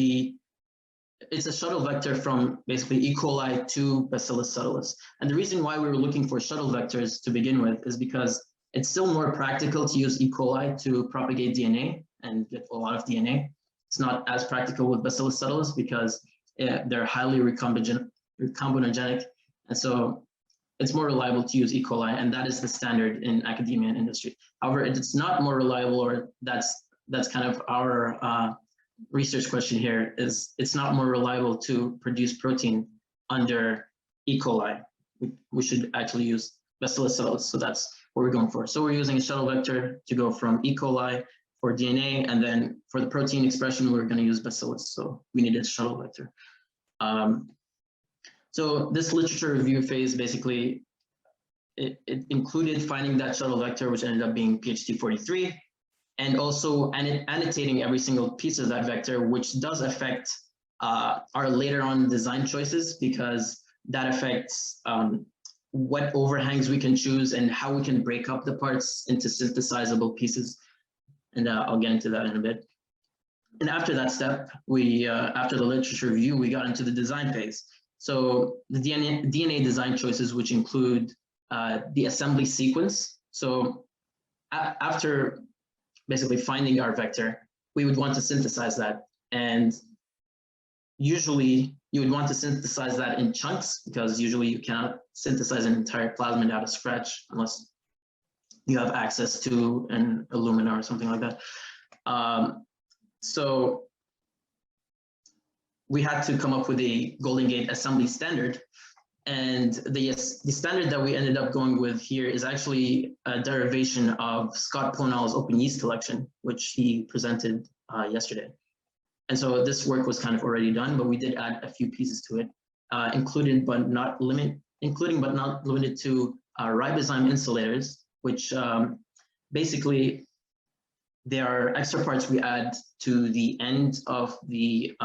it's a shuttle vector from basically E. coli to Bacillus subtilis. And the reason why we were looking for shuttle vectors to begin with is because it's still more practical to use E. coli to propagate DNA and get a lot of DNA. It's not as practical with Bacillus subtilis because they're highly recombinogenic. And so it's more reliable to use E. coli, and that is the standard in academia and industry. However, it's not more reliable, or that's kind of our research question here, is it's not more reliable to produce protein under E. coli. We should actually use Bacillus subtilis, so that's what we're going for. So we're using a shuttle vector to go from E. coli for DNA, and then for the protein expression, we're going to use Bacillus, so we need a shuttle vector. So this literature review phase, basically, it included finding that shuttle vector, which ended up being PHT43, and also annotating every single piece of that vector, which does affect our later on design choices, because that affects what overhangs we can choose and how we can break up the parts into synthesizable pieces. And I'll get into that in a bit. And after that step, after the literature review, we got into the design phase. So the DNA design choices, which include the assembly sequence. So after basically finding our vector, we would want to synthesize that. And usually you would want to synthesize that in chunks, because usually you cannot synthesize an entire plasmid out of scratch unless you have access to an Illumina or something like that. So we had to come up with a Golden Gate assembly standard. And the standard that we ended up going with here is actually a derivation of Scott Pownall's open yeast collection, which he presented yesterday. And so this work was kind of already done, but we did add a few pieces to it, including but not limited to ribozyme insulators, which basically they are extra parts we add to the end of the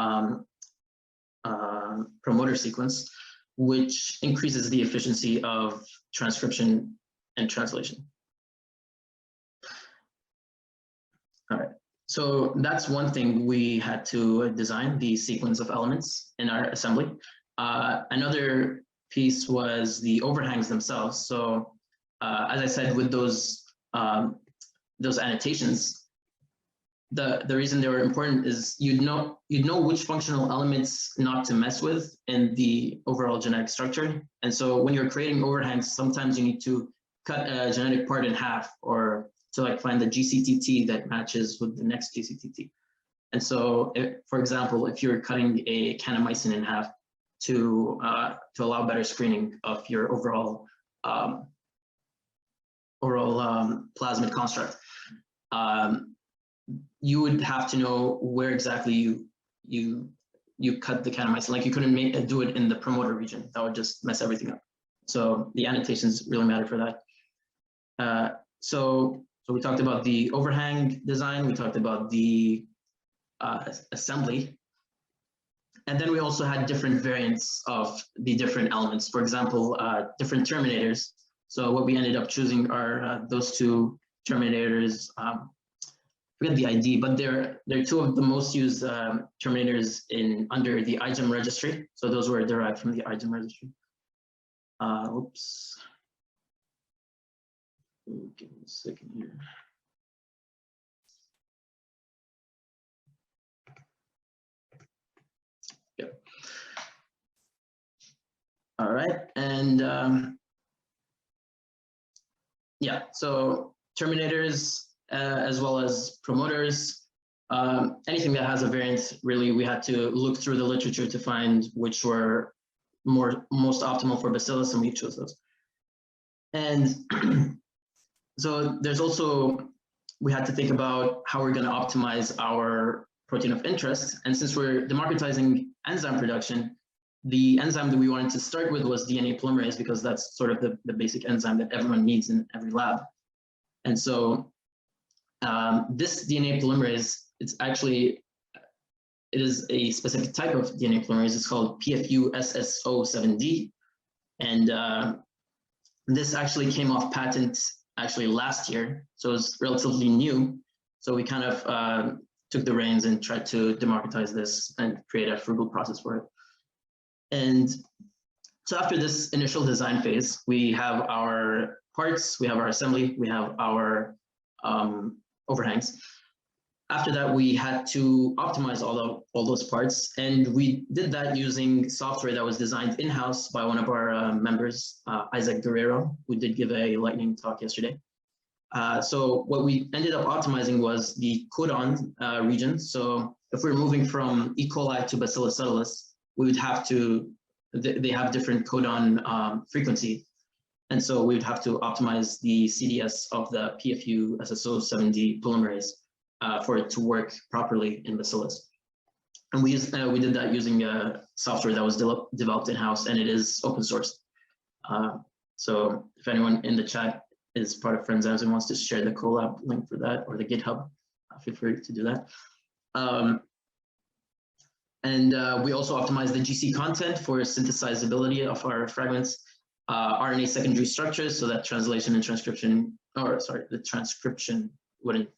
promoter sequence, which increases the efficiency of transcription and translation. All right, so that's one thing we had to design, the sequence of elements in our assembly. Another piece was the overhangs themselves. So as I said, with those annotations, the reason they were important is you'd know which functional elements not to mess with in the overall genetic structure. And so when you're creating overhangs, sometimes you need to cut a genetic part in half, or to like find the GCTT that matches with the next GCTT. And so, for example, if you're cutting a kanamycin in half to allow better screening of your overall plasmid construct, you would have to know where exactly you cut the kanamycin. Like you couldn't do it in the promoter region. That would just mess everything up. So the annotations really matter for that. So we talked about the overhang design. We talked about the assembly. And then we also had different variants of the different elements. For example, different terminators. So what we ended up choosing are those two terminators. Forget the ID, but they're two of the most used terminators under the iGEM registry. So those were derived from the iGEM registry. Oops. Give me a second here. Yep. All right, and yeah, so terminators as well as promoters, anything that has a variant, really, we had to look through the literature to find which were most optimal for Bacillus, and we chose those. And so there's also, we had to think about how we're going to optimize our protein of interest. And since we're democratizing enzyme production, the enzyme that we wanted to start with was DNA polymerase, because that's sort of the basic enzyme that everyone needs in every lab. And so this DNA polymerase, it is a specific type of DNA polymerase. It's called PFU-SSO7D. And this actually came off patent last year, so it's relatively new. So we kind of took the reins and tried to democratize this and create a frugal process for it. And so after this initial design phase, we have our parts, we have our assembly, we have our overhangs. After that, we had to optimize all those parts, and we did that using software that was designed in-house by one of our members, Isaac Guerrero, who did give a lightning talk yesterday. So what we ended up optimizing was the codon region. So if we're moving from E. coli to Bacillus subtilis, we would have to, they have different codon frequency. And so we would have to optimize the CDS of the PFU-SSO7D polymerase for it to work properly in Bacillus. And we did that using software that was developed in-house, and it is open source. So if anyone in the chat is part of Friendzymes and wants to share the Colab link for that, or the GitHub, feel free to do that. And we also optimized the GC content for synthesizability of our fragments, RNA secondary structures, so that translation and transcription, or sorry, the transcription wouldn't,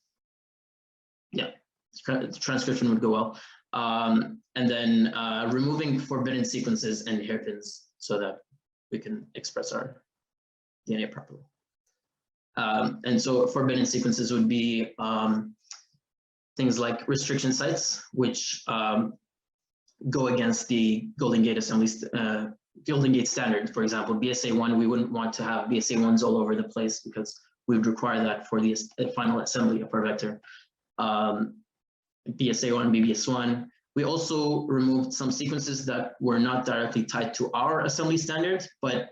yeah, the transcription would go well. And then removing forbidden sequences and hairpins so that we can express our DNA properly. And so forbidden sequences would be things like restriction sites, which go against the Golden Gate assemblies, Golden Gate standard. For example, BSA1, we wouldn't want to have BSA1s all over the place because we would require that for the final assembly of our vector. BSA1, BBS1. We also removed some sequences that were not directly tied to our assembly standard, but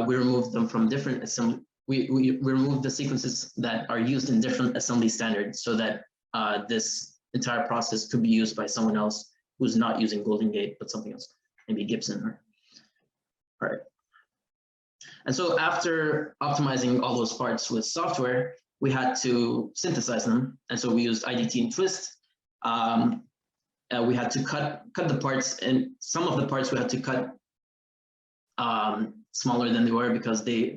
we removed them from different assembly. We removed the sequences that are used in different assembly standards so that this entire process could be used by someone else who's not using Golden Gate, but something else, maybe Gibson. All right. And so after optimizing all those parts with software, we had to synthesize them. And so we used IDT and Twist. We had to cut the parts, and some of the parts we had to cut smaller than they were because they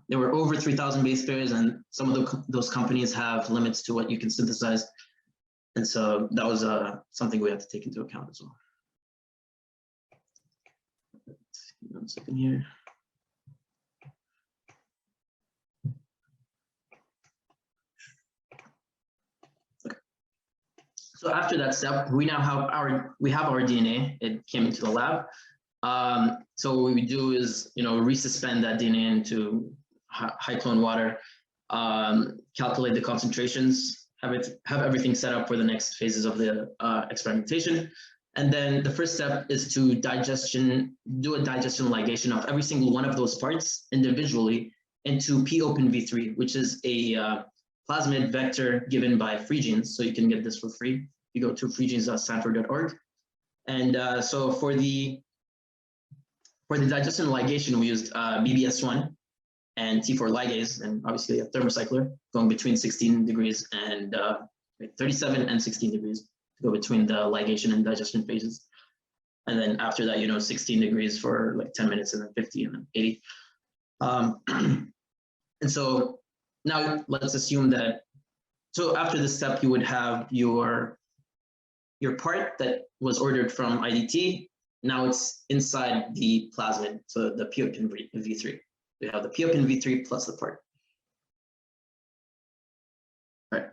were over 3,000 base pairs, and some of those companies have limits to what you can synthesize. And so that was something we had to take into account as well. Give me 1 second here. Okay. So after that step, we now have our DNA. It came into the lab. So what we do is, resuspend that DNA into high clone water, calculate the concentrations, have everything set up for the next phases of the experimentation. And then the first step is to do a digestion ligation of every single one of those parts individually into POpenV3, which is a plasmid vector given by FreeGenes. So you can get this for free. You go to freegenes.stanford.org. And so for the digestion ligation, we used BBS1 and T4 ligase, and obviously a thermocycler going between 16 degrees and 37 and 16 degrees to go between the ligation and digestion phases. And then after that, 16 degrees for like 10 minutes, and then 50, and then 80. And so now let's assume that, so after this step, you would have your part that was ordered from IDT. Now it's inside the plasmid, so the POPIN V3. We have the POPIN V3 plus the part. Right.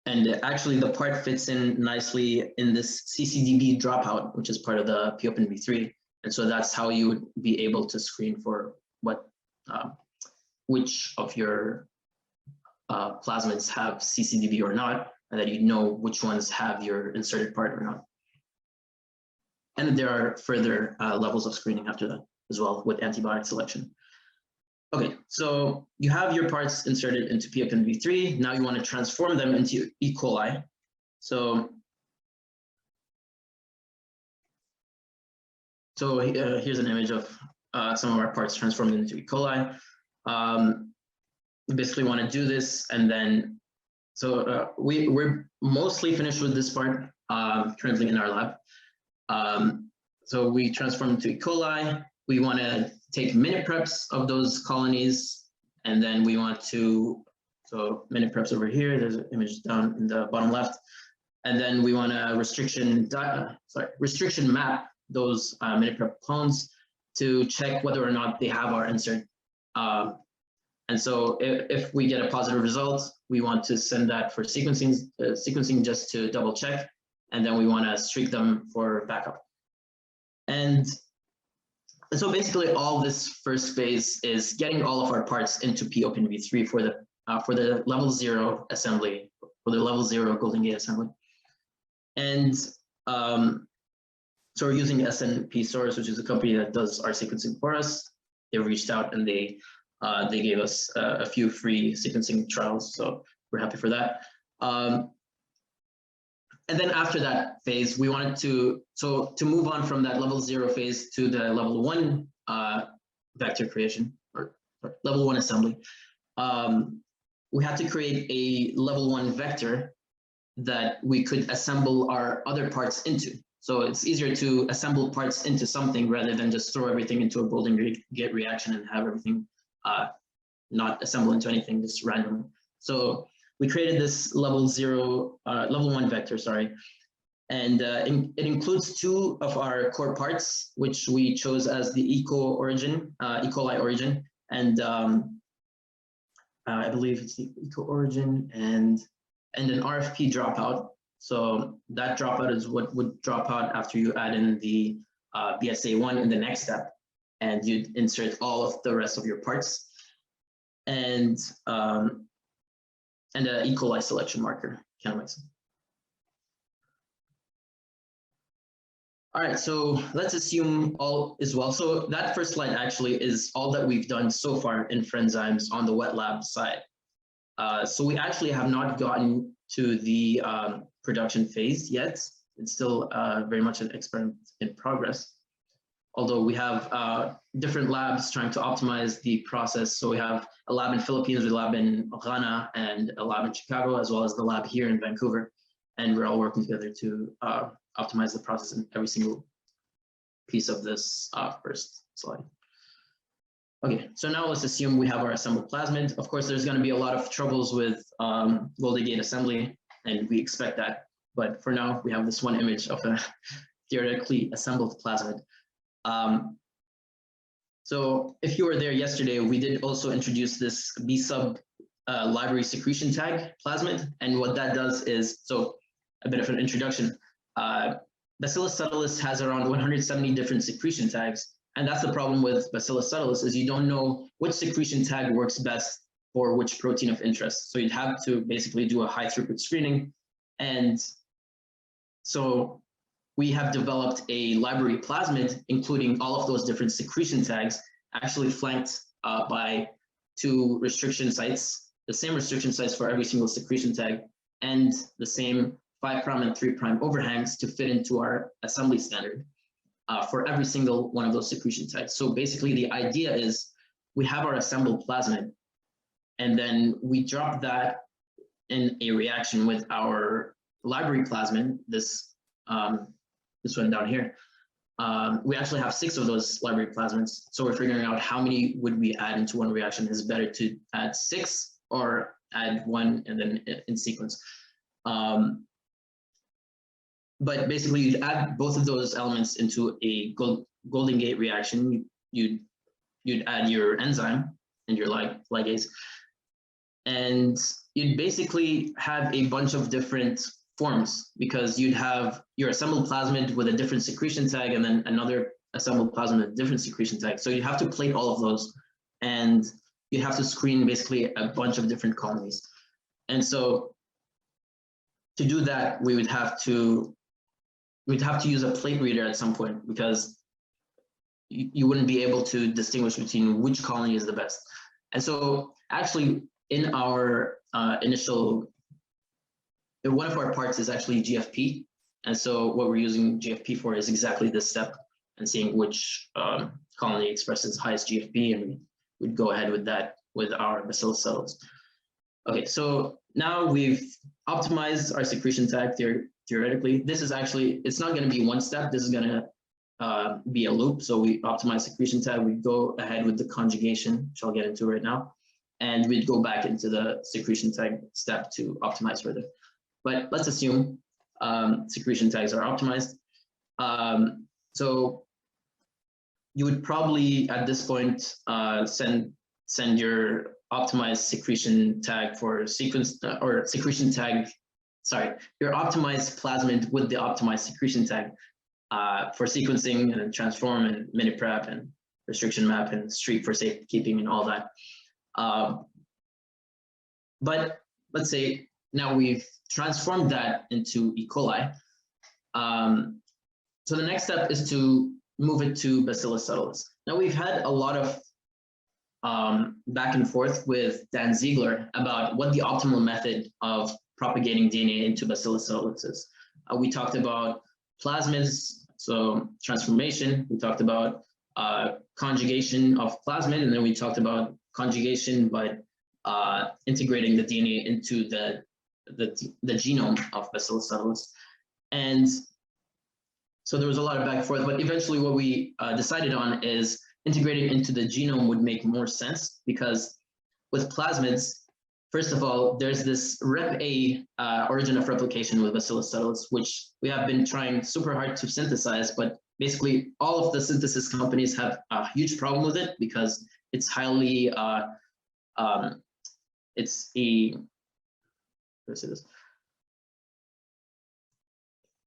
And actually the part fits in nicely in this CCDB dropout, which is part of the POPIN V3. And so that's how you would be able to screen for what, which of your plasmids have CCDB or not, and that you know which ones have your inserted part or not. And there are further levels of screening after that as well with antibiotic selection. Okay, so you have your parts inserted into POPIN V3. Now you want to transform them into E. coli. So here's an image of some of our parts transformed into E. coli. We basically want to do this, and then, so we're mostly finished with this part currently in our lab. So we transform into E. coli. We want to take minute preps of those colonies, and then we want to, so minute preps over here, there's an image down in the bottom left, and then we want to restriction map those minute prep clones to check whether or not they have our insert. And so if we get a positive result, we want to send that for sequencing just to double check, and then we want to streak them for backup. And so basically all this first phase is getting all of our parts into POPIN V3 for the level 0 assembly, for the level 0 Golden Gate assembly. And so we're using SNP Source, which is a company that does our sequencing for us. They reached out and they gave us a few free sequencing trials, so we're happy for that. And then after that phase, we wanted to move on from that level 0 phase to the level 1 vector creation, or level 1 assembly. We had to create a level 1 vector that we could assemble our other parts into. So it's easier to assemble parts into something rather than just throw everything into a Golden Gate reaction and have everything not assemble into anything just randomly. So we created this level 1 vector, sorry. And it includes 2 of our core parts, which we chose as the E. coli origin. And I believe it's the E. coli origin and an RFP dropout. So that dropout is what would drop out after you add in the BSA1 in the next step, and you'd insert all of the rest of your parts. And an E. coli selection marker, All right, so let's assume all is well. So that first slide actually is all that we've done so far in Frenzymes on the wet lab side. So we actually have not gotten to the production phase yet. It's still very much an experiment in progress. Although we have different labs trying to optimize the process. So we have a lab in Philippines, a lab in Ghana, and a lab in Chicago, as well as the lab here in Vancouver. And we're all working together to optimize the process in every single piece of this first slide. Okay, so now let's assume we have our assembled plasmid. Of course, there's going to be a lot of troubles with Golden Gate assembly, and we expect that. But for now, we have this one image of a theoretically assembled plasmid. So if you were there yesterday, we did also introduce this B-sub library secretion tag plasmid. And what that does is, so a bit of an introduction, Bacillus subtilis has around 170 different secretion tags. And that's the problem with Bacillus subtilis, is you don't know which secretion tag works best for which protein of interest. So you'd have to basically do a high throughput screening. And so we have developed a library plasmid, including all of those different secretion tags, actually flanked by 2 restriction sites, the same restriction sites for every single secretion tag, and the same 5' and 3' overhangs to fit into our assembly standard for every single one of those secretion tags. So basically the idea is we have our assembled plasmid, and then we drop that in a reaction with our library plasmid, this one down here. we actually have 6 of those library plasmids. So we're figuring out how many would we add into one reaction. Is it better to add 6 or add 1 and then in sequence? But basically, you'd add both of those elements into a Golden Gate reaction. You'd add your enzyme and your ligase, and you'd basically have a bunch of different forms, because you'd have your assembled plasmid with a different secretion tag and then another assembled plasmid with a different secretion tag. So you have to plate all of those, and you have to screen basically a bunch of different colonies. And so to do that, we'd have to use a plate reader at some point, because you wouldn't be able to distinguish between which colony is the best. And so actually in our one of our parts is actually GFP. And so what we're using GFP for is exactly this step, and seeing which colony expresses highest GFP, and we'd go ahead with that with our bacillus subtilis. Okay, so now we've optimized our secretion tag theoretically. This is actually, it's not going to be one step. This is going to be a loop. So we optimize secretion tag, we go ahead with the conjugation, which I'll get into right now, and we'd go back into the secretion tag step to optimize further. But let's assume secretion tags are optimized. So you would probably at this point send your optimized secretion tag for sequence or secretion tag, sorry, your optimized plasmid with the optimized secretion tag for sequencing and transform and mini-prep and restriction map and streak for safekeeping and all that. But let's say now we've transformed that into E. coli. So the next step is to move it to Bacillus subtilis. Now we've had a lot of back and forth with Dan Ziegler about what the optimal method of propagating DNA into Bacillus subtilis is. We talked about plasmids, so transformation. We talked about conjugation of plasmid, and then we talked about conjugation, but integrating the DNA into the genome of Bacillus subtilis. And so there was a lot of back and forth, but eventually what we decided on is integrating into the genome would make more sense, because with plasmids, first of all, there's this Rep-A origin of replication with Bacillus subtilis, which we have been trying super hard to synthesize, but basically all of the synthesis companies have a huge problem with it, because it's highly, it's a, let's say this.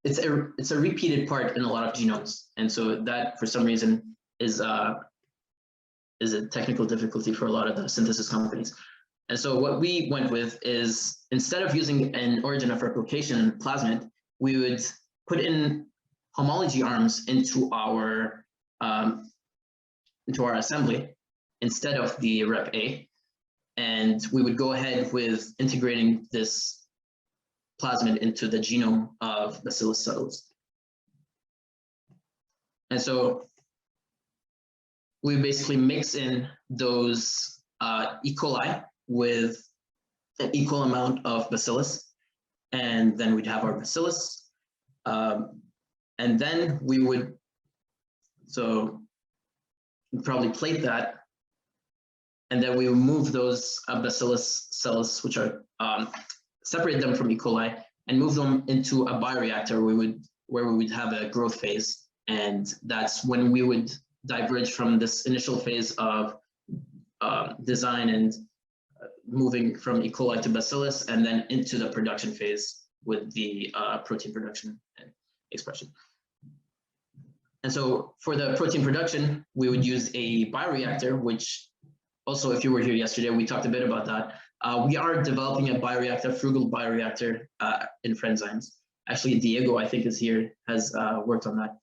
It's a repeated part in a lot of genomes, and so that for some reason is a technical difficulty for a lot of the synthesis companies. And so what we went with is, instead of using an origin of replication plasmid, we would put in homology arms into our assembly instead of the Rep-A, and we would go ahead with integrating this plasmid into the genome of Bacillus subtilis. And so we basically mix in those E. coli with an equal amount of bacillus, and then we'd have our bacillus, and then we would, so we'd probably plate that, and then we would move those bacillus cells, which are separate them from E. coli, and move them into a bioreactor where we would have a growth phase, and that's when we would diverge from this initial phase of design and moving from E. coli to bacillus, and then into the production phase with the protein production and expression. And so for the protein production, we would use a bioreactor, which also, if you were here yesterday, we talked a bit about that. We are developing a bioreactor, frugal bioreactor in Friendzymes. Actually, Diego, I think, is here, has worked on that.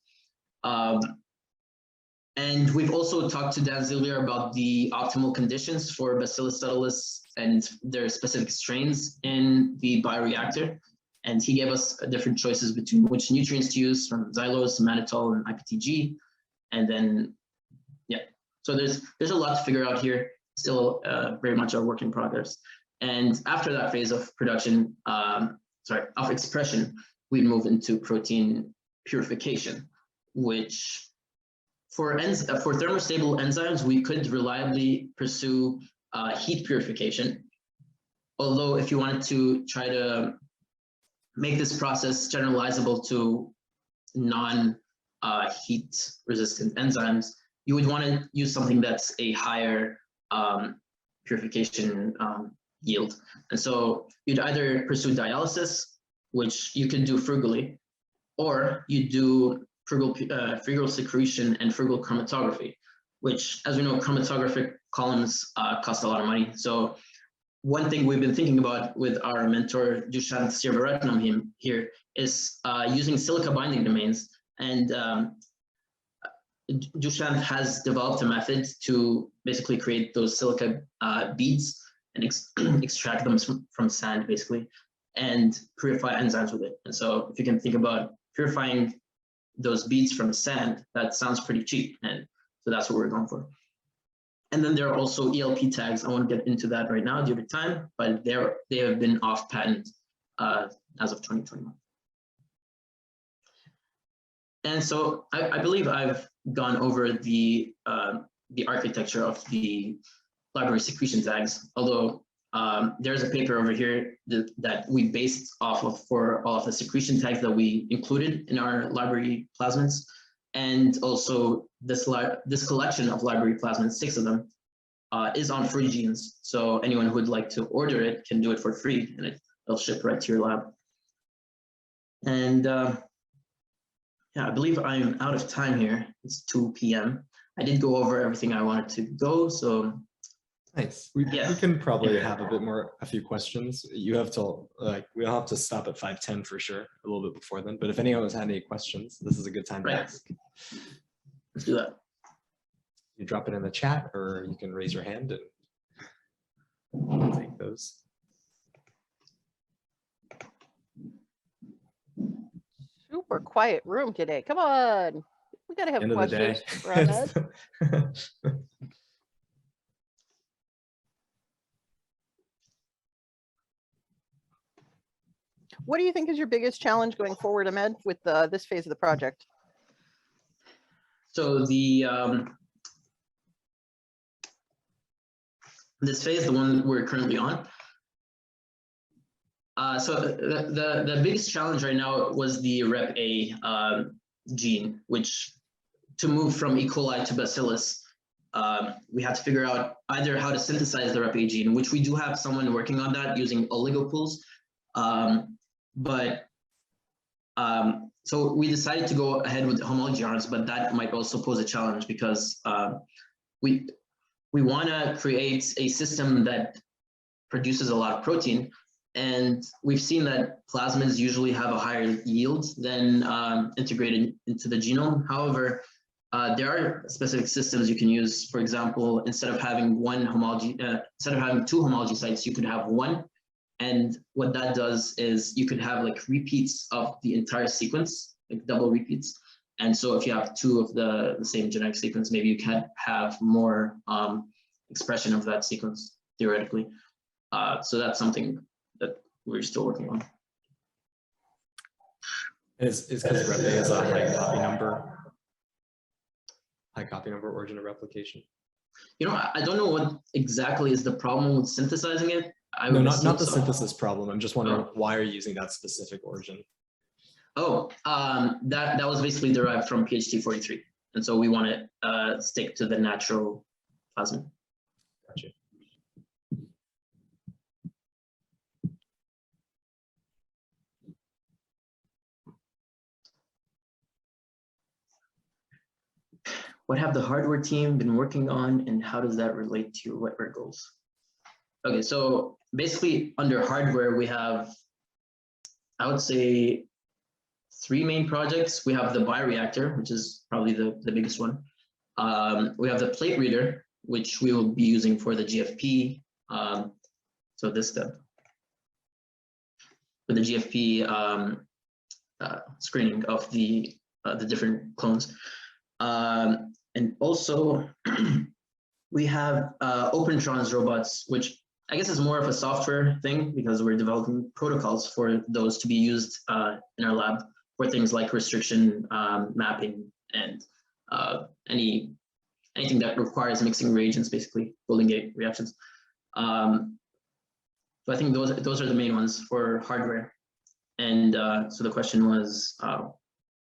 And we've also talked to Dan Ziegler about the optimal conditions for Bacillus subtilis and their specific strains in the bioreactor. And he gave us different choices between which nutrients to use, from xylose, mannitol, and IPTG. And then, yeah, so there's a lot to figure out here. Still very much a work in progress. And after that phase of production, of expression, we move into protein purification, which for thermostable enzymes, we could reliably pursue heat purification. Although if you wanted to try to make this process generalizable to non-heat resistant enzymes, you would want to use something that's a higher purification yield. And so you'd either pursue dialysis, which you could do frugally, or you do frugal secretion and frugal chromatography, which, as we know, chromatographic columns cost a lot of money. So one thing we've been thinking about with our mentor, Dushyant Sirvaratnam here, is using silica binding domains. And Dushyant has developed a method to basically create those silica beads and extract them from sand, basically, and purify enzymes with it. And so if you can think about purifying those beads from sand, that sounds pretty cheap. And so that's what we're going for. And then there are also ELP tags. I won't get into that right now due to time, but they have been off patent as of 2021. And so I believe I've gone over the architecture of the library secretion tags, although there's a paper over here that we based off of for all of the secretion tags that we included in our library plasmids. And also this collection of library plasmids, 6 of them, is on free genes. So anyone who would like to order it can do it for free, and it'll ship right to your lab. And yeah, I believe I'm out of time here. It's 2 p.m. I did go over everything I wanted to go, so. Nice. We can probably have a few questions. You have to, we'll have to stop at 5:10 for sure, a little bit before then. But if anyone has had any questions, this is a good time to ask. Let's do that. You drop it in the chat, or you can raise your hand and we'll take those. Super quiet room today. Come on. We gotta have End questions. Of the day. What do you think is your biggest challenge going forward, Ahmed, with this phase of the project? So this phase, the one we're currently on. So the biggest challenge right now was the Rep-A gene, which to move from E. coli to Bacillus, we had to figure out either how to synthesize the Rep-A gene, which we do have someone working on that using oligopools. So we decided to go ahead with homology arms, but that might also pose a challenge because we want to create a system that produces a lot of protein, and we've seen that plasmids usually have a higher yield than integrated into the genome. However, there are specific systems you can use. For example, instead of having two homology sites, you could have one. And what that does is you could have like repeats of the entire sequence, like double repeats. And so if you have 2 of the same genetic sequence, maybe you can have more expression of that sequence, theoretically. So that's something that we're still working on. Is because Rep-A is a high copy number origin of replication? You know, I don't know what exactly is the problem with synthesizing it. No, not the synthesis problem. I'm just wondering why are you using that specific origin? Oh, that was basically derived from PHT43. And so we want to stick to the natural plasmid. Gotcha. What have the hardware team been working on, and how does that relate to your wetware goals? Okay, so basically under hardware, we have, I would say, 3 main projects. We have the bioreactor, which is probably the biggest one. We have the plate reader, which we will be using for the GFP. So this step, for the GFP screening of the different clones. And also we have OpenTrons robots, which I guess is more of a software thing because we're developing protocols for those to be used in our lab for things like restriction mapping and anything that requires mixing reagents, basically Golden Gate reactions. So I think those are the main ones for hardware. And so the question was,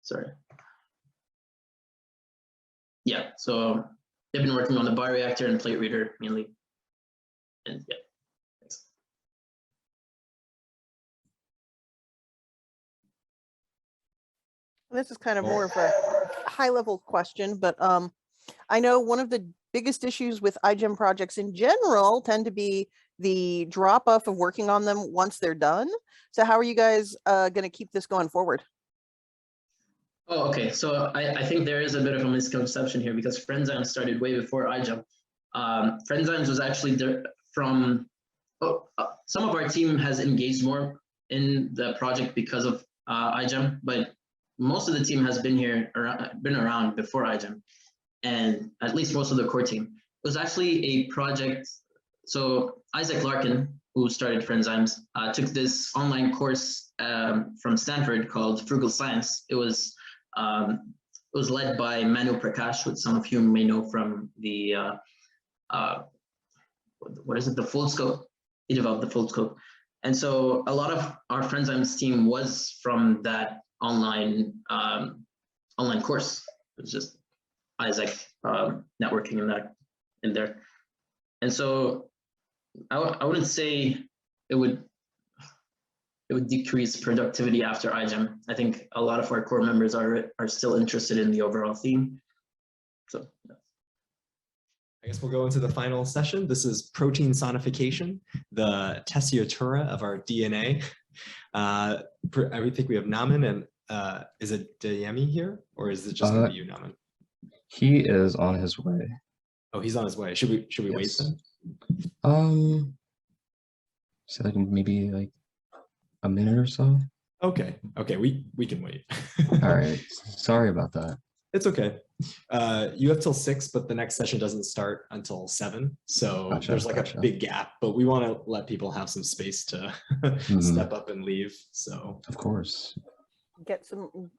sorry. Yeah, so they've been working on the bioreactor and plate reader mainly. And yeah, thanks. This is kind of more of a high level question, but I know one of the biggest issues with iGEM projects in general tend to be the drop off of working on them once they're done. So how are you guys going to keep this going forward? Oh, okay. So I think there is a bit of a misconception here because Friendzymes started way before iGEM. Friendzymes was actually from, some of our team has engaged more in the project because of iGEM, but most of the team has been around before iGEM, and at least most of the core team. It was actually a project. So Isaac Larkin, who started Friendzymes, took this online course from Stanford called Frugal Science. It was led by Manu Prakash, which some of you may know from the what is it, the Foldscope. He developed the Foldscope, and so a lot of our Friendzymes team was from that online course. It was just Isaac networking in there, and so I wouldn't say it would decrease productivity after iGEM. I think a lot of our core members are still interested in the overall theme. So yeah. I guess we'll go into the final session. This is protein sonification, the tessitura of our DNA. I think we have Naman and is it Dayemi here, or is it just going to be you, Naman? He is on his way. Oh, he's on his way. Should we Yes. wait then? So like maybe like a minute or so. Okay, we can wait. All right, sorry about that. It's okay. You have till 6, but the next session doesn't start until 7. So Gotcha, there's like gotcha. a big gap, but we want to let people have some space to step up and leave. So of course. Get some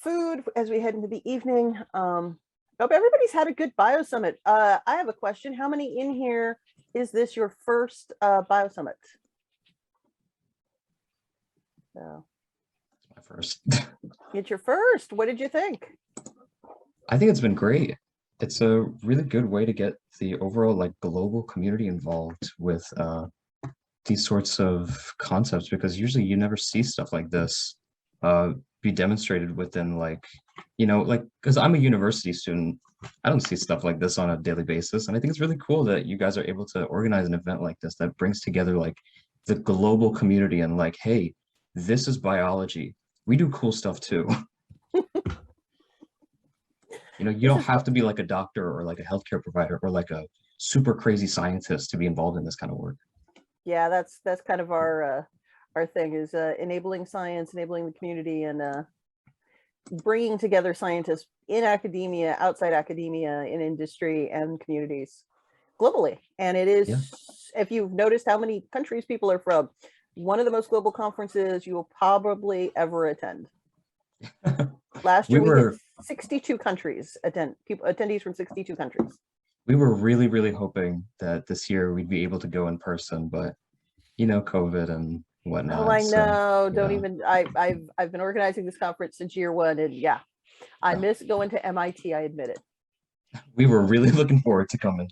food as we head into the evening. Hope everybody's had a good bio summit. I have a question. How many in here is this your first bio summit? So My first. it's your first. What did you think? I think it's been great. It's a really good way to get the overall like global community involved with these sorts of concepts, because usually you never see stuff like this be demonstrated within like, like, because I'm a university student, I don't see stuff like this on a daily basis. And I think it's really cool that you guys are able to organize an event like this that brings together like the global community and like, hey, this is biology. We do cool stuff too. You don't have to be like a doctor or like a healthcare provider or like a super crazy scientist to be involved in this kind of work. Yeah, that's kind of our thing is enabling science, enabling the community, and bringing together scientists in academia, outside academia, in industry and communities globally. And it is, if you've noticed how many countries people are from, one of the most global conferences you will probably ever attend. Last year we had 62 countries attendees from 62 countries. We were really, really hoping that this year we'd be able to go in person, but COVID and whatnot. Oh, I know. So, Don't even. I've been organizing this conference since year 1, and yeah, I miss going to MIT. I admit it. We were really looking forward to coming.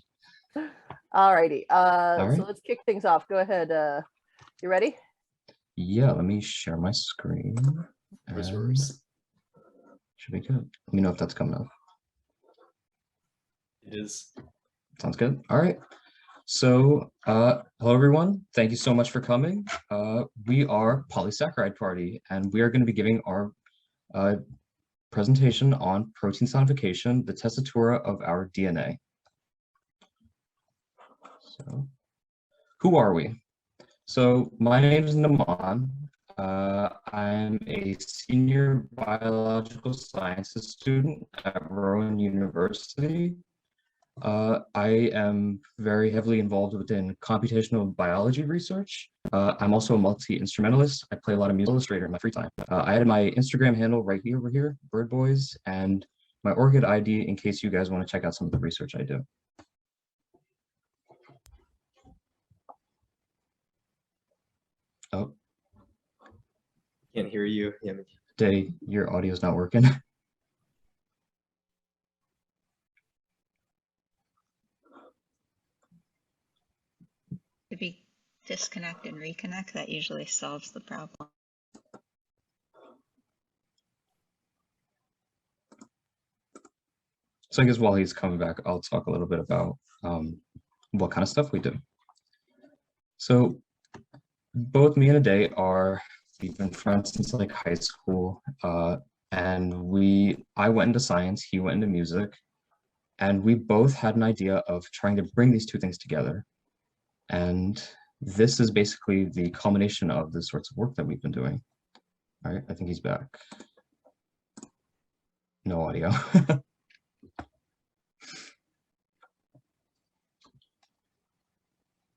All righty. All right. So let's kick things off. Go ahead. You ready? Yeah. Let me share my screen. Should be good. Let me know if that's coming up. it is. Sounds good. All right. So, hello everyone. Thank you so much for coming. We are Polysaccharide Party, and we are going to be giving our presentation on protein sonification, the tessitura of our DNA. So, who are we? So, my name is Naman. I'm a senior biological sciences student at Rhode University. I am very heavily involved within computational biology research. I'm also a multi-instrumentalist. I play a lot of music illustrator in my free time. I added my Instagram handle right here over here, Bird Boys, and my ORCID ID in case you guys want to check out some of the research I do. Oh. Can't hear you. Day, your audio is not working. Maybe disconnect and reconnect. That usually solves the problem. So I guess while he's coming back, I'll talk a little bit about what kind of stuff we do. So both me and Ade we've been friends since like high school, and I went into science, he went into music, and we both had an idea of trying to bring these two things together. And this is basically the culmination of the sorts of work that we've been doing. All right, I think he's back. No audio.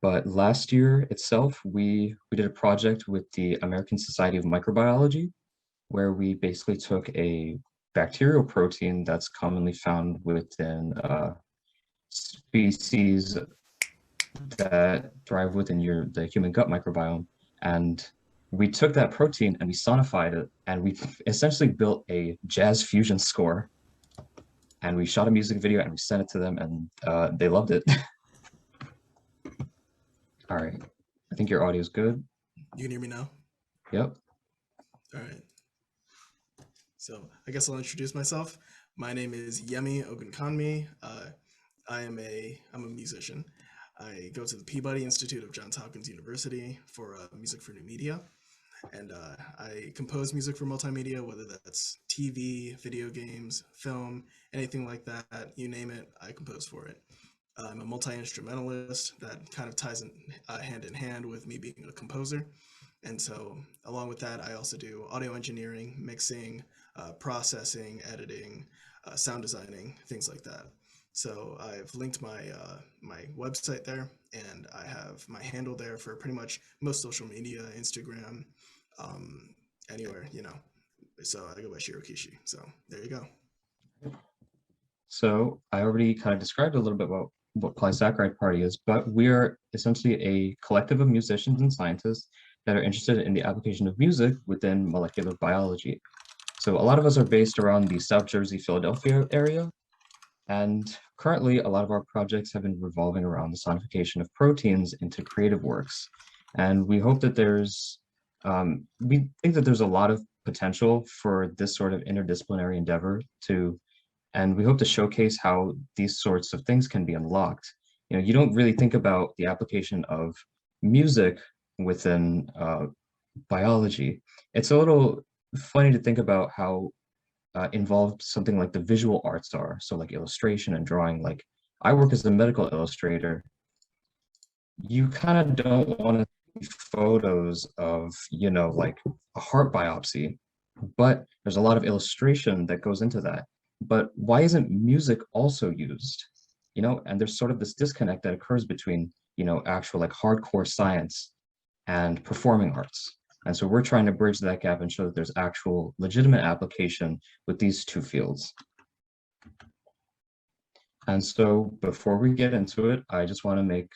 But last year itself, we did a project with the American Society of Microbiology, where we basically took a bacterial protein that's commonly found within species that thrive within the human gut microbiome. And we took that protein and we sonified it, and we essentially built a jazz fusion score. And we shot a music video and we sent it to them, and they loved it. All right, I think your audio is good. You can hear me now? Yep. All right. So I guess I'll introduce myself. My name is Yemi Ogunkanmi. I'm a musician. I go to the Peabody Institute of Johns Hopkins University for music for new media. And I compose music for multimedia, whether that's TV, video games, film, anything like that, you name it, I compose for it. I'm a multi-instrumentalist. That kind of ties hand in hand with me being a composer. And so along with that, I also do audio engineering, mixing, processing, editing, sound designing, things like that. So I've linked my my website there, and I have my handle there for pretty much most social media, Instagram, anywhere, you know. So I go by Shirokishi. So there you go. So I already kind of described a little bit about what Polysaccharide Party is, but we are essentially a collective of musicians and scientists that are interested in the application of music within molecular biology. So a lot of us are based around the South Jersey, Philadelphia area. And currently, a lot of our projects have been revolving around the sonification of proteins into creative works. And we hope that we think that there's a lot of potential for this sort of interdisciplinary endeavor and we hope to showcase how these sorts of things can be unlocked. You know, you don't really think about the application of music within biology. It's a little funny to think about how involved something like the visual arts are. So like illustration and drawing, like I work as a medical illustrator. You kind of don't want to see photos of, you know, like a heart biopsy, but there's a lot of illustration that goes into that. But why isn't music also used? You know, and there's sort of this disconnect that occurs between, you know, actual like hardcore science and performing arts. And so we're trying to bridge that gap and show that there's actual legitimate application with these two fields. And so before we get into it, I just want to make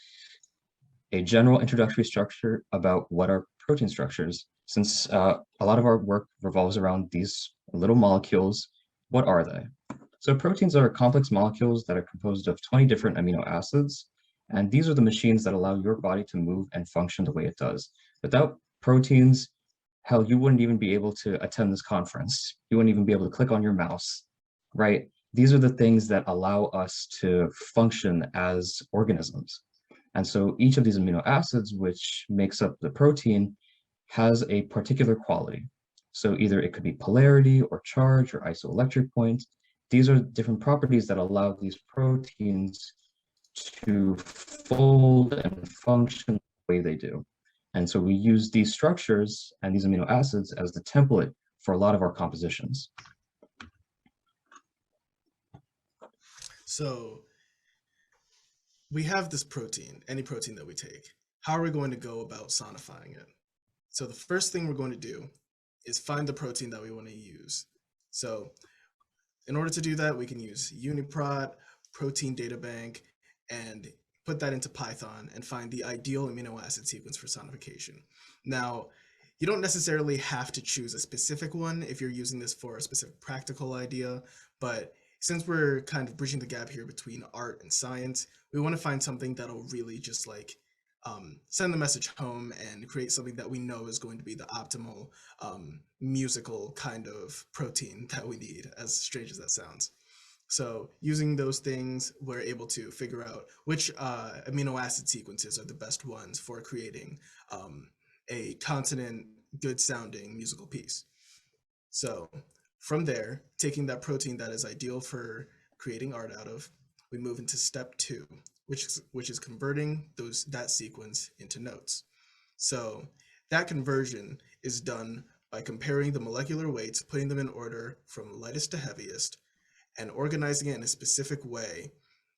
a general introductory structure about what are protein structures. Since a lot of our work revolves around these little molecules, what are they? So proteins are complex molecules that are composed of 20 different amino acids. And these are the machines that allow your body to move and function the way it does. Without proteins, hell, you wouldn't even be able to attend this conference. You wouldn't even be able to click on your mouse, right? These are the things that allow us to function as organisms. And so each of these amino acids, which makes up the protein, has a particular quality. So either it could be polarity or charge or isoelectric point. These are different properties that allow these proteins to fold and function the way they do. And so we use these structures and these amino acids as the template for a lot of our compositions. So we have this protein, any protein that we take. How are we going to go about sonifying it? So the first thing we're going to do is find the protein that we want to use. So in order to do that, we can use UniProt, Protein Data Bank, and put that into Python and find the ideal amino acid sequence for sonification. Now, you don't necessarily have to choose a specific one if you're using this for a specific practical idea, but since we're kind of bridging the gap here between art and science, we want to find something that'll really just like send the message home and create something that we know is going to be the optimal musical kind of protein that we need, as strange as that sounds. So using those things, we're able to figure out which amino acid sequences are the best ones for creating a consonant, good sounding musical piece. So from there, taking that protein that is ideal for creating art out of, we move into step 2, which is converting that sequence into notes. So that conversion is done by comparing the molecular weights, putting them in order from lightest to heaviest, and organizing it in a specific way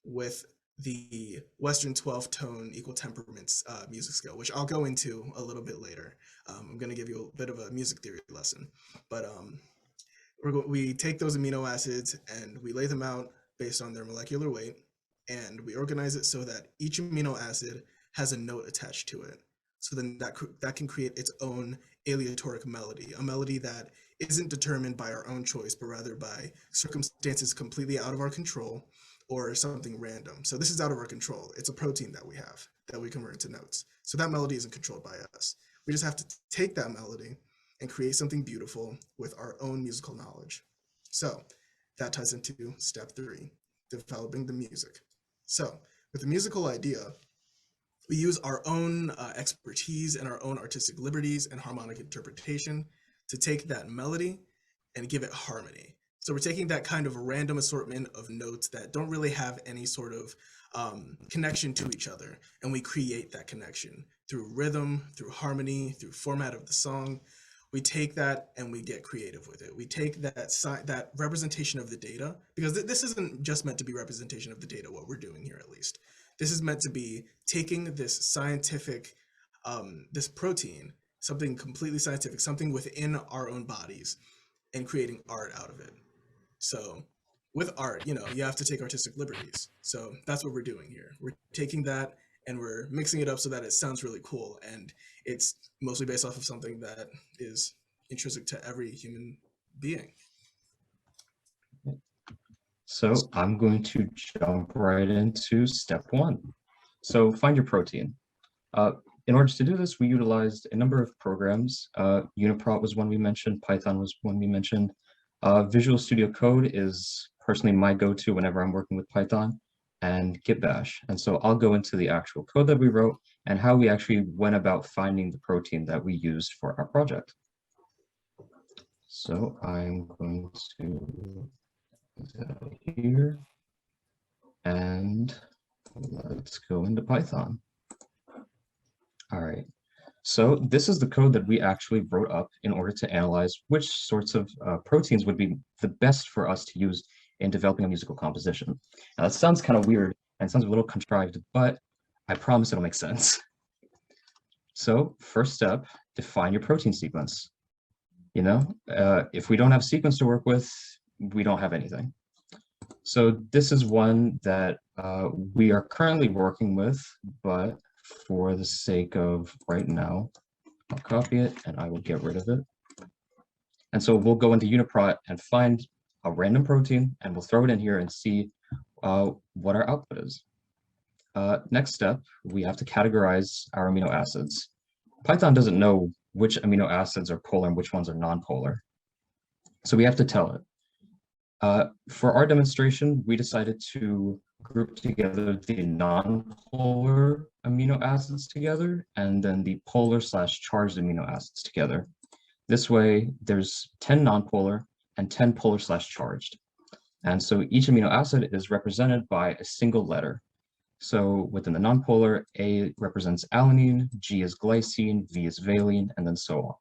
with the Western 12-tone equal temperaments music scale, which I'll go into a little bit later. I'm going to give you a bit of a music theory lesson, but we take those amino acids and we lay them out based on their molecular weight, and we organize it so that each amino acid has a note attached to it. So then that can create its own aleatoric melody, a melody that isn't determined by our own choice, but rather by circumstances completely out of our control or something random. So this is out of our control. It's a protein that we have that we convert into notes. So that melody isn't controlled by us. We just have to take that melody and create something beautiful with our own musical knowledge. So that ties into step 3, developing the music. So with the musical idea, we use our own expertise and our own artistic liberties and harmonic interpretation to take that melody and give it harmony. So we're taking that kind of random assortment of notes that don't really have any sort of connection to each other, and we create that connection through rhythm, through harmony, through format of the song. We take that and we get creative with it. We take that representation of the data, because this isn't just meant to be representation of the data, what we're doing here at least. This is meant to be taking this scientific, this protein, something completely scientific, something within our own bodies, and creating art out of it. So with art, you have to take artistic liberties. So that's what we're doing here. We're taking that and we're mixing it up so that it sounds really cool. And it's mostly based off of something that is intrinsic to every human being. So I'm going to jump right into step 1. So find your protein. In order to do this, we utilized a number of programs. UniProt was one we mentioned, Python was one we mentioned. Visual Studio Code is personally my go-to whenever I'm working with Python, and Git Bash. And so I'll go into the actual code that we wrote and how we actually went about finding the protein that we used for our project. So I'm going to here, and let's go into Python. All right, so this is the code that we actually wrote up in order to analyze which sorts of proteins would be the best for us to use in developing a musical composition. Now that sounds kind of weird and sounds a little contrived, but I promise it'll make sense. So first step, define your protein sequence. If we don't have sequence to work with, we don't have anything. So this is one that we are currently working with, but for the sake of right now, I'll copy it and I will get rid of it. And so we'll go into UniProt and find a random protein and we'll throw it in here and see what our output is. Next step, we have to categorize our amino acids. Python doesn't know which amino acids are polar and which ones are non-polar. So we have to tell it. For our demonstration, we decided to group together the non-polar amino acids together and then the polar/charged amino acids together. This way, there's 10 non-polar and 10 polar/charged. And so each amino acid is represented by a single letter. So within the non-polar, A represents alanine, G is glycine, V is valine, and then so on.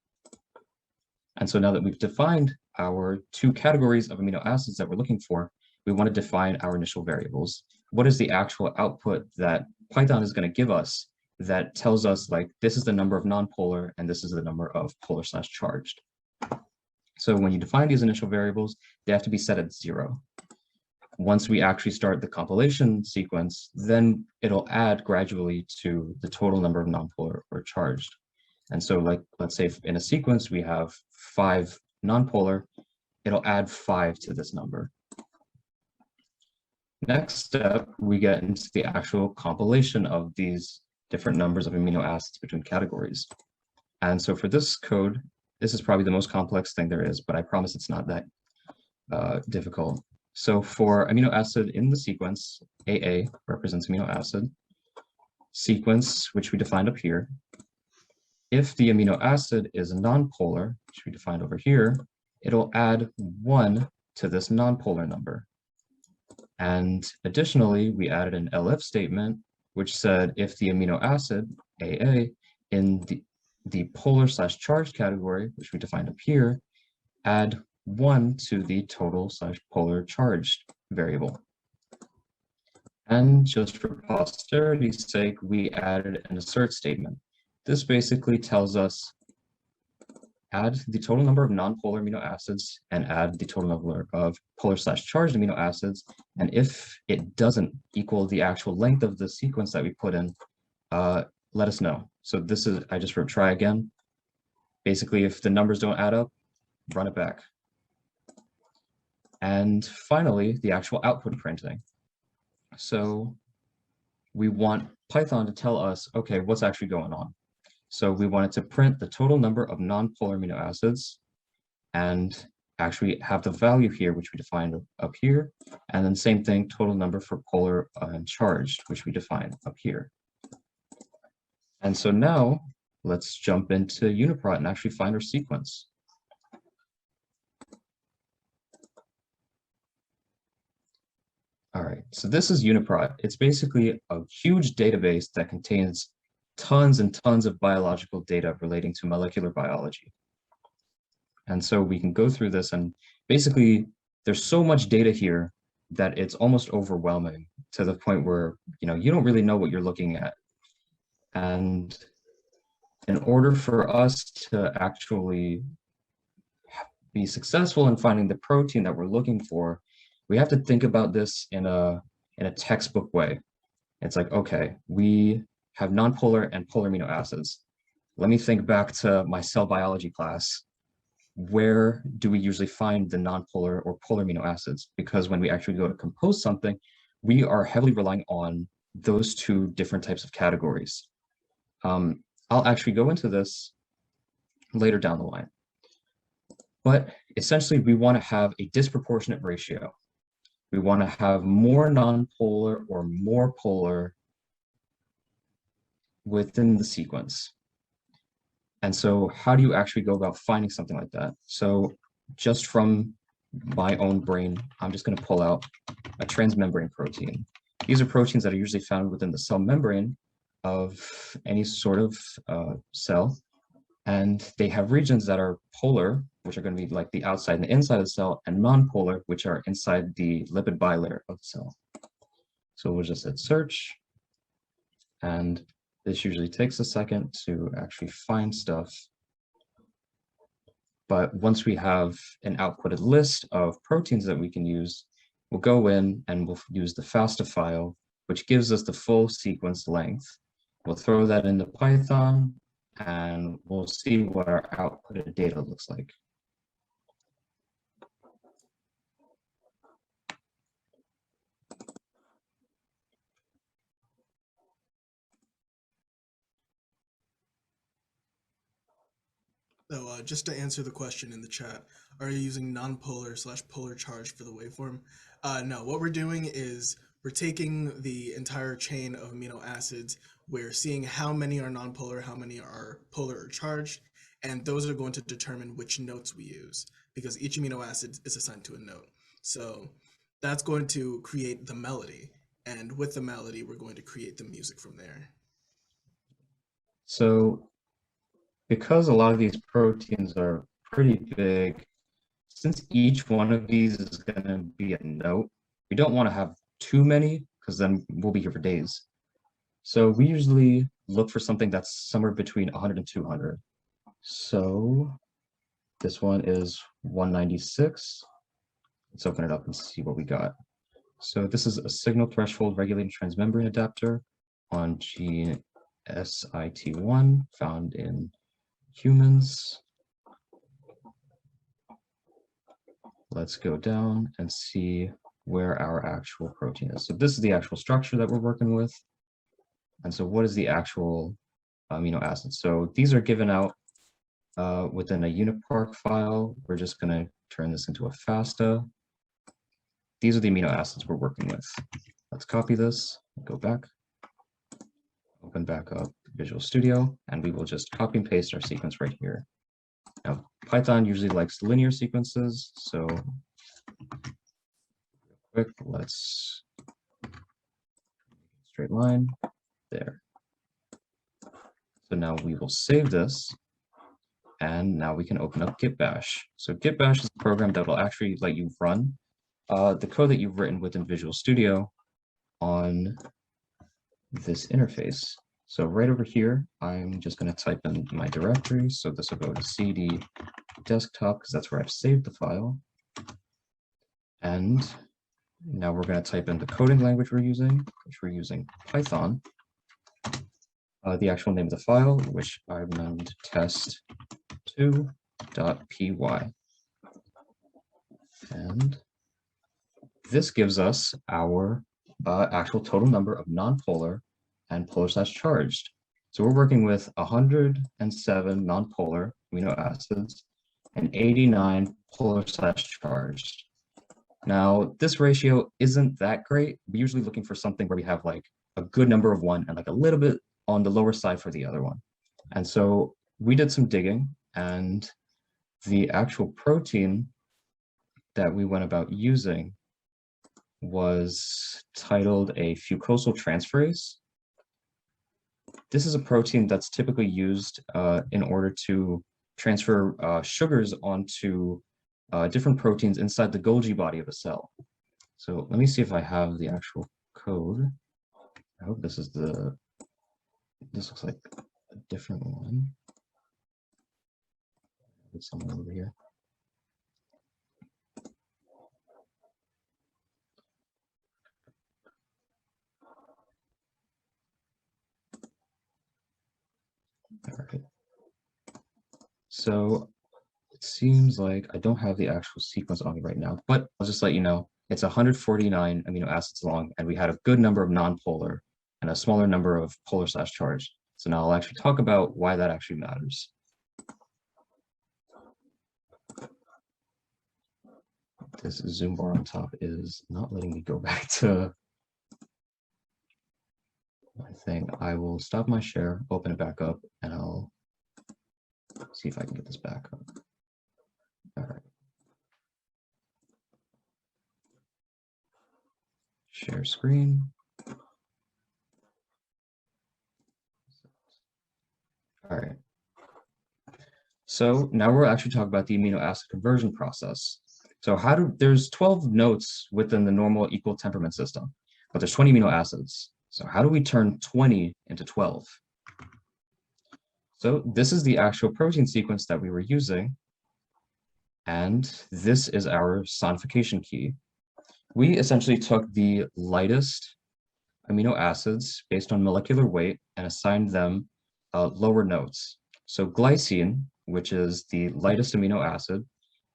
And so now that we've defined our 2 categories of amino acids that we're looking for, we want to define our initial variables. what is the actual output that Python is going to give us that tells us like this is the number of nonpolar and this is the number of polar/charged. So when you define these initial variables, they have to be set at 0. Once we actually start the compilation sequence, then it'll add gradually to the total number of nonpolar or charged. And so like, let's say in a sequence, we have 5 nonpolar, it'll add 5 to this number. Next step, we get into the actual compilation of these different numbers of amino acids between categories. And so for this code, this is probably the most complex thing there is, but I promise it's not that difficult. So for amino acid in the sequence, AA represents amino acid, sequence, which we defined up here. If the amino acid is nonpolar, which we defined over here, it'll add 1 to this nonpolar number. And additionally, we added an elif statement, which said if the amino acid, AA, in the polar/charged category, which we defined up here, add 1 to the total/polar charged variable. And just for posterity's sake, we added an assert statement. This basically tells us add the total number of nonpolar amino acids and add the total number of polar/charged amino acids. And if it doesn't equal the actual length of the sequence that we put in, let us know. So this is, I just wrote try again. Basically, if the numbers don't add up, run it back. And finally, the actual output printing. So we want Python to tell us, okay, what's actually going on? So we wanted to print the total number of nonpolar amino acids and actually have the value here, which we defined up here. And then same thing, total number for polar and charged, which we defined up here. And so now let's jump into UniProt and actually find our sequence. All right, so this is UniProt. It's basically a huge database that contains tons and tons of biological data relating to molecular biology. And so we can go through this, and basically there's so much data here that it's almost overwhelming to the point where, you know, you don't really know what you're looking at. And in order for us to actually be successful in finding the protein that we're looking for, we have to think about this in a textbook way. It's like, okay, we have nonpolar and polar amino acids. Let me think back to my cell biology class. Where do we usually find the nonpolar or polar amino acids? Because when we actually go to compose something, we are heavily relying on those two different types of categories. I'll actually go into this later down the line. But essentially, we want to have a disproportionate ratio. We want to have more nonpolar or more polar within the sequence. And so how do you actually go about finding something like that? So just from my own brain, I'm just going to pull out a transmembrane protein. These are proteins that are usually found within the cell membrane of any sort of cell. And they have regions that are polar, which are going to be like the outside and the inside of the cell, and non-polar, which are inside the lipid bilayer of the cell. So we'll just hit search. And this usually takes a second to actually find stuff. But once we have an outputted list of proteins that we can use, we'll go in and we'll use the FASTA file, which gives us the full sequence length. We'll throw that into Python, and we'll see what our outputted data looks like. So just to answer the question in the chat, are you using nonpolar/polar charge for the waveform? No, what we're doing is we're taking the entire chain of amino acids. We're seeing how many are nonpolar, how many are polar or charged, and those are going to determine which notes we use, because each amino acid is assigned to a note. So that's going to create the melody, and with the melody, we're going to create the music from there. So because a lot of these proteins are pretty big, since each one of these is going to be a note, we don't want to have too many because then we'll be here for days. So we usually look for something that's somewhere between 100 and 200. So this one is 196. Let's open it up and see what we got. So this is a signal threshold regulating transmembrane adapter on gene SIT1 found in humans. Let's go down and see where our actual protein is. So this is the actual structure that we're working with. And so what is the actual amino acid? So these are given out within a UNIPARC file. We're just going to turn this into a FASTA. These are the amino acids we're working with. Let's copy this, go back, open back up Visual Studio, and we will just copy and paste our sequence right here. Now, Python usually likes linear sequences, so quick, let's straight line there. So now we will save this, and now we can open up Git Bash. So Git Bash is a program that will actually let you run the code that you've written within Visual Studio on this interface. So right over here, I'm just going to type in my directory. So this will go to CD desktop because that's where I've saved the file. And now we're going to type in the coding language we're using, which we're using Python. The actual name of the file, which I've named test2.py. And this gives us our actual total number of nonpolar and polar/charged. So we're working with 107 nonpolar amino acids and 89 polar/charged. Now, this ratio isn't that great. We're usually looking for something where we have like a good number of one and like a little bit on the lower side for the other one. And so we did some digging, and the actual protein that we went about using was titled a fucosal transferase. This is a protein that's typically used in order to transfer sugars onto different proteins inside the Golgi body of a cell. So let me see if I have the actual code. I hope this is this looks like a different one. It's somewhere over here. All right. So it seems like I don't have the actual sequence on me right now, but I'll just let you know it's 149 amino acids long, and we had a good number of nonpolar and a smaller number of polar/charged. So now I'll actually talk about why that actually matters. This zoom bar on top is not letting me go back to my thing. I will stop my share, open it back up, and I'll see if I can get this back up. All right. Share screen. All right. So now we're actually talking about the amino acid conversion process. So there's 12 notes within the normal equal temperament system, but there's 20 amino acids. So how do we turn 20 into 12? So this is the actual protein sequence that we were using. And this is our sonification key. We essentially took the lightest amino acids based on molecular weight and assigned them lower notes. So glycine, which is the lightest amino acid,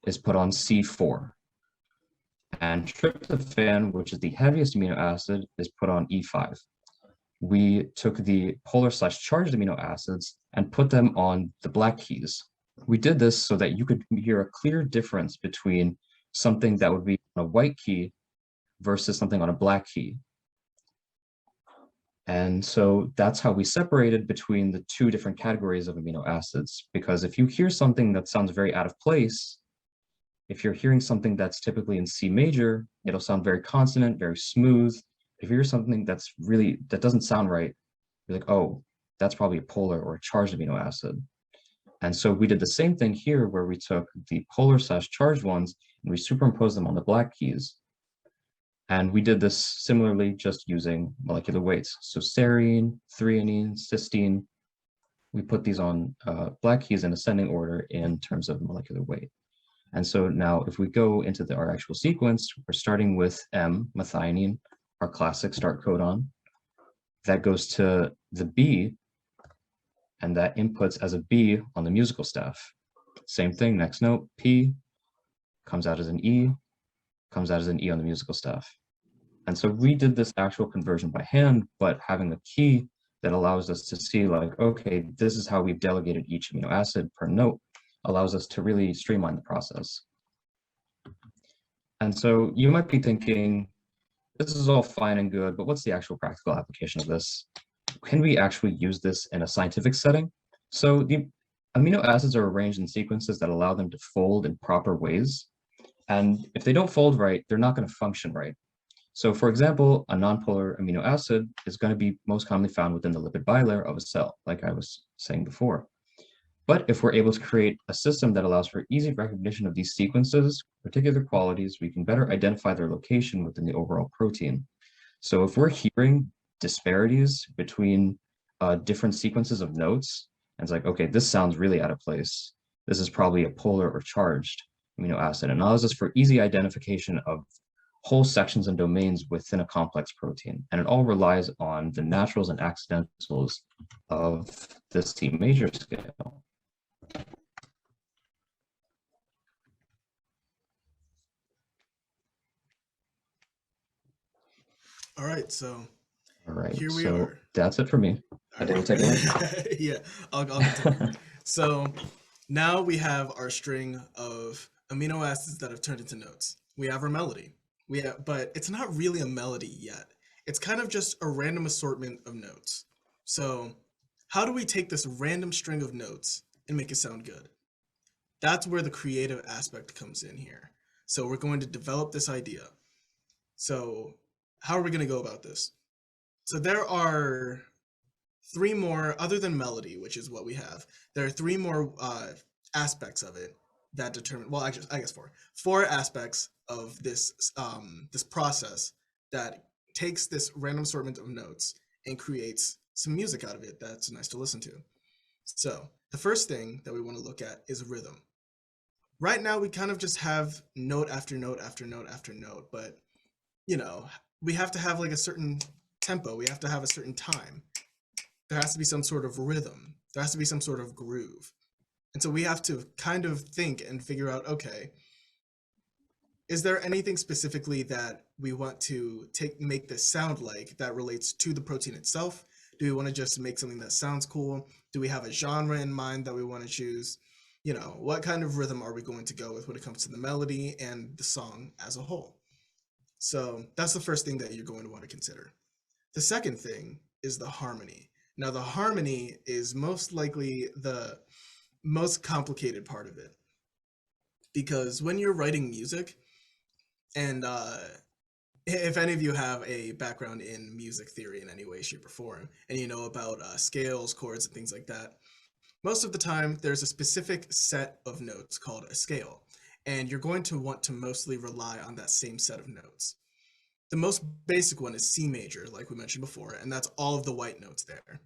is put on C4. And tryptophan, which is the heaviest amino acid, is put on E5. We took the polar/charged amino acids and put them on the black keys. We did this so that you could hear a clear difference between something that would be on a white key versus something on a black key. And so that's how we separated between the two different categories of amino acids, because if you hear something that sounds very out of place, if you're hearing something that's typically in C major, it'll sound very consonant, very smooth. If you hear something that doesn't sound right, you're like, oh, that's probably a polar or a charged amino acid. And so we did the same thing here, where we took the polar/charged ones and we superimposed them on the black keys. And we did this similarly just using molecular weights. So serine, threonine, cysteine, we put these on black keys in ascending order in terms of molecular weight. And so now if we go into our actual sequence, we're starting with M, methionine, our classic start codon. That goes to the B, and that inputs as a B on the musical staff. Same thing, next note, P, comes out as an E, comes out as an E on the musical staff. And so we did this actual conversion by hand, but having a key that allows us to see like, okay, this is how we've delegated each amino acid per note, allows us to really streamline the process. And so you might be thinking, this is all fine and good, but what's the actual practical application of this? Can we actually use this in a scientific setting? So the amino acids are arranged in sequences that allow them to fold in proper ways. And if they don't fold right, they're not going to function right. So for example, a nonpolar amino acid is going to be most commonly found within the lipid bilayer of a cell, like I was saying before. But if we're able to create a system that allows for easy recognition of these sequences, particular qualities, we can better identify their location within the overall protein. So if we're hearing disparities between different sequences of notes, and it's like, okay, this sounds really out of place. This is probably a polar or charged amino acid, and allows us for easy identification of whole sections and domains within a complex protein. And it all relies on the naturals and accidentals of the C major scale. All right, so Here we so are. That's it for me. I didn't take it. Yeah, I'll continue. So now we have our string of amino acids that have turned into notes. We have our melody. But it's not really a melody yet. It's kind of just a random assortment of notes. So how do we take this random string of notes and make it sound good? That's where the creative aspect comes in here. So we're going to develop this idea. So how are we going to go about this? So there are 3 more, other than melody, which is what we have, there are 3 more aspects of it that determine, well, actually, I guess 4 aspects of this this process that takes this random assortment of notes and creates some music out of it that's nice to listen to. So the first thing that we want to look at is rhythm. Right now, we kind of just have note after note after note after note, but you know, we have to have like a certain tempo. We have to have a certain time. There has to be some sort of rhythm. There has to be some sort of groove. And so we have to kind of think and figure out, okay, is there anything specifically that we want to make this sound like that relates to the protein itself? Do we want to just make something that sounds cool? Do we have a genre in mind that we want to choose? You know, what kind of rhythm are we going to go with when it comes to the melody and the song as a whole? So that's the first thing that you're going to want to consider. The second thing is the harmony. Now, the harmony is most likely the most complicated part of it, because when you're writing music, and if any of you have a background in music theory in any way, shape, or form, and you know about scales, chords, and things like that, most of the time there's a specific set of notes called a scale, and you're going to want to mostly rely on that same set of notes. The most basic one is C major, like we mentioned before, and that's all of the white notes there.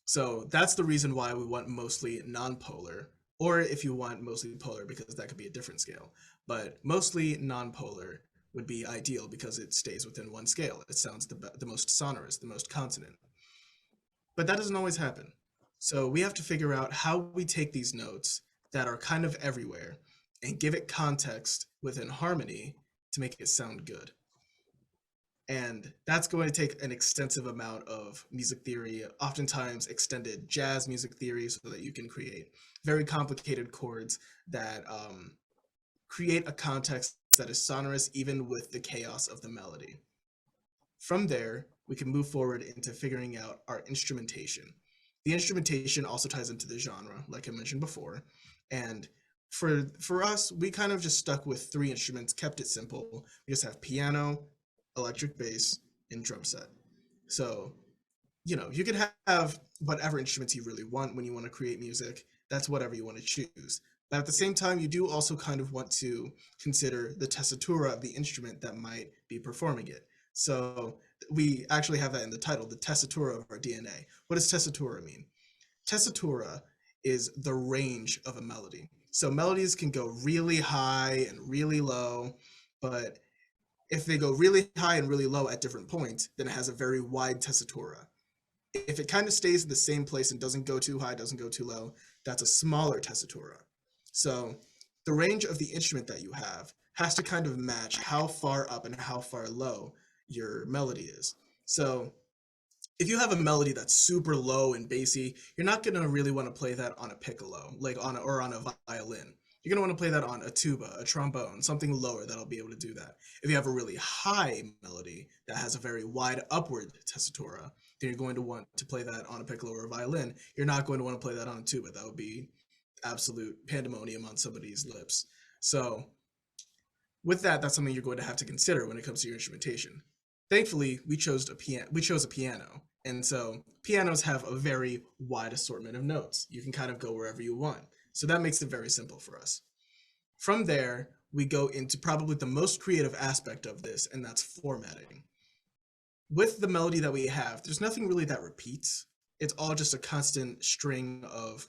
So that's the reason why we want mostly non-polar, or if you want mostly polar, because that could be a different scale. But mostly non-polar would be ideal because it stays within one scale. It sounds the most sonorous, the most consonant. But that doesn't always happen. So we have to figure out how we take these notes that are kind of everywhere and give it context within harmony to make it sound good. And that's going to take an extensive amount of music theory, oftentimes extended jazz music theory, so that you can create very complicated chords that create a context that is sonorous even with the chaos of the melody. From there, we can move forward into figuring out our instrumentation. The instrumentation also ties into the genre, like I mentioned before. And for us, we kind of just stuck with 3 instruments, kept it simple. We just have piano, electric bass, and drum set. So, you know, you can have whatever instruments you really want when you want to create music. That's whatever you want to choose. But at the same time, you do also kind of want to consider the tessitura of the instrument that might be performing it. So we actually have that in the title, the tessitura of our DNA. What does tessitura mean? Tessitura is the range of a melody. So melodies can go really high and really low, but if they go really high and really low at different points, then it has a very wide tessitura. If it kind of stays in the same place and doesn't go too high, doesn't go too low, that's a smaller tessitura. So the range of the instrument that you have has to kind of match how far up and how far low your melody is. So if you have a melody that's super low and bassy, you're not going to really want to play that on a piccolo, or on a violin. You're going to want to play that on a tuba, a trombone, something lower that'll be able to do that. If you have a really high melody that has a very wide upward tessitura, then you're going to want to play that on a piccolo or a violin. You're not going to want to play that on a tuba. That would be absolute pandemonium on somebody's lips. So with that, that's something you're going to have to consider when it comes to your instrumentation. Thankfully, we chose a piano. And so pianos have a very wide assortment of notes. You can kind of go wherever you want. So that makes it very simple for us. From there, we go into probably the most creative aspect of this, and that's formatting. With the melody that we have, there's nothing really that repeats. It's all just a constant string of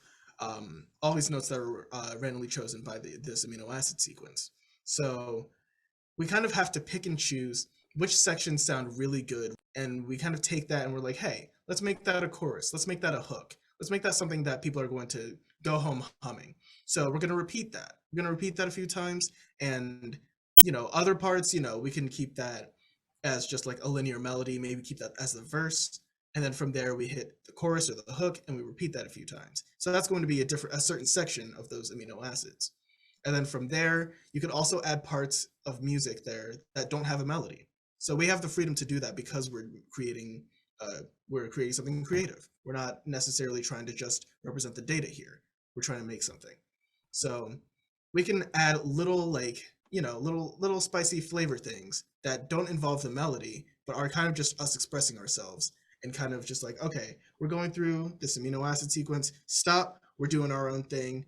all these notes that are randomly chosen by this amino acid sequence. So we kind of have to pick and choose which sections sound really good. And we kind of take that and we're like, hey, let's make that a chorus. Let's make that a hook. Let's make that something that people are going to go home humming. So we're going to repeat that. We're going to repeat that a few times. And, other parts, we can keep that as just like a linear melody, maybe keep that as the verse. And then from there, we hit the chorus or the hook and we repeat that a few times. So that's going to be a certain section of those amino acids. And then from there, you can also add parts of music there that don't have a melody. So we have the freedom to do that because we're creating something creative. We're not necessarily trying to just represent the data here. We're trying to make something. So we can add little little spicy flavor things that don't involve the melody, but are kind of just us expressing ourselves and kind of just like, okay, we're going through this amino acid sequence, stop, we're doing our own thing,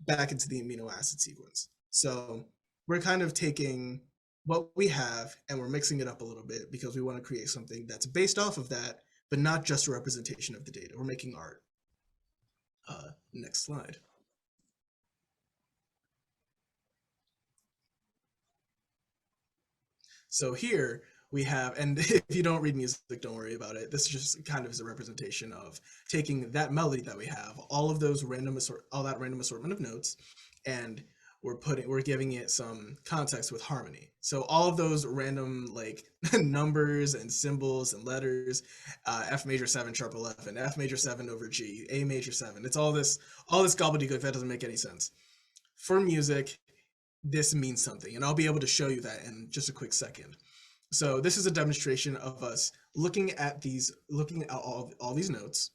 back into the amino acid sequence. So we're kind of taking what we have and we're mixing it up a little bit because we want to create something that's based off of that, but not just a representation of the data. We're making art. Next slide. So here we have, and if you don't read music, don't worry about it. This just kind of is a representation of taking that melody that we have, all that random assortment of notes, and we're giving it some context with harmony. So all of those random numbers and symbols and letters, F major 7 sharp 11, F major 7 over G, A major 7. It's all this gobbledygook that doesn't make any sense. For music, this means something, and I'll be able to show you that in just a quick second. So this is a demonstration of us looking at all these notes,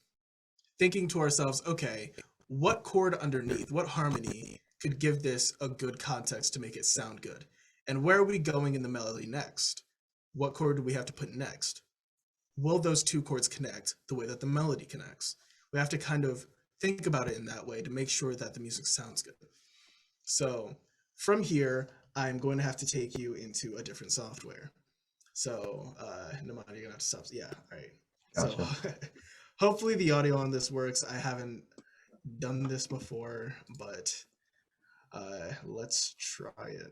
thinking to ourselves, okay, what chord underneath, what harmony could give this a good context to make it sound good? And where are we going in the melody next? What chord do we have to put next? Will those two chords connect the way that the melody connects? We have to kind of think about it in that way to make sure that the music sounds good. So from here, I'm going to have to take you into a different software. So, Naman, you're gonna have to stop. Yeah, all right. Gotcha. So hopefully the audio on this works. I haven't done this before, but let's try it.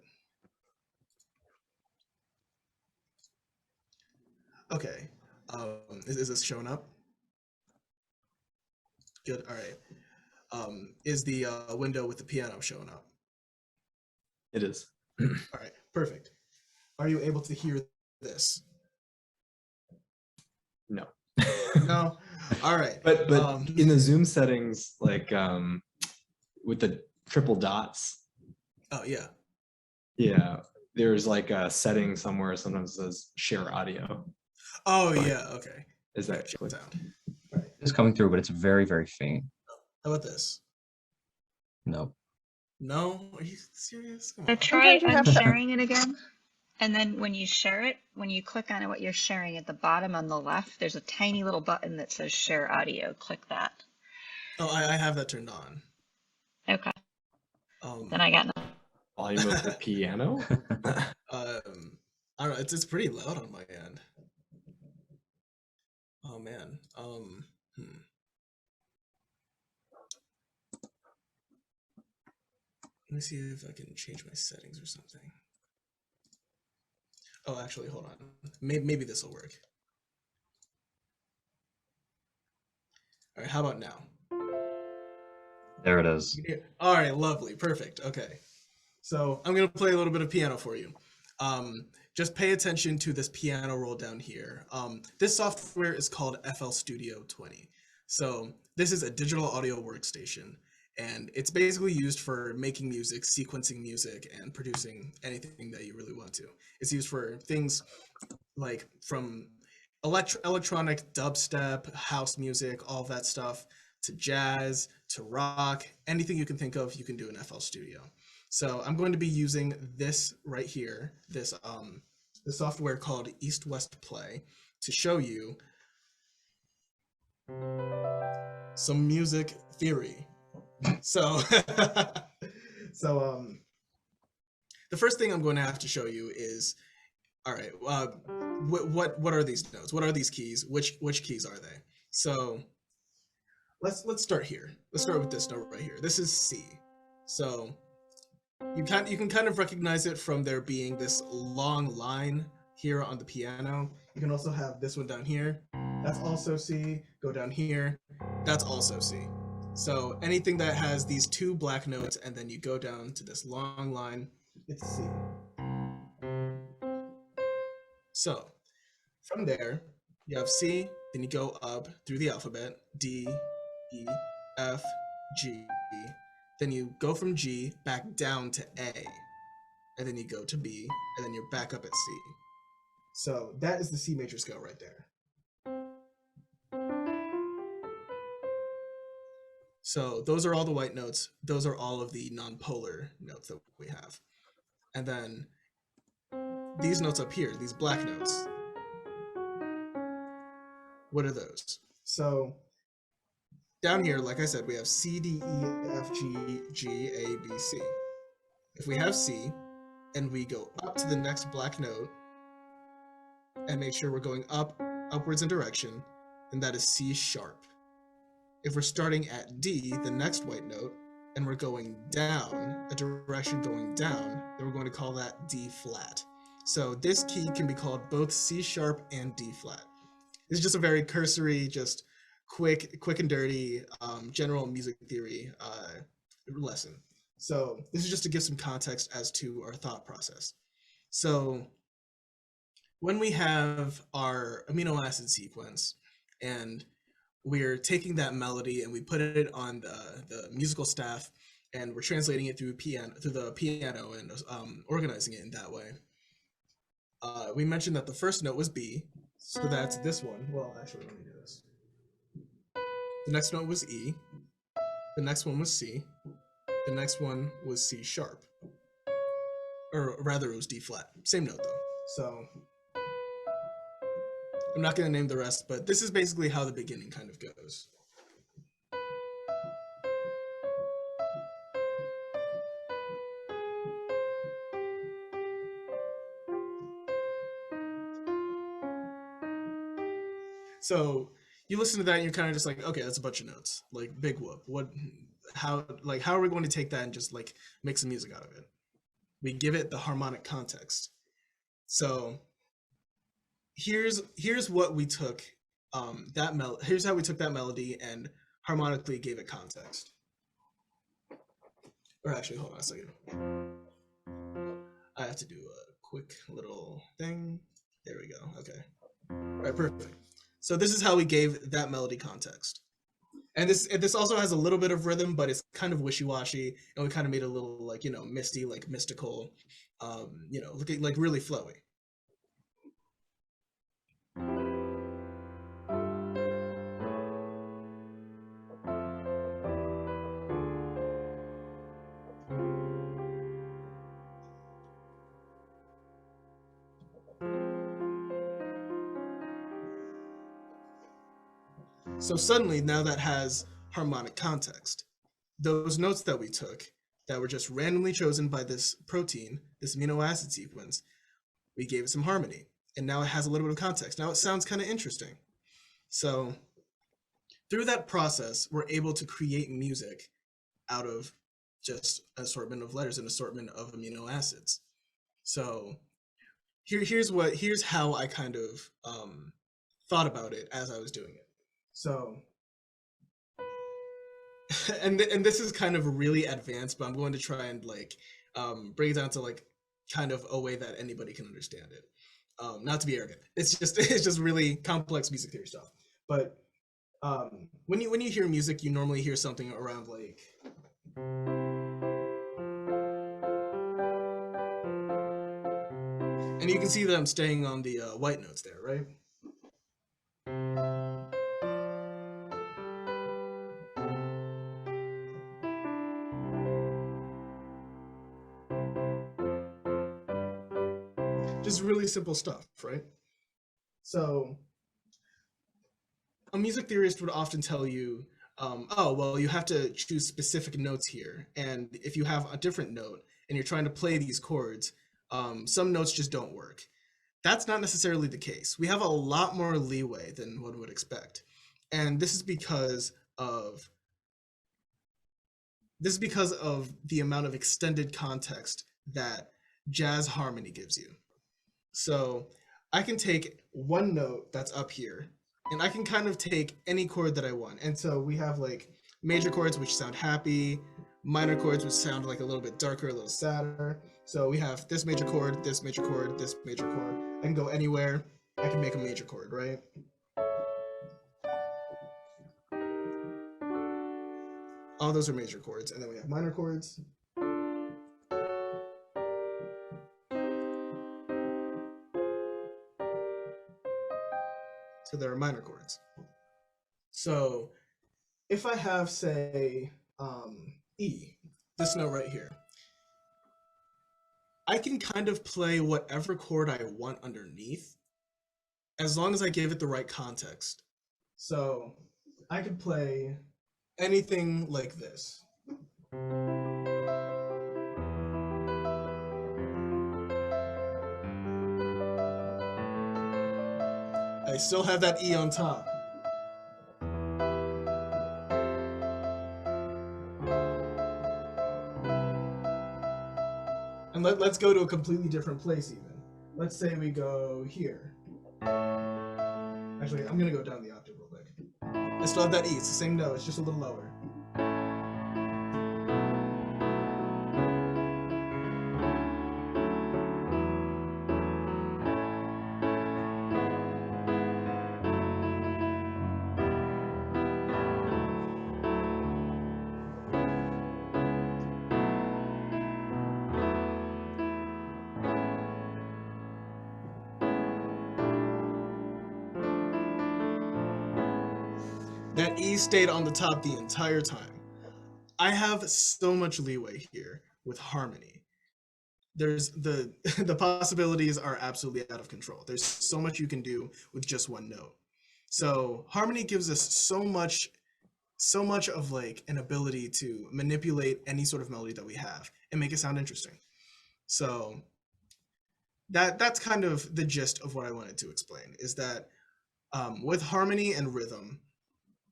Okay, is this showing up? Good, all right. Is the window with the piano showing up? It is. All right, perfect. Are you able to hear this? No. No? All right. But in the Zoom settings, with the triple dots. Oh, yeah. Yeah, there's a setting somewhere, sometimes it says share audio. Oh, yeah, okay. Is that sound? Right. It's coming through, but it's very, very faint. How about this? No. No? Are you serious? So try unsharing it again. And then when you share it, when you click on what you're sharing at the bottom on the left, there's a tiny little button that says share audio. Click that. Oh, I have that turned on. Okay. Then I got nothing. Volume of the piano? I don't know, it's pretty loud on my end. Oh man. Let me see if I can change my settings or something. Oh, actually, hold on. Maybe this will work. All right, how about now? There it is. Yeah. All right, lovely, perfect. Okay, so I'm gonna play a little bit of piano for you. Just pay attention to this piano roll down here. This software is called FL Studio 20. So this is a digital audio workstation, and it's basically used for making music, sequencing music, and producing anything that you really want to. It's used for things like from electronic dubstep, house music, all that stuff, to jazz, to rock, anything you can think of, you can do in FL Studio. So I'm going to be using this right here, this the software called East West Play, to show you some music theory. So, the first thing I'm going to have to show you is, all right, what are these notes? What are these keys? Which keys are they? So let's start here. Let's start with this note right here. This is C. So you can kind of recognize it from there being this long line here on the piano. You can also have this one down here. That's also C. Go down here. That's also C. So anything that has these two black notes and then you go down to this long line, it's C. So from there, you have C, then you go up through the alphabet, D, E, F, G. Then you go from G back down to A, and then you go to B, and then you're back up at C. So that is the C major scale right there. So those are all the white notes. Those are all of the non-polar notes that we have. And then these notes up here, these black notes, what are those? So down here, like I said, we have C, D, E, F, G, G, A, B, C. If we have C and we go up to the next black note and make sure we're going upwards in direction, then that is C sharp. If we're starting at D, the next white note, and we're going down, a direction going down, then we're going to call that D flat. So this key can be called both C sharp and D flat. It's just a very cursory, just quick and dirty general music theory lesson. So this is just to give some context as to our thought process. So when we have our amino acid sequence and we're taking that melody and we put it on the musical staff and we're translating it through the piano and organizing it in that way. We mentioned that the first note was B, so that's this one. Well, actually, let me do this. The next note was E. The next one was C. The next one was C sharp. Or rather, it was D flat. Same note though. So I'm not going to name the rest, but this is basically how the beginning kind of goes. So you listen to that and you're kind of just like, okay, that's a bunch of notes, like big whoop. How are we going to take that and just like make some music out of it? We give it the harmonic context. So here's what we took here's how we took that melody and harmonically gave it context. Or actually, hold on a second. I have to do a quick little thing. There we go. Okay. All right, perfect. So this is how we gave that melody context. And this also has a little bit of rhythm, but it's kind of wishy-washy, and we kind of made it a little like, misty, like mystical, looking like really flowy. So suddenly, now that has harmonic context. Those notes that we took, that were just randomly chosen by this protein, this amino acid sequence. We gave it some harmony, and now it has a little bit of context. Now it sounds kind of interesting. So through that process, we're able to create music out of just an assortment of letters, an assortment of amino acids. So here's how I kind of thought about it as I was doing it. So, and this is kind of really advanced, but I'm going to try and like break it down to like kind of a way that anybody can understand it. Not to be arrogant, it's just really complex music theory stuff. But when you hear music, you normally hear something around like. And you can see that I'm staying on the white notes there, right? Just really simple stuff, right? So a music theorist would often tell you, oh, well, you have to choose specific notes here. And if you have a different note and you're trying to play these chords, some notes just don't work. That's not necessarily the case. We have a lot more leeway than one would expect. And this is because of the amount of extended context that jazz harmony gives you. So I can take one note that's up here, and I can kind of take any chord that I want. And so we have like major chords which sound happy, minor chords which sound like a little bit darker, a little sadder. So we have this major chord, this major chord, this major chord. I can go anywhere. I can make a major chord, right? All those are major chords. And then we have minor chords. So there are minor chords. So if I have, say, E, this note right here, I can kind of play whatever chord I want underneath as long as I give it the right context. So I could play anything like this. I still have that E on top. And let's go to a completely different place even. Let's say we go here. Actually, I'm gonna go down the octave real quick. I still have that E, it's the same note, it's just a little lower. That E stayed on the top the entire time. I have so much leeway here with harmony. There's the possibilities are absolutely out of control. There's so much you can do with just one note. So harmony gives us so much of like an ability to manipulate any sort of melody that we have and make it sound interesting. So that's kind of the gist of what I wanted to explain, is that with harmony and rhythm,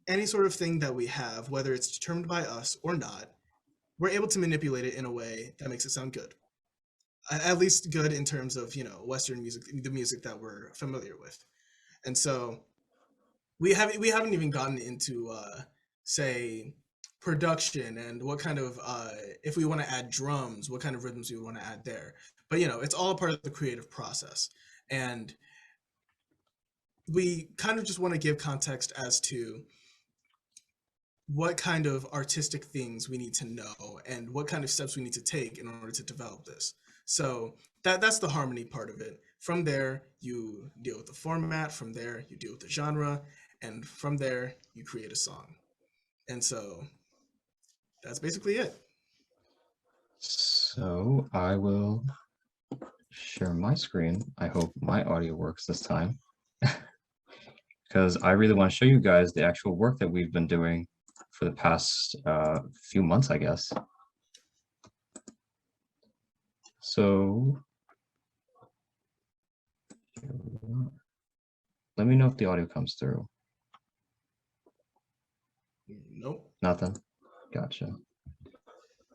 any sort of thing that we have, whether it's determined by us or not, we're able to manipulate it in a way that makes it sound good. At least good in terms of, you know, Western music, the music that we're familiar with. And so we haven't even gotten into, say, production and what kind of, if we want to add drums, what kind of rhythms we want to add there. But, you know, it's all a part of the creative process. And we kind of just want to give context as to what kind of artistic things we need to know and what kind of steps we need to take in order to develop this. So that's the harmony part of it. From there, you deal with the format. From there, you deal with the genre. And from there, you create a song. And so that's basically it. So I will share my screen. I hope my audio works this time, because I really want to show you guys the actual work that we've been doing for the past few months, I guess. So let me know if the audio comes through. Nope. Nothing. Gotcha.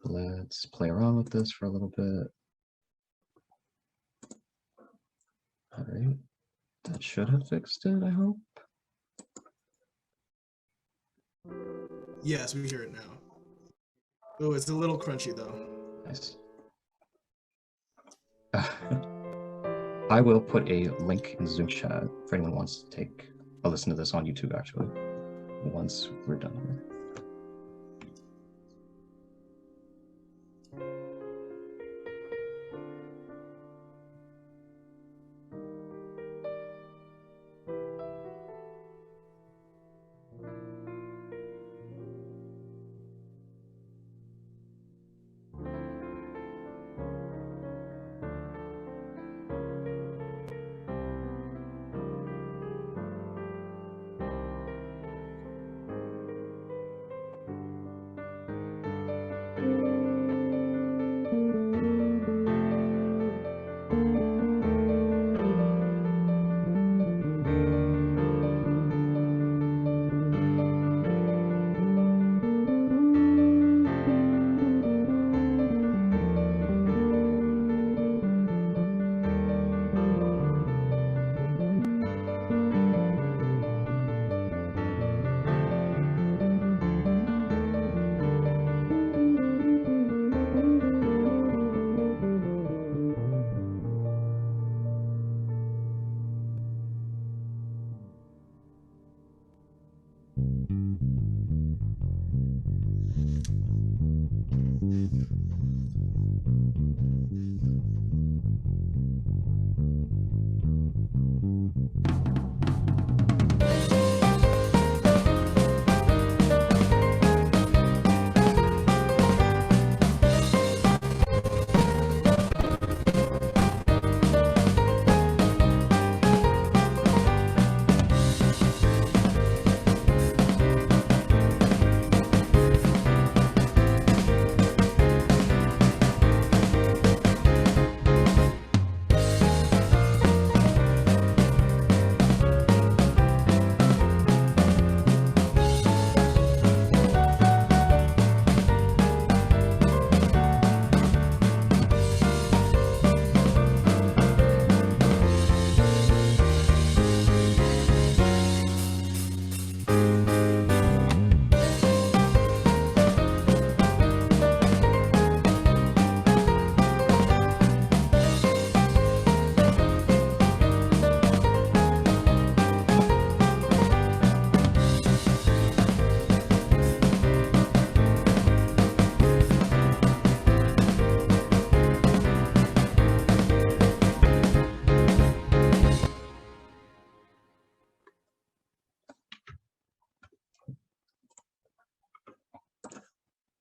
Let's play around with this for a little bit. All right. That should have fixed it, I hope. Yes, we hear it now. Oh, it's a little crunchy though. Nice. I will put a link in the Zoom chat for anyone who wants to take a listen to this on YouTube, actually, once we're done here.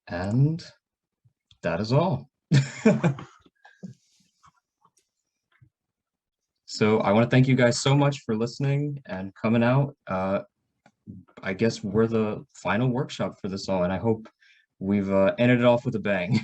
And that is all. So I want to thank you guys so much for listening and coming out. I guess we're the final workshop for this all, and I hope we've ended it off with a bang.